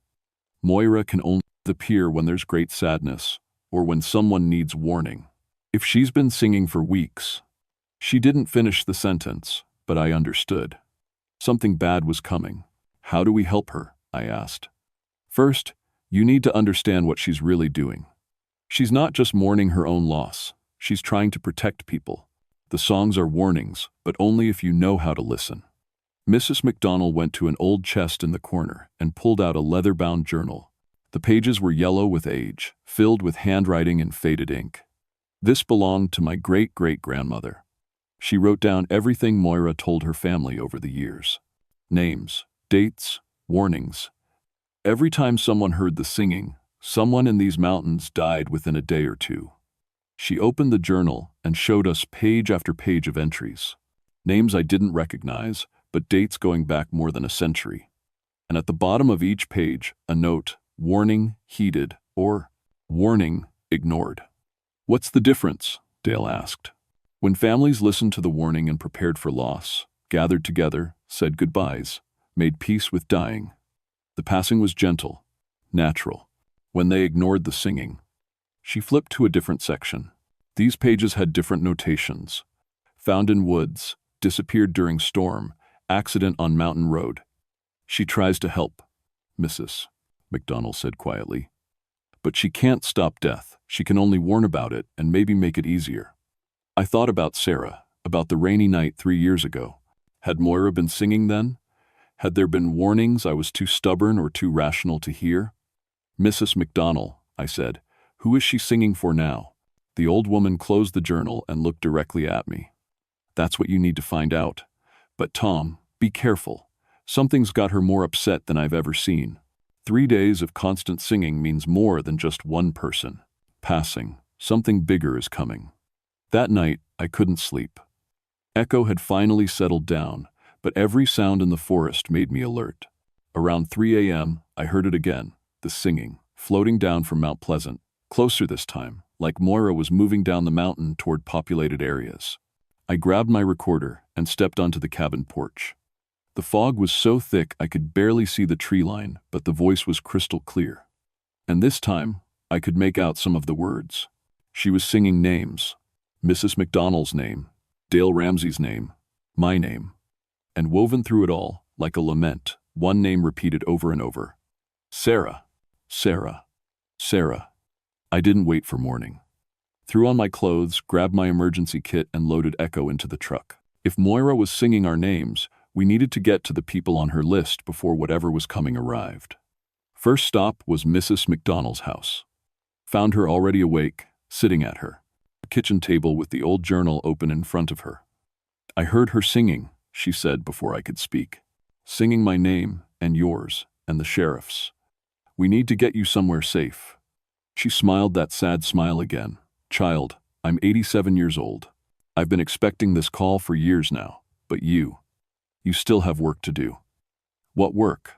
Moira can only appear when there's great sadness, or when someone needs warning. If she's been singing for weeks. She didn't finish the sentence, but I understood. Something bad was coming. How do we help her? I asked. First, you need to understand what she's really doing. She's not just mourning her own loss. She's trying to protect people. The songs are warnings, but only if you know how to listen. Mrs. McDonnell went to an old chest in the corner and pulled out a leather-bound journal. The pages were yellow with age, filled with handwriting and faded ink. This belonged to my great-great-grandmother. She wrote down everything Moira told her family over the years. Names, dates, warnings. Every time someone heard the singing, someone in these mountains died within a day or two. She opened the journal and showed us page after page of entries. Names I didn't recognize, but dates going back more than a century. And at the bottom of each page, a note, warning, heeded, or warning, ignored. What's the difference? Dale asked. When families listened to the warning and prepared for loss, gathered together, said goodbyes, made peace with dying, the passing was gentle, natural. When they ignored the singing, she flipped to a different section. These pages had different notations. Found in woods, disappeared during storm, accident on mountain road. She tries to help, Mrs. McDonald said quietly. But she can't stop death. She can only warn about it and maybe make it easier. I thought about Sarah, about the rainy night 3 years ago. Had Moira been singing then? Had there been warnings I was too stubborn or too rational to hear? Mrs. McDonald, I said, who is she singing for now? The old woman closed the journal and looked directly at me. That's what you need to find out. But Tom, be careful. Something's got her more upset than I've ever seen. 3 days of constant singing means more than just one person passing. Something bigger is coming. That night, I couldn't sleep. Echo had finally settled down, but every sound in the forest made me alert. Around 3 a.m., I heard it again, the singing, floating down from Mount Pleasant, closer this time, like Moira was moving down the mountain toward populated areas. I grabbed my recorder and stepped onto the cabin porch. The fog was so thick I could barely see the tree line, but the voice was crystal clear. And this time, I could make out some of the words. She was singing names. Mrs. McDonald's name, Dale Ramsey's name, my name. And woven through it all, like a lament, one name repeated over and over. Sarah, Sarah, Sarah. I didn't wait for morning. Threw on my clothes, grabbed my emergency kit, and loaded Echo into the truck. If Moira was singing our names, we needed to get to the people on her list before whatever was coming arrived. First stop was Mrs. McDonald's house. Found her already awake, sitting at her kitchen table with the old journal open in front of her. I heard her singing, she said before I could speak. Singing my name, and yours, and the sheriff's. We need to get you somewhere safe. She smiled that sad smile again. Child, I'm 87 years old. I've been expecting this call for years now, but you still have work to do. What work?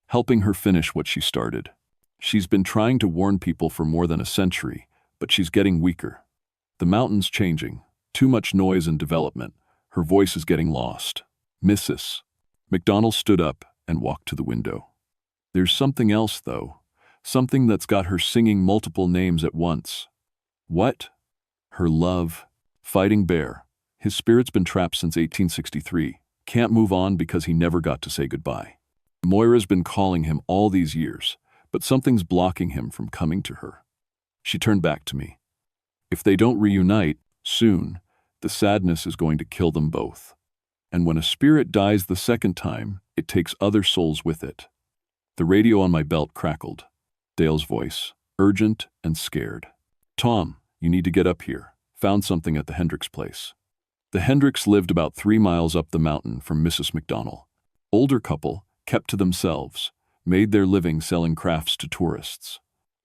Helping her finish what she started. She's been trying to warn people for more than a century, but she's getting weaker. The mountain's changing. Too much noise and development. Her voice is getting lost. Mrs. McDonald stood up and walked to the window. There's something else, though. Something that's got her singing multiple names at once. What? Her love. Fighting Bear. His spirit's been trapped since 1863. Can't move on because he never got to say goodbye. Moira's been calling him all these years, but something's blocking him from coming to her. She turned back to me. If they don't reunite, soon, the sadness is going to kill them both. And when a spirit dies the second time, it takes other souls with it. The radio on my belt crackled. Dale's voice, urgent and scared. Tom, you need to get up here. Found something at the Hendricks place. The Hendricks lived about 3 miles up the mountain from Mrs. McDonald. Older couple, kept to themselves, made their living selling crafts to tourists.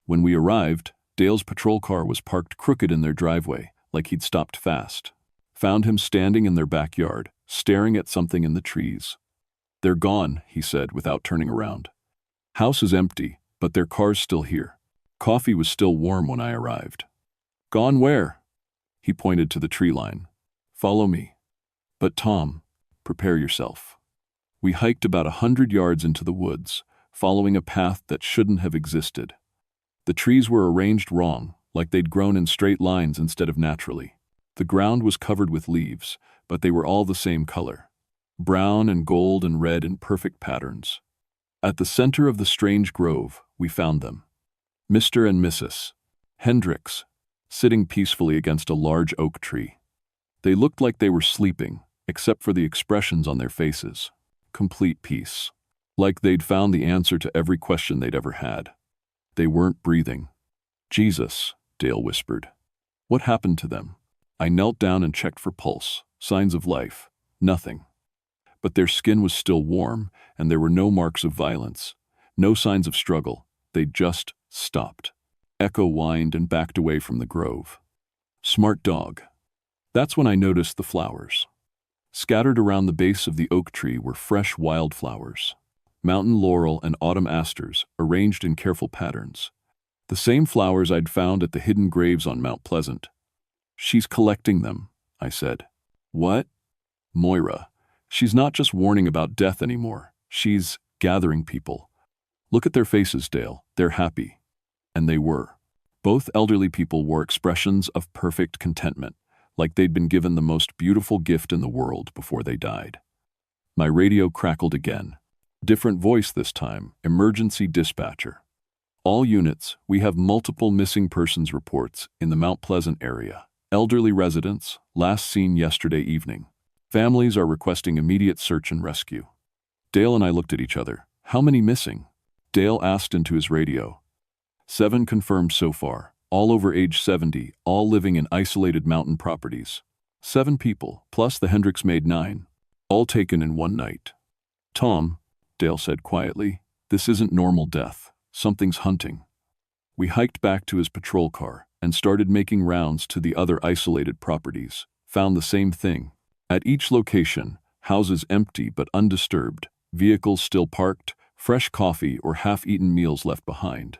When we arrived, Dale's patrol car was parked crooked in their driveway, like he'd stopped fast. Found him standing in their backyard, staring at something in the trees. They're gone, he said without turning around. House is empty, but their car's still here. Coffee was still warm when I arrived. Gone where? He pointed to the tree line. Follow me. But Tom, prepare yourself. We hiked about 100 yards into the woods, following a path that shouldn't have existed. The trees were arranged wrong, like they'd grown in straight lines instead of naturally. The ground was covered with leaves, but they were all the same color. Brown and gold and red in perfect patterns. At the center of the strange grove, we found them. Mr. and Mrs. Hendricks, sitting peacefully against a large oak tree. They looked like they were sleeping, except for the expressions on their faces. Complete peace. Like they'd found the answer to every question they'd ever had. They weren't breathing. Jesus, Dale whispered. What happened to them? I knelt down and checked for pulse, signs of life. Nothing. But their skin was still warm, and there were no marks of violence. No signs of struggle. They'd just stopped. Echo whined and backed away from the grove. Smart dog. That's when I noticed the flowers. Scattered around the base of the oak tree were fresh wildflowers. Mountain laurel and autumn asters, arranged in careful patterns. The same flowers I'd found at the hidden graves on Mount Pleasant. She's collecting them, I said. What? Moira. She's not just warning about death anymore. She's gathering people. Look at their faces, Dale. They're happy. And they were. Both elderly people wore expressions of perfect contentment, like they'd been given the most beautiful gift in the world before they died. My radio crackled again. Different voice this time, emergency dispatcher. All units, we have multiple missing persons reports in the Mount Pleasant area. Elderly residents, last seen yesterday evening. Families are requesting immediate search and rescue. Dale and I looked at each other. How many missing? Dale asked into his radio. 7 confirmed so far, all over age 70, all living in isolated mountain properties. 7 people, plus the Hendricks maid 9, all taken in one night. Tom, Dale said quietly, this isn't normal death. Something's hunting. We hiked back to his patrol car and started making rounds to the other isolated properties. Found the same thing. At each location, houses empty but undisturbed, vehicles still parked, fresh coffee or half-eaten meals left behind.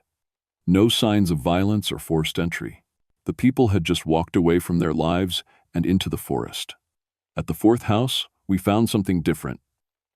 No signs of violence or forced entry. The people had just walked away from their lives and into the forest. At the 4th house, we found something different.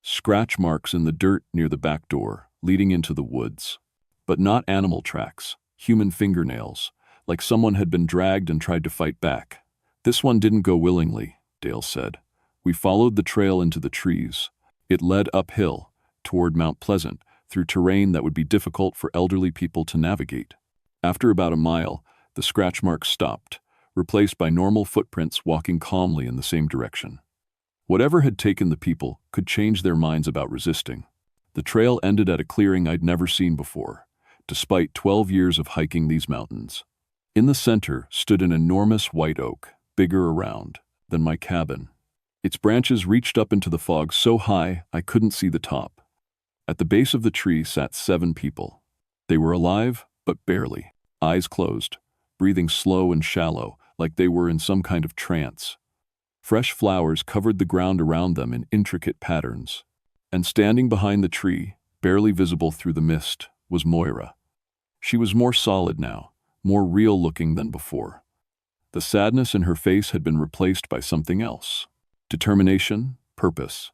Scratch marks in the dirt near the back door, leading into the woods. But not animal tracks, human fingernails, like someone had been dragged and tried to fight back. This one didn't go willingly, Dale said. We followed the trail into the trees. It led uphill, toward Mount Pleasant, through terrain that would be difficult for elderly people to navigate. After about a mile, the scratch marks stopped, replaced by normal footprints walking calmly in the same direction. Whatever had taken the people could change their minds about resisting. The trail ended at a clearing I'd never seen before, despite 12 years of hiking these mountains. In the center stood an enormous white oak, bigger around than my cabin. Its branches reached up into the fog so high I couldn't see the top. At the base of the tree sat 7 people. They were alive, but barely, eyes closed, breathing slow and shallow, like they were in some kind of trance. Fresh flowers covered the ground around them in intricate patterns. And standing behind the tree, barely visible through the mist, was Moira. She was more solid now, more real-looking than before. The sadness in her face had been replaced by something else. Determination, purpose.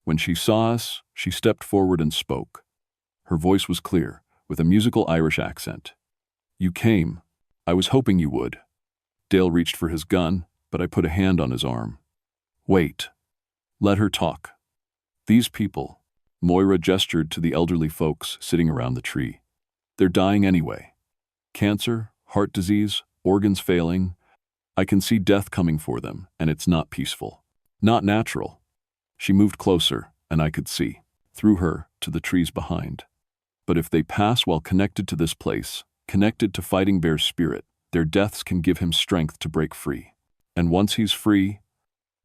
When she saw us, she stepped forward and spoke. Her voice was clear, with a musical Irish accent. You came. I was hoping you would. Dale reached for his gun, but I put a hand on his arm. Wait. Let her talk. These people, Moira gestured to the elderly folks sitting around the tree. They're dying anyway. Cancer, heart disease, organs failing. I can see death coming for them, and it's not peaceful. Not natural. She moved closer, and I could see, through her, to the trees behind. But if they pass while connected to this place, connected to Fighting Bear's spirit, their deaths can give him strength to break free. And once he's free,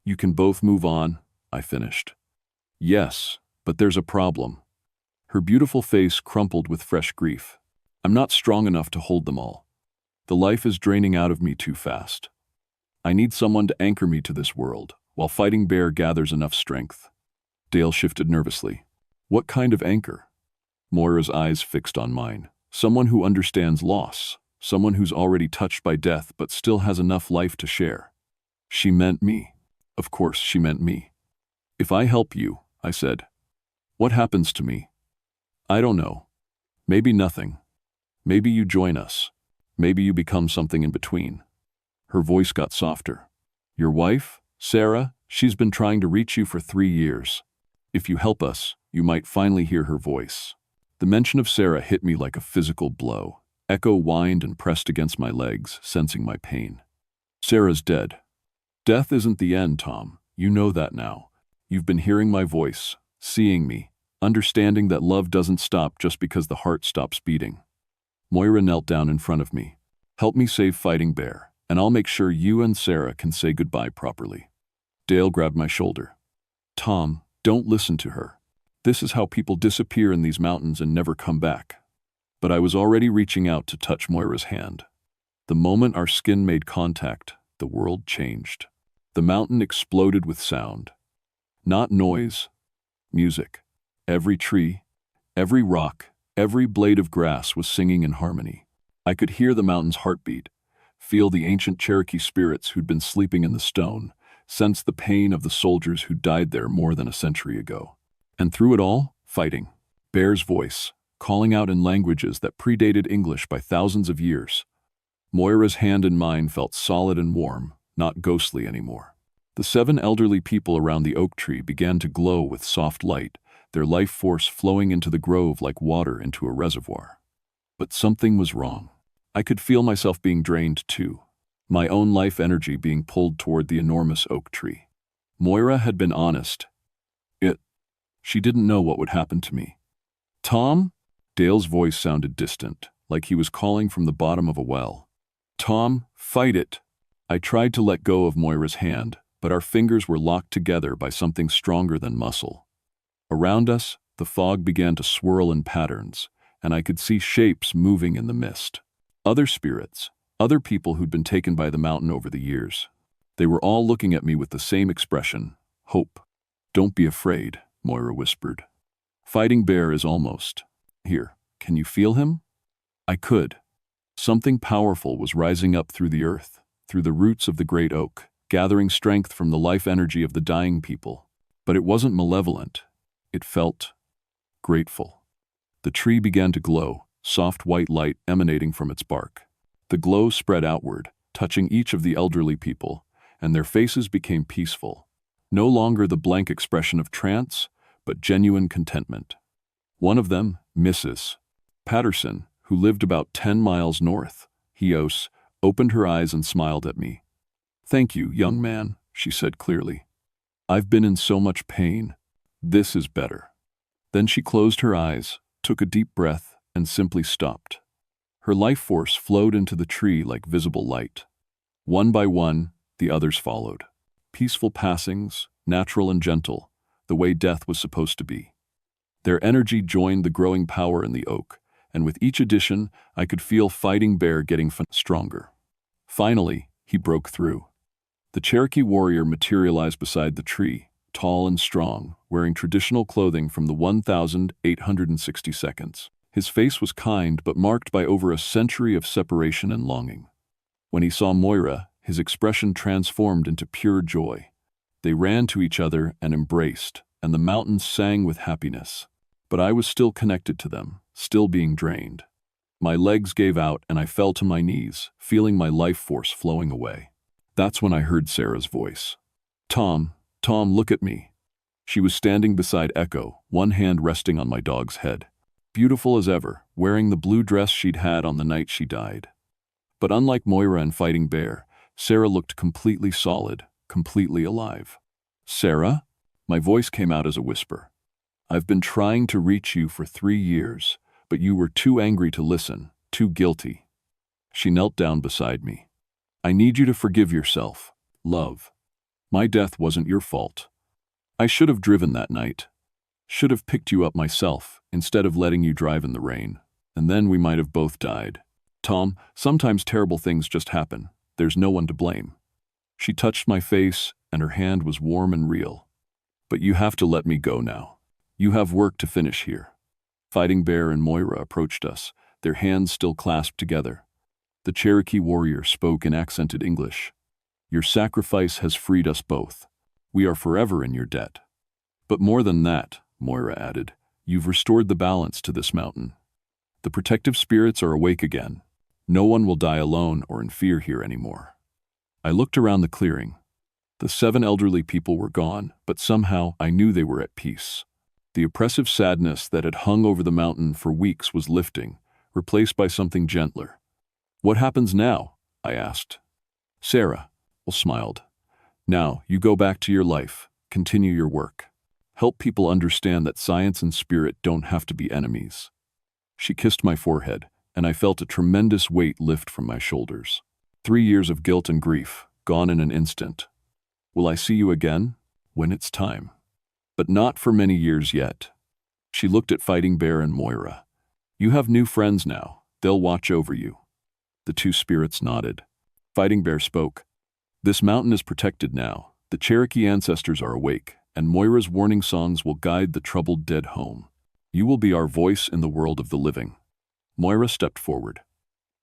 you can both move on, I finished. Yes, but there's a problem. Her beautiful face crumpled with fresh grief. I'm not strong enough to hold them all. The life is draining out of me too fast. I need someone to anchor me to this world, while Fighting Bear gathers enough strength. Dale shifted nervously. What kind of anchor? Moira's eyes fixed on mine. Someone who understands loss. Someone who's already touched by death but still has enough life to share. She meant me. Of course she meant me. If I help you, I said, what happens to me? I don't know. Maybe nothing. Maybe you join us. Maybe you become something in between. Her voice got softer. Your wife, Sarah, she's been trying to reach you for 3 years. If you help us, you might finally hear her voice. The mention of Sarah hit me like a physical blow. Echo whined and pressed against my legs, sensing my pain. Sarah's dead. Death isn't the end, Tom. You know that now. You've been hearing my voice, seeing me, understanding that love doesn't stop just because the heart stops beating. Moira knelt down in front of me. Help me save Fighting Bear, and I'll make sure you and Sarah can say goodbye properly. Dale grabbed my shoulder. Tom, don't listen to her. This is how people disappear in these mountains and never come back. But I was already reaching out to touch Moira's hand. The moment our skin made contact, the world changed. The mountain exploded with sound. Not noise, music. Every tree, every rock, every blade of grass was singing in harmony. I could hear the mountain's heartbeat, feel the ancient Cherokee spirits who'd been sleeping in the stone, sensed the pain of the soldiers who died there more than a century ago. And through it all, fighting. Bear's voice, calling out in languages that predated English by thousands of years. Moira's hand in mine felt solid and warm, not ghostly anymore. The 7 elderly people around the oak tree began to glow with soft light, their life force flowing into the grove like water into a reservoir. But something was wrong. I could feel myself being drained too, my own life energy being pulled toward the enormous oak tree. Moira had been honest. She didn't know what would happen to me. Tom? Dale's voice sounded distant, like he was calling from the bottom of a well. Tom, fight it. I tried to let go of Moira's hand, but our fingers were locked together by something stronger than muscle. Around us, the fog began to swirl in patterns, and I could see shapes moving in the mist. Other spirits, other people who'd been taken by the mountain over the years. They were all looking at me with the same expression, hope. Don't be afraid, Moira whispered. Fighting Bear is almost here. Can you feel him? I could. Something powerful was rising up through the earth, through the roots of the great oak, gathering strength from the life energy of the dying people. But it wasn't malevolent. It felt grateful. The tree began to glow, soft white light emanating from its bark. The glow spread outward, touching each of the elderly people, and their faces became peaceful. No longer the blank expression of trance, but genuine contentment. One of them, Mrs. Patterson, who lived about 10 miles north, Hios, opened her eyes and smiled at me. Thank you, young man, she said clearly. I've been in so much pain. This is better. Then she closed her eyes, took a deep breath, and simply stopped. Her life force flowed into the tree like visible light. One by one, the others followed. Peaceful passings, natural and gentle, the way death was supposed to be. Their energy joined the growing power in the oak, and with each addition, I could feel Fighting Bear getting stronger. Finally, he broke through. The Cherokee warrior materialized beside the tree, tall and strong, wearing traditional clothing from the 1862nd. His face was kind but marked by over a century of separation and longing. When he saw Moira, his expression transformed into pure joy. They ran to each other and embraced, and the mountains sang with happiness. But I was still connected to them, still being drained. My legs gave out and I fell to my knees, feeling my life force flowing away. That's when I heard Sarah's voice. Tom, look at me. She was standing beside Echo, one hand resting on my dog's head. Beautiful as ever, wearing the blue dress she'd had on the night she died. But unlike Moira and Fighting Bear, Sarah looked completely solid, completely alive. Sarah? My voice came out as a whisper. I've been trying to reach you for 3 years, but you were too angry to listen, too guilty. She knelt down beside me. I need you to forgive yourself, love. My death wasn't your fault. I should have driven that night. Should have picked you up myself, instead of letting you drive in the rain. And then we might have both died. Tom, sometimes terrible things just happen. There's no one to blame. She touched my face, and her hand was warm and real. But you have to let me go now. You have work to finish here. Fighting Bear and Moira approached us, their hands still clasped together. The Cherokee warrior spoke in accented English. Your sacrifice has freed us both. We are forever in your debt. But more than that, Moira added, you've restored the balance to this mountain. The protective spirits are awake again. No one will die alone or in fear here anymore. I looked around the clearing. The 7 elderly people were gone, but somehow I knew they were at peace. The oppressive sadness that had hung over the mountain for weeks was lifting, replaced by something gentler. What happens now? I asked. Sarah smiled. Now, you go back to your life, continue your work. Help people understand that science and spirit don't have to be enemies. She kissed my forehead, and I felt a tremendous weight lift from my shoulders. 3 years of guilt and grief, gone in an instant. Will I see you again? When it's time. But not for many years yet. She looked at Fighting Bear and Moira. You have new friends now. They'll watch over you. The 2 spirits nodded. Fighting Bear spoke. This mountain is protected now. The Cherokee ancestors are awake, and Moira's warning songs will guide the troubled dead home. You will be our voice in the world of the living. Moira stepped forward.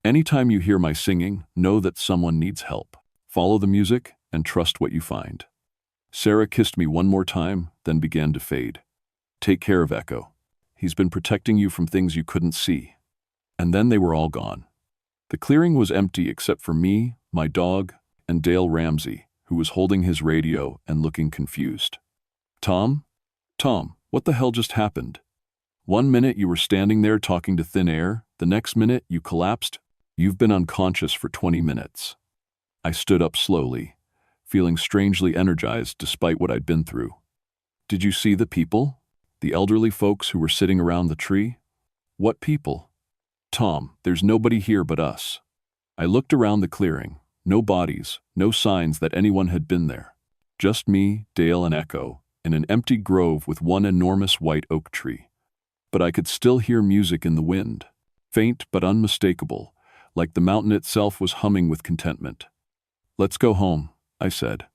Anytime you hear my singing, know that someone needs help. Follow the music and trust what you find. Sarah kissed me one more time, then began to fade. Take care of Echo. He's been protecting you from things you couldn't see. And then they were all gone. The clearing was empty except for me, my dog, and Dale Ramsey, who was holding his radio and looking confused. Tom? Tom, what the hell just happened? One minute you were standing there talking to thin air, the next minute you collapsed. You've been unconscious for 20 minutes. I stood up slowly, feeling strangely energized despite what I'd been through. Did you see the people? The elderly folks who were sitting around the tree? What people? Tom, there's nobody here but us. I looked around the clearing. No bodies, no signs that anyone had been there. Just me, Dale, and Echo, in an empty grove with one enormous white oak tree. But I could still hear music in the wind, faint but unmistakable, like the mountain itself was humming with contentment. Let's go home, I said.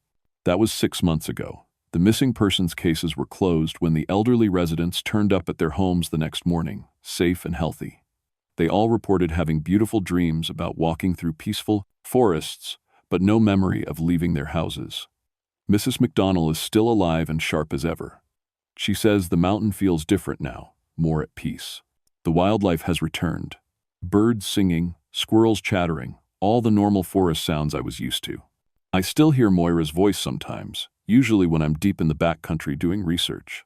That was 6 months ago. The missing persons cases were closed when the elderly residents turned up at their homes the next morning, safe and healthy. They all reported having beautiful dreams about walking through peaceful forests, but no memory of leaving their houses. Mrs. McDonnell is still alive and sharp as ever. She says the mountain feels different now, more at peace. The wildlife has returned. Birds singing, squirrels chattering, all the normal forest sounds I was used to. I still hear Moira's voice sometimes, usually when I'm deep in the backcountry doing research.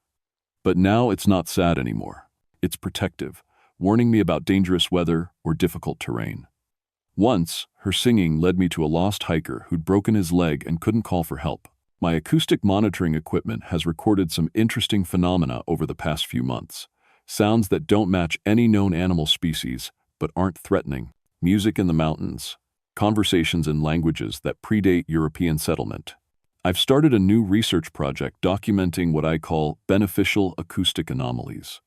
But now it's not sad anymore. It's protective, warning me about dangerous weather or difficult terrain. Once, her singing led me to a lost hiker who'd broken his leg and couldn't call for help. My acoustic monitoring equipment has recorded some interesting phenomena over the past few months. Sounds that don't match any known animal species, but aren't threatening. Music in the mountains. Conversations in languages that predate European settlement. I've started a new research project documenting what I call beneficial acoustic anomalies.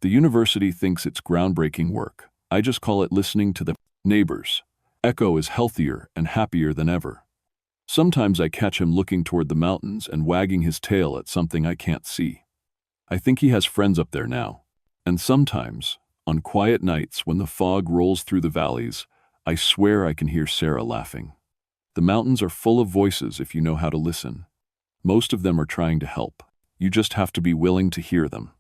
The university thinks it's groundbreaking work. I just call it listening to the neighbors. Echo is healthier and happier than ever. Sometimes I catch him looking toward the mountains and wagging his tail at something I can't see. I think he has friends up there now. And sometimes, on quiet nights when the fog rolls through the valleys, I swear I can hear Sarah laughing. The mountains are full of voices if you know how to listen. Most of them are trying to help. You just have to be willing to hear them.